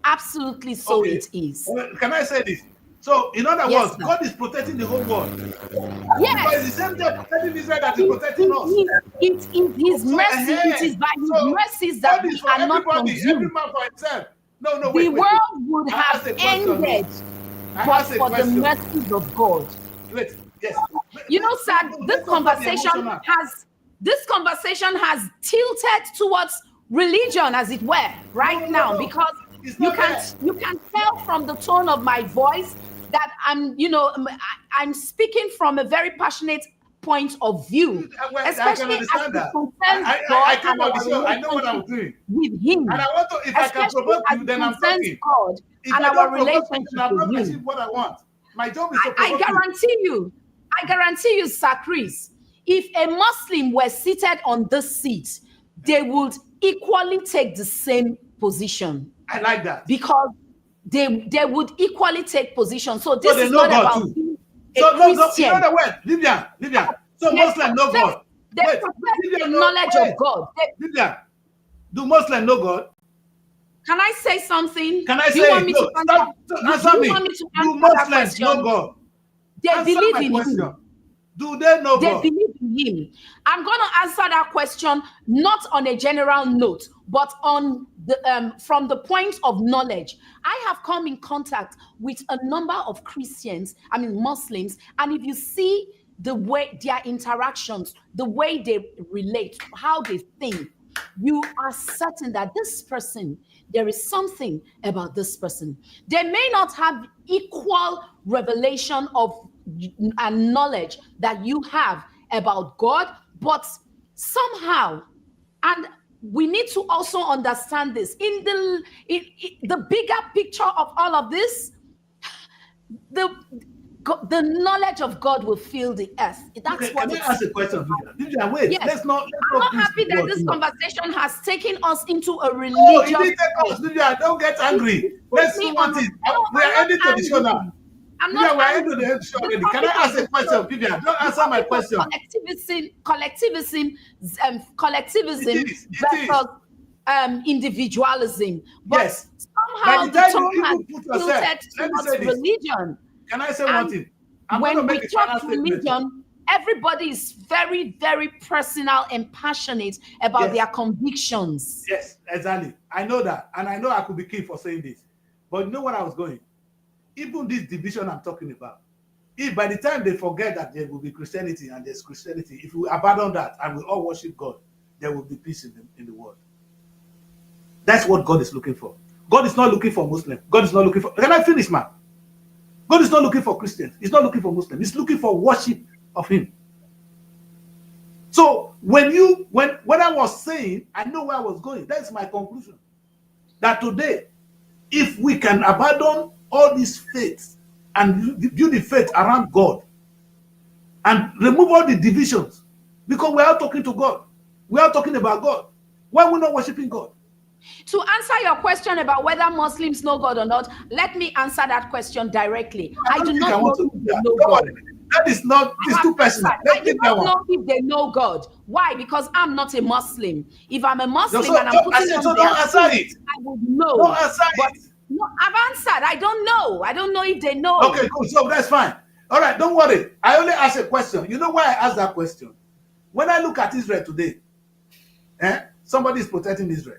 Absolutely so it is. Can I say this? So, in other words, God is protecting the whole world. Yes. But it's the same thing protecting Israel that is protecting us. It is his mercy. It is by his mercies that we are not consumed. Every man for himself. No, the world would have ended but for the mercies of God. Wait, yes. You know, sir, Let's not be emotional. this conversation has tilted towards religion, as it were, right now, because It's you not can there. you can tell from the tone of my voice that I'm speaking from a very passionate point of view, Well, I can especially as understand it that. concerns God I can and our audition. I know what I'm relationship doing. with Him. And I want to, if I can Especially provoke as you, it then I'm concerns talking. God If and I our don't provoke you, relationship then I'm with not Him. achieving what I want. My job is to I provoke you. guarantee you, Sir Chris, if a Muslim were seated on this seat, they would equally take the same position, I like that. because they would equally take position. So So this they is know not God about too. being So a no, in Christian. other words, Vivian. So They Muslims know profess- God. they Wait, profess the Vivian, no, knowledge wait. of God. Vivian, do Muslims know God? Can I say something? Can I Do you say want it? me No, to answer? stop. Answer Do you me. want me to Do answer that Muslims question? know God? They Answer believe my in question. Him. Do they know They God? believe in Him. I'm going to answer that question not on a general note, but on the from the point of knowledge. I have come in contact with a number of Christians, Muslims, and if you see the way their interactions, the way they relate, how they think, you are certain that this person, there is something about this person. They may not have equal revelation of and knowledge that you have about God, but somehow, and we need to also understand this in the bigger picture of all of this, the knowledge of God will fill the earth. That's Okay, what can I it's. ask a question, Vivian? Vivian, wait. Yes. Let's not I'm not push happy the that word this too much. conversation has taken us into a Oh, religious. it didn't take us, Vivian. Don't get angry. It put Let's me do one on. thing. No, We I'm are not ending to the show now. angry. I'm Vivian, not we are angry. ending the show The already. Can I topic of ask a the question, show, Vivian? Don't the answer my topic was question. collectivism It is. versus individualism. But Yes. By somehow the the time tone you has even put yourself, tilted let me towards say this. religion. Can I say one And thing? I'm going to when we make a final talk statement. religion, everybody is very, very personal and passionate about Yes. their convictions. Yes, exactly. I know that. And I know I could be keen for saying this. But you know what I was going? Even this division I'm talking about, if by the time they forget that there will be Christianity and there's Christianity, if we abandon that and we all worship God, there will be peace in the world. That's what God is looking for. God is not looking for Muslims. God is not looking for. Can I finish, man? God is not looking for Christians. He's not looking for Muslims. He's looking for worship of Him. So when I was saying, I know where I was going. That's my conclusion. That today, if we can abandon all these faiths and build the faith around God and remove all the divisions, because we are talking to God, we are talking about God. Why are we not worshiping God? To answer your question about whether Muslims know God or not, let me answer that question directly. I do not know if they know God. That is not, it's too personal. I do not know if they know God. Why? Because I'm not a Muslim. If I'm a Muslim and I'm putting on their feet, I would know. Don't answer it. No, I've answered. I don't know. I don't know if they know. Okay, cool. So that's fine. All right, don't worry. I only asked a question. You know why I asked that question? When I look at Israel today, somebody is protecting Israel.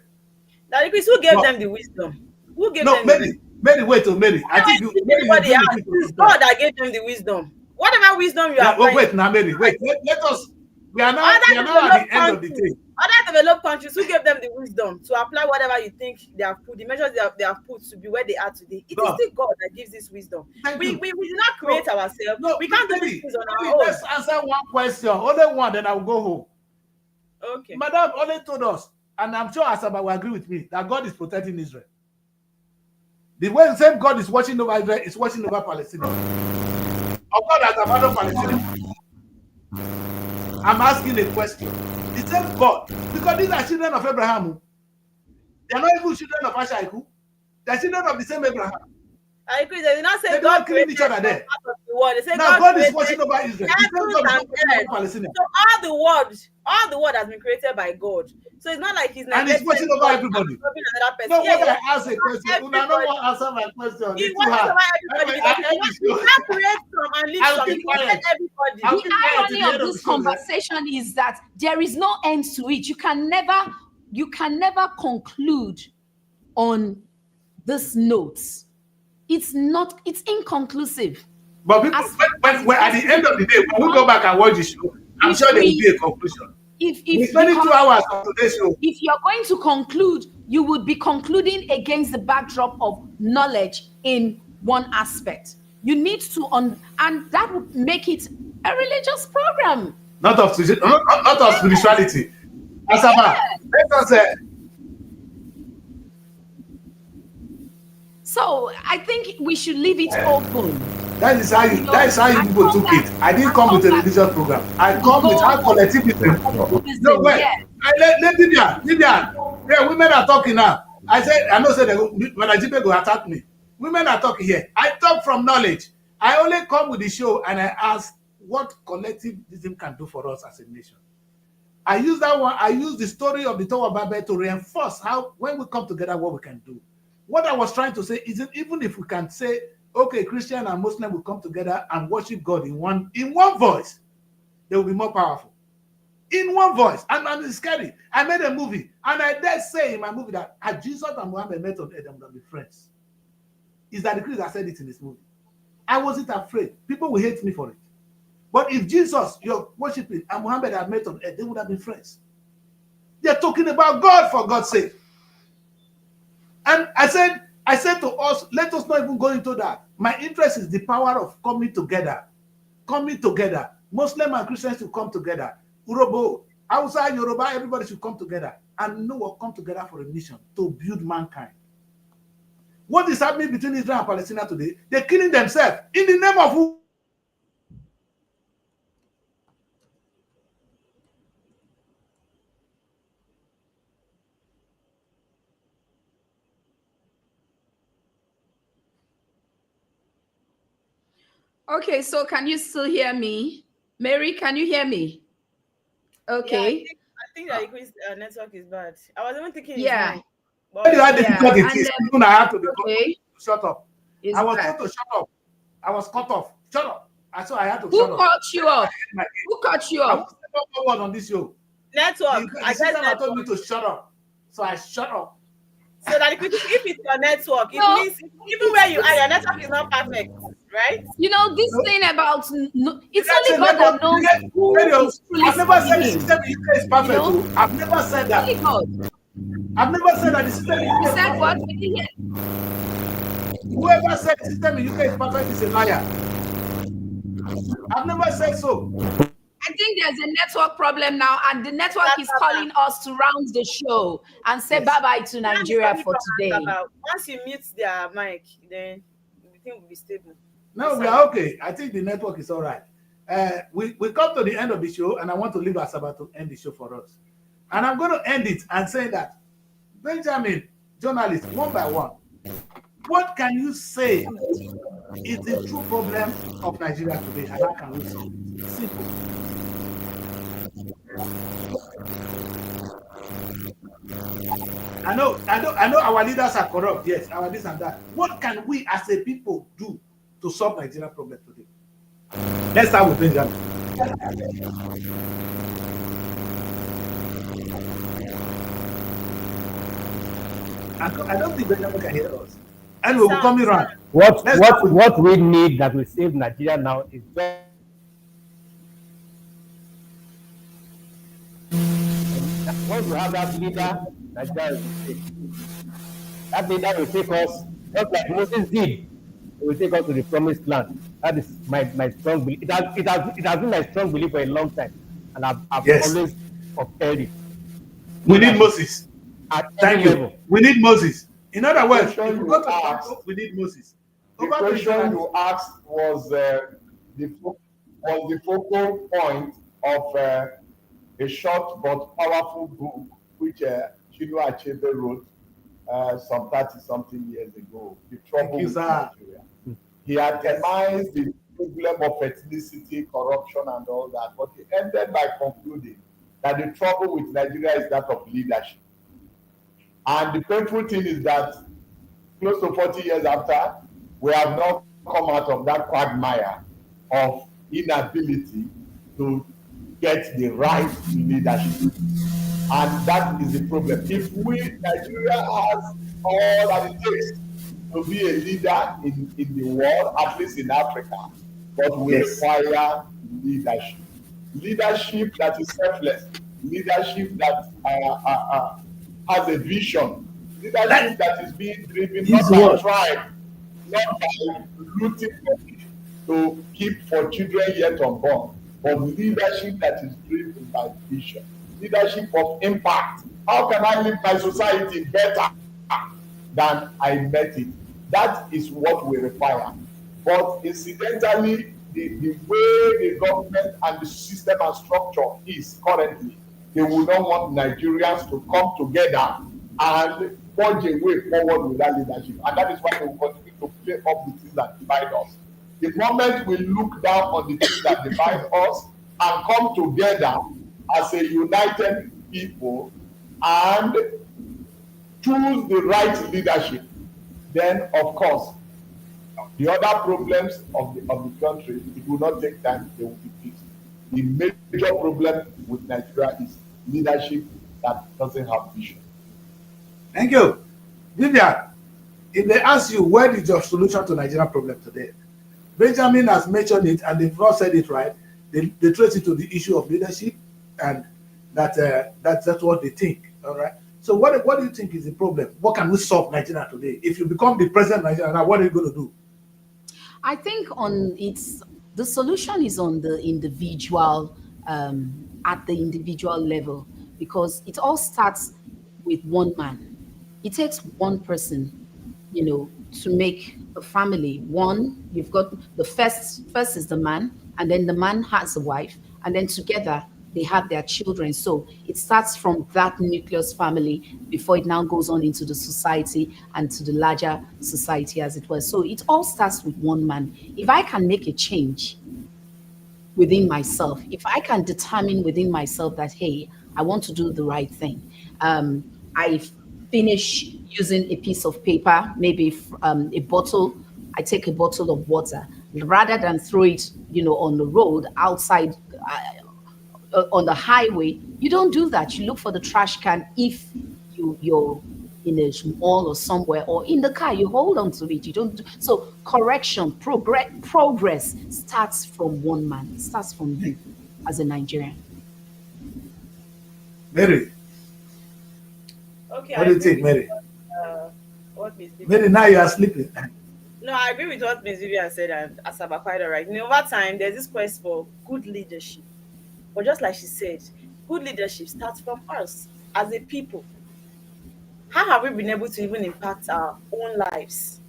Daddy Chris, who gave them the wisdom? Who gave them the wisdom? Mary, wait, Mary. I think anybody else. It's God that gave them the wisdom. Whatever wisdom you are. Wait, now, Mary, wait. Let us. We are now at the end of the day. Other developed countries, who gave them the wisdom to apply whatever you think they have put, the measures they have put to be where they are today? It is still God that gives this wisdom. We did not create ourselves. No, we can't do these things on our own. Let's answer one question. Only one, then I will go home. Okay. Madam only told us, and I'm sure Asaba will agree with me, that God is protecting Israel. The way same God is watching over Israel is watching over Palestine. Or God has abandoned Palestine. I'm asking a question. The same God, because these are children of Abraham. They are not even children of Ashaiku. They are children of the same Abraham. I agree. They did not say they God killing each other there. They say now God is watching over Israel. So all the world has been created by God. So it's not like he's and he's watching over everybody. No, what I ask a question. I don't want to answer my question. He watches over everybody because he can't create some and leave some. He created everybody. The irony of this conversation is that there is no end to it. You can never conclude on this note. It's inconclusive. But people, as far as it when at has the to do end of the with day, when we go one, back and watch the show, I'm if sure there will be we a conclusion. if We're spending because 2 hours on today's show. if you're going to conclude, you would be concluding against the backdrop of knowledge in one aspect. You need to and that would make it a religious program. Not of spirituality. Asaba, let us So I think we should leave it open. that is how you people took it. I didn't come with a religious program. I come with how collectivity. No, wait. Yeah. Let Libya. Yeah, women are talking now. I said, I know say when Ajibe go attack me. Women are talking here. I talk from knowledge. I only come with the show and I ask what collectivism can do for us as a nation. I use that one. I use the story of the Tower of Babel to reinforce how when we come together, what we can do. What I was trying to say is that even if we can say, okay, Christian and Muslim will come together and worship God in one voice, they will be more powerful. In one voice. And it's scary. I made a movie, and I dare say in my movie that had Jesus and Muhammad met on earth, they would have been friends. Is that the Christ that said it in this movie? I wasn't afraid. People will hate me for it. But if Jesus, you're worshiping, and Muhammad had met on earth, they would have been friends. They're talking about God, for God's sake. And I said to us, let us not even go into that. My interest is the power of coming together. Coming together. Muslim and Christians should come together. Urobo, Hausa, Yoruba, everybody should come together. And know what come together for a mission to build mankind. What is happening between Israel and Palestine today? They're killing themselves in the name of who? Okay, so can you still hear me? Mary, can you hear me? Okay. Yeah, I think that Chris network is bad. I was even thinking Yeah. it's mine. When you had the Yeah, difficulty, and even I had to be okay. shut up. It's I was back. told to shut up. I was cut off. Shut up. So I had to Who shut up. caught you up? Who caught you I up? was never forward on this show. Network. The I said system had network. told me to shut up. So I shut up. So that if it's your network, it No. means even where you are, your network is not perfect, right? You know, this No. thing about it's That's only a God that network. knows who Radio. is truly I've never said serving the him. system in UK is perfect. You know? I've never said that. Only God. I've never said that the system in You UK is said what? perfect. We didn't hear. Whoever said the system in UK is perfect is a liar. I've never said so. I think there's a network problem now, and the network is calling us to round the show and say Yes. bye-bye to Nigeria for today. Once you mute their mic, then the thing will be stable. No, we are okay. I think the network is all right. We come to the end of the show, and I want to leave Asaba to end the show for us. And I'm going to end it and say that, Benjamin, journalist, one by one, what can you say is the true problem of Nigeria today, and how can we solve it? Simple. I know our leaders are corrupt, yes, our this and that. What can we as a people do to solve Nigerian problem today? Let's start with Benjamin. I don't think Benjamin can hear us. And we will come around. What we need that will save Nigeria now is just once we have that leader, Nigeria will be safe. That leader will take us, just like Moses did, it will take us to the promised land. That is my strong belief. It has been my strong belief for a long time, and I've Yes. always upheld it. We need Moses. Thank you. Level. We need Moses. In other words, if Question we go you to asked- Congo, we need Moses. The Over to question journalist. you asked was the focal point of a short but powerful book which Chinua Achebe wrote some 30-something years ago, The Trouble you, with sir. Nigeria. He itemized the problem of ethnicity, corruption, and all that, but he ended by concluding that the trouble with Nigeria is that of leadership. And the painful thing is that close to 40 years after, we have not come out of that quagmire of inability to get the right leadership. And that is the problem. If Nigeria has all that it takes to be a leader in the world, at least in Africa, but we Yes. require leadership. Leadership that is selfless, leadership that has a vision, leadership That that is being driven use not the by word. tribe, not by looting to keep for children yet unborn, but leadership that is driven by vision, leadership of impact. How can I leave my society better than I met it? That is what we require. But incidentally, the way the government and the system and structure is currently, they will not want Nigerians to come together and forge a way forward with that leadership. And that is why they will continue to play up the things that divide us. The moment we look down on the things that divide us and come together as a united people and choose the right leadership, then of course the other problems of the country, it will not take time, they will be fixed. The major problem with Nigeria is leadership that doesn't have vision. Thank you. Vivian, if they ask you what is your solution to Nigerian problem today, Benjamin has mentioned it and they've not said it right. They trace it to the issue of leadership and that's what they think. All right. So what do you think is the problem? What can we solve Nigeria today? If you become the president of Nigeria now, what are you going to do? I think on it's the solution is on the individual, at the individual level, because it all starts with one man. It takes one person, to make a family. One, you've got the first is the man, and then the man has a wife, and then together they have their children. So it starts from that nucleus family before it now goes on into the society and to the larger society, as it was. So it all starts with one man. If I can make a change within myself, if I can determine within myself that, hey, I want to do the right thing, I finish using a piece of paper, maybe a bottle. I take a bottle of water rather than throw it, on the road outside, on the highway. You don't do that. You look for the trash can. If you're in a mall or somewhere or in the car, you hold on to it. You don't so correction, progress starts from one man. It starts from you as a Nigerian. Mary, Okay, what I do you agree think, with Mary? what Miss Vivian. Mary, now you are sleeping. No, I agree with what Miss Vivian said and Asaba quite all right. Over time, there's this quest for good leadership. But just like she said, good leadership starts from us as a people. How have we been able to even impact our own lives,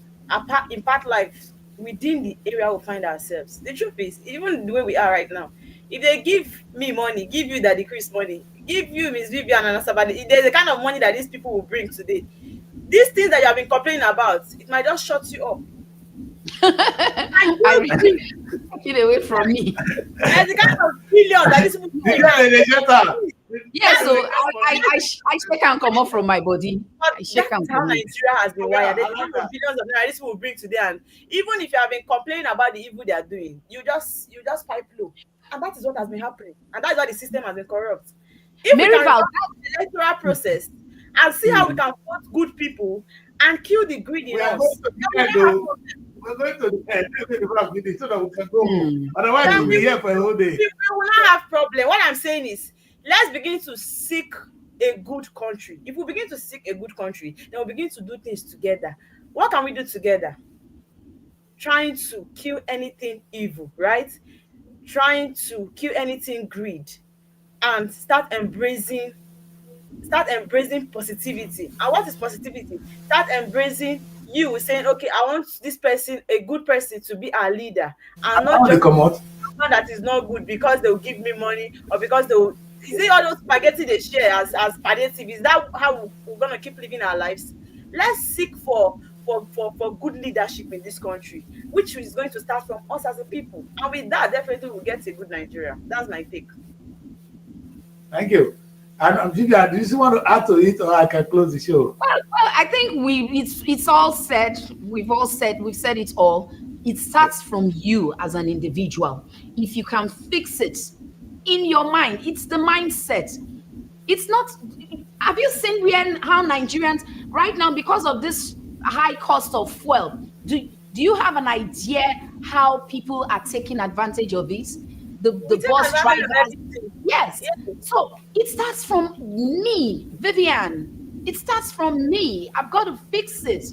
impact lives within the area we find ourselves? The truth is, even the way we are right now, if they give me money, give you that decrease money, give you Miss Vivian and somebody, there's the kind of money that these people will bring today. These things that you have been complaining about, it might just shut you up. And I you refuse. Take it away from me. there's the kind of billions that these people You bring got now. the shut Yeah, That's so the I shake and come off from my body. I shake That and is how come off. Nigeria has been wired. I There's a like kind of that. billions of naira this will bring today, and even if you have been complaining about the evil they are doing, you just pipe low, and that is what has been happening, and that's why the system has been corrupt. If we can Maryval, reverse the electoral process and see how we can vote good people and kill the greed We in are going us, to then the we end, don't have though. problem. We're going to the end. Let's make the last meeting so that we can go home. hmm, Otherwise, Then we'll be here for a whole day. we will not have problem. What I'm saying is, let's begin to seek a good country. If we begin to seek a good country, then we'll begin to do things together. What can we do together? Trying to kill anything evil, right? Trying to kill anything greed and start embracing positivity. And what is positivity? Start embracing you saying, okay, I want this person, a good person, to be our leader, and not How they just come out? one that is not good because they'll give me money or because they'll is it all those spaghetti they share as palliative? Is that how we're gonna keep living our lives? Let's seek for good leadership in this country, which is going to start from us as a people. And with that, definitely we'll get a good Nigeria. That's my take. Thank you. And Vivian, do you still want to add to it, or I can close the show? well, I think it's all said. We've said it all. It starts from you as an individual. If you can fix it in your mind, it's the mindset. It's not. Have you seen how Nigerians right now, because of this high cost of fuel, Do you have an idea how people are taking advantage of it? The We take bus advantage of drivers. everything. Yes. Yeah. So it starts from me, Vivian. It starts from me. I've got to fix it.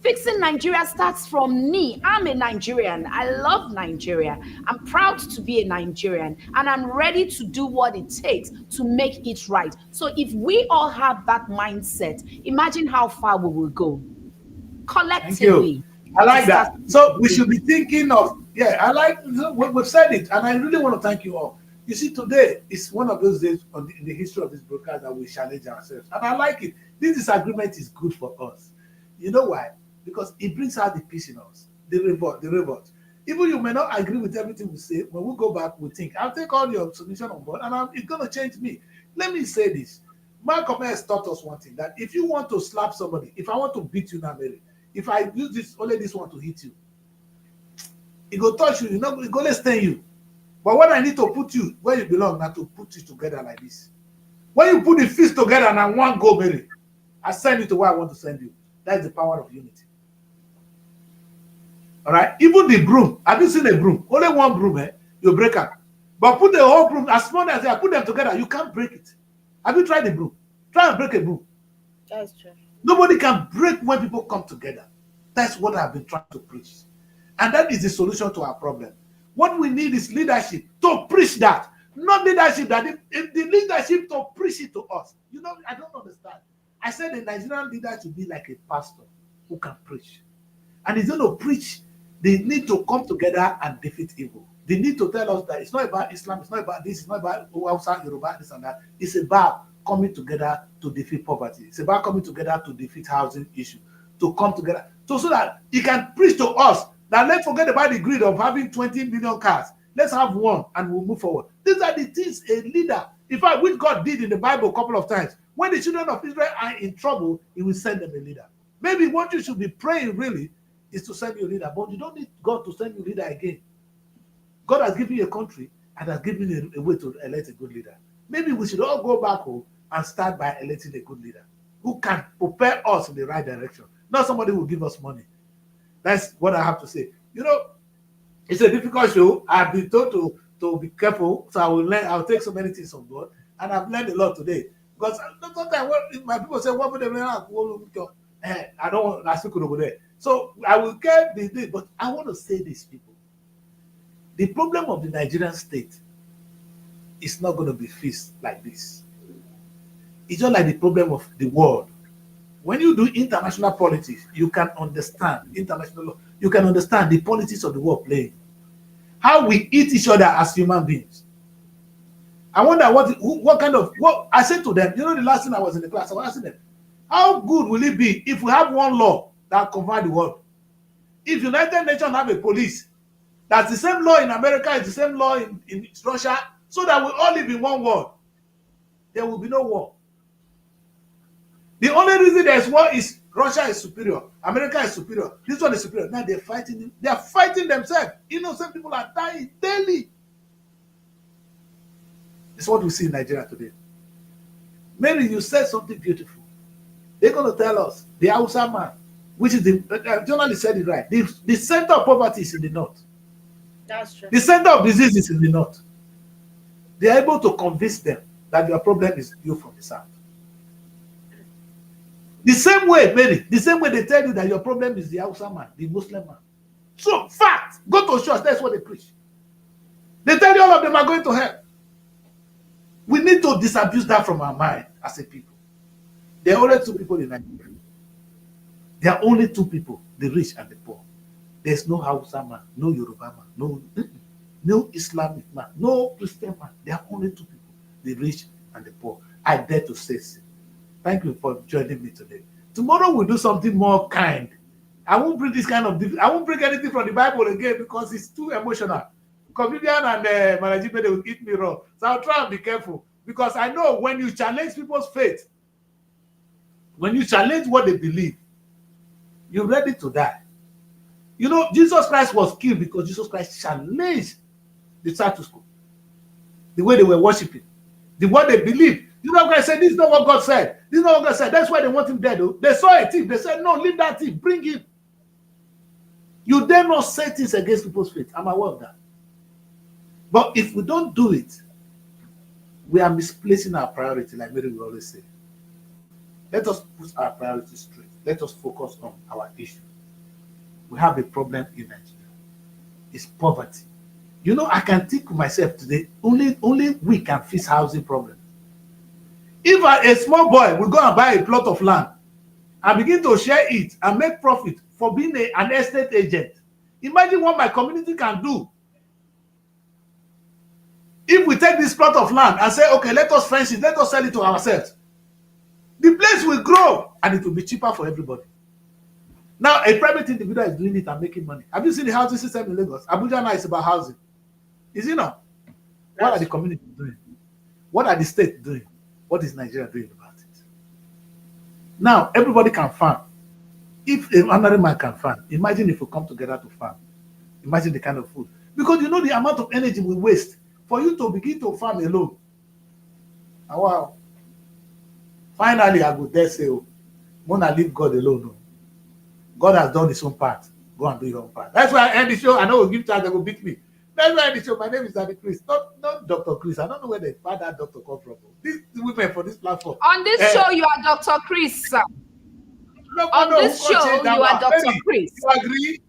Fixing Nigeria starts from me. I'm a Nigerian. I love Nigeria. I'm proud to be a Nigerian and I'm ready to do what it takes to make it right. So if we all have that mindset, imagine how far we will go Thank you. collectively. I It like starts that. from So we should be individual. thinking of, yeah, I like, we've said it, and I really want to thank you all. You see, today is one of those days in the history of this broadcast that we challenge ourselves. And I like it. This disagreement is good for us. You know why? Because it brings out the peace in us, the revolt, the revolt. Even you may not agree with everything we say, when we go back, we think, I'll take all your submission on board, and it's going to change me. Let me say this. Malcolm X taught us one thing, that if you want to slap somebody, if I want to beat you now, Mary, if I use this, only this one to hit you, it go touch you, it go let's stain you. But when I need to put you where you belong, now to put you together like this. When you put the fist together and I want go, Mary, I send you to where I want to send you. That's the power of unity. All right? Even the broom. Have you seen a broom? Only one broom, you break it. But put the whole broom, as small as I put them together, you can't break it. Have you tried the broom? Try and break a broom. That's true. Nobody can break when people come together. That's what I've been trying to preach. And that is the solution to our problem. What we need is leadership to preach that. Not leadership that if the leadership to preach it to us. You know, I don't understand. I said the Nigerian leader should be like a pastor who can preach. And he's going to preach. They need to come together and defeat evil. They need to tell us that it's not about Islam, it's not about this, it's not about Hausa, Yoruba, this and that. It's about coming together to defeat poverty. It's about coming together to defeat housing issue, to come together so that he can preach to us that let's forget about the greed of having 20 million cars. Let's have one and we'll move forward. These are the things a leader, in fact, which God did in the Bible a couple of times. When the children of Israel are in trouble, he will send them a leader. Maybe what you should be praying really is to send you a leader, but you don't need God to send you a leader again. God has given you a country and has given you a way to elect a good leader. Maybe we should all go back home and start by electing a good leader who can prepare us in the right direction. Not somebody who will give us money. That's what I have to say. You know, it's a difficult show. I've been told to be careful, so I will learn. I'll take so many things from God, and I've learned a lot today. Because sometimes when my people say, "What would they learn?" I don't want to speak over there. So I will get the but I want to say this, people. The problem of the Nigerian state is not going to be fixed like this. It's just like the problem of the world. When you do international politics, you can understand international law. You can understand the politics of the world playing. How we eat each other as human beings. I wonder what kind of, what I said to them, you know, the last thing I was in the class, I was asking them, how good will it be if we have one law that covers the world? If United Nations have a police, that's the same law in America, it's the same law in Russia, so that we all live in one world, there will be no war. The only reason there's war is Russia is superior, America is superior, this one is superior. Now they're fighting themselves. Innocent people are dying daily. It's what we see in Nigeria today. Mary, you said something beautiful. They're going to tell us, the Hausa man, which is the journalist said it right, the center of poverty is in the north. That's true. The center of disease is in the north. They are able to convince them that your problem is you from the south. The same way, Mary, the same way they tell you that your problem is the Hausa man, the Muslim man. So, fact, go to church, that's what they preach. They tell you all of them are going to hell. We need to disabuse that from our mind as a people. There are only two people in Nigeria. There are only two people, the rich and the poor. There's no Hausa man, no Yoruba man, no Islamic man, no Christian man. There are only two people, the rich and the poor. I dare to say so. Thank you for joining me today. Tomorrow we'll do something more kind. I won't bring this kind of, I won't bring anything from the Bible again because it's too emotional. Comedian and Manajibe, they will eat me raw. So I'll try and be careful because I know when you challenge people's faith, when you challenge what they believe, you're ready to die. You know, Jesus Christ was killed because Jesus Christ challenged the status quo, the way they were worshiping, the what they believed. You know, God said, this is not what God said. This is not what God said. That's why they want him dead. Though. They saw a thief. They said, no, leave that thief. Bring him. You dare not say things against people's faith. I'm aware of that. But if we don't do it, we are misplacing our priority, like Mary will always say. Let us put our priorities straight. Let us focus on our issue. We have a problem in Nigeria. It's poverty. You know, I can think of myself today, only we can fix housing problem. If a small boy will go and buy a plot of land and begin to share it and make profit for being an estate agent, imagine what my community can do. If we take this plot of land and say, okay, let us fence it, let us sell it to ourselves, the place will grow and it will be cheaper for everybody. Now, a private individual is doing it and making money. Have you seen the housing system in Lagos? Abuja now is about housing. Is it not? What are the communities doing? What are the states doing? What is Nigeria doing about it? Now, everybody can farm. If another man can farm, imagine if we come together to farm. Imagine the kind of food. Because you know the amount of energy we waste for you to begin to farm alone. And wow. Finally, I would dare say, Mona, leave God alone. God has done his own part. Go and do your own part. That's why I end the show. I know we'll give chance, they will beat me. That's why I end the show. My name is Daddy Chris, not Dr. Chris. I don't know where the father doctor come from. These women for this platform. On this show, you are Dr. Chris. On this show, you are Dr. Chris. You agree?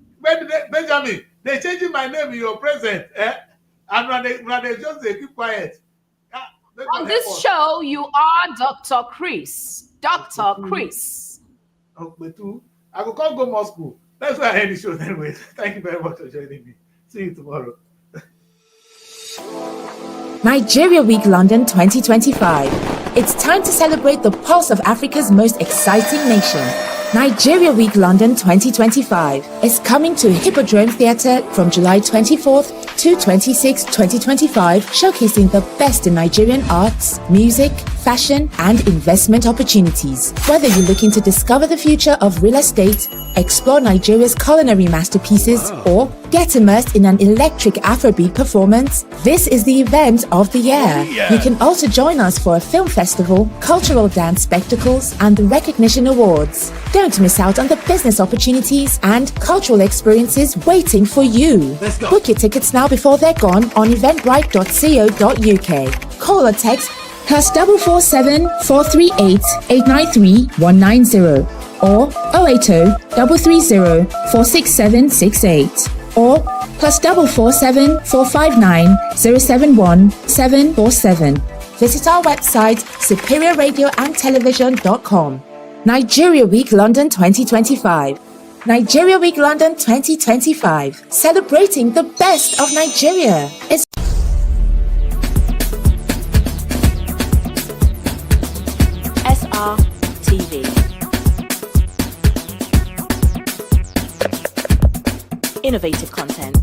Benjamin, they changing my name in your present. And when they just they keep quiet. On this show, you are Dr. Chris. Dr. Chris. Oh, but too. I will call go Moscow. That's why I end the show anyway. Thank you very much for joining me. See you tomorrow. Nigeria Week London 2025. It's time to celebrate the pulse of Africa's most exciting nation. Nigeria Week London 2025 is coming to Hippodrome Theatre from July 24th to 26, 2025, showcasing the best in Nigerian arts, music, fashion, and investment opportunities. Whether you're looking to discover the future of real estate, explore Nigeria's culinary masterpieces, or get immersed in an electric Afrobeat performance, this is the event of the year. You can also join us for a film festival, cultural dance spectacles, and the recognition awards. Don't miss out on the business opportunities and cultural experiences waiting for you. Book your tickets now before they're gone on eventbrite.co.uk. Call or text +447 438 893 190 or 080 330 46768 or +447 459 071 747. Visit our website superiorradioandtelevision.com. Nigeria Week London 2025. Nigeria Week London 2025. Celebrating the best of Nigeria. It's SRTV. Innovative content.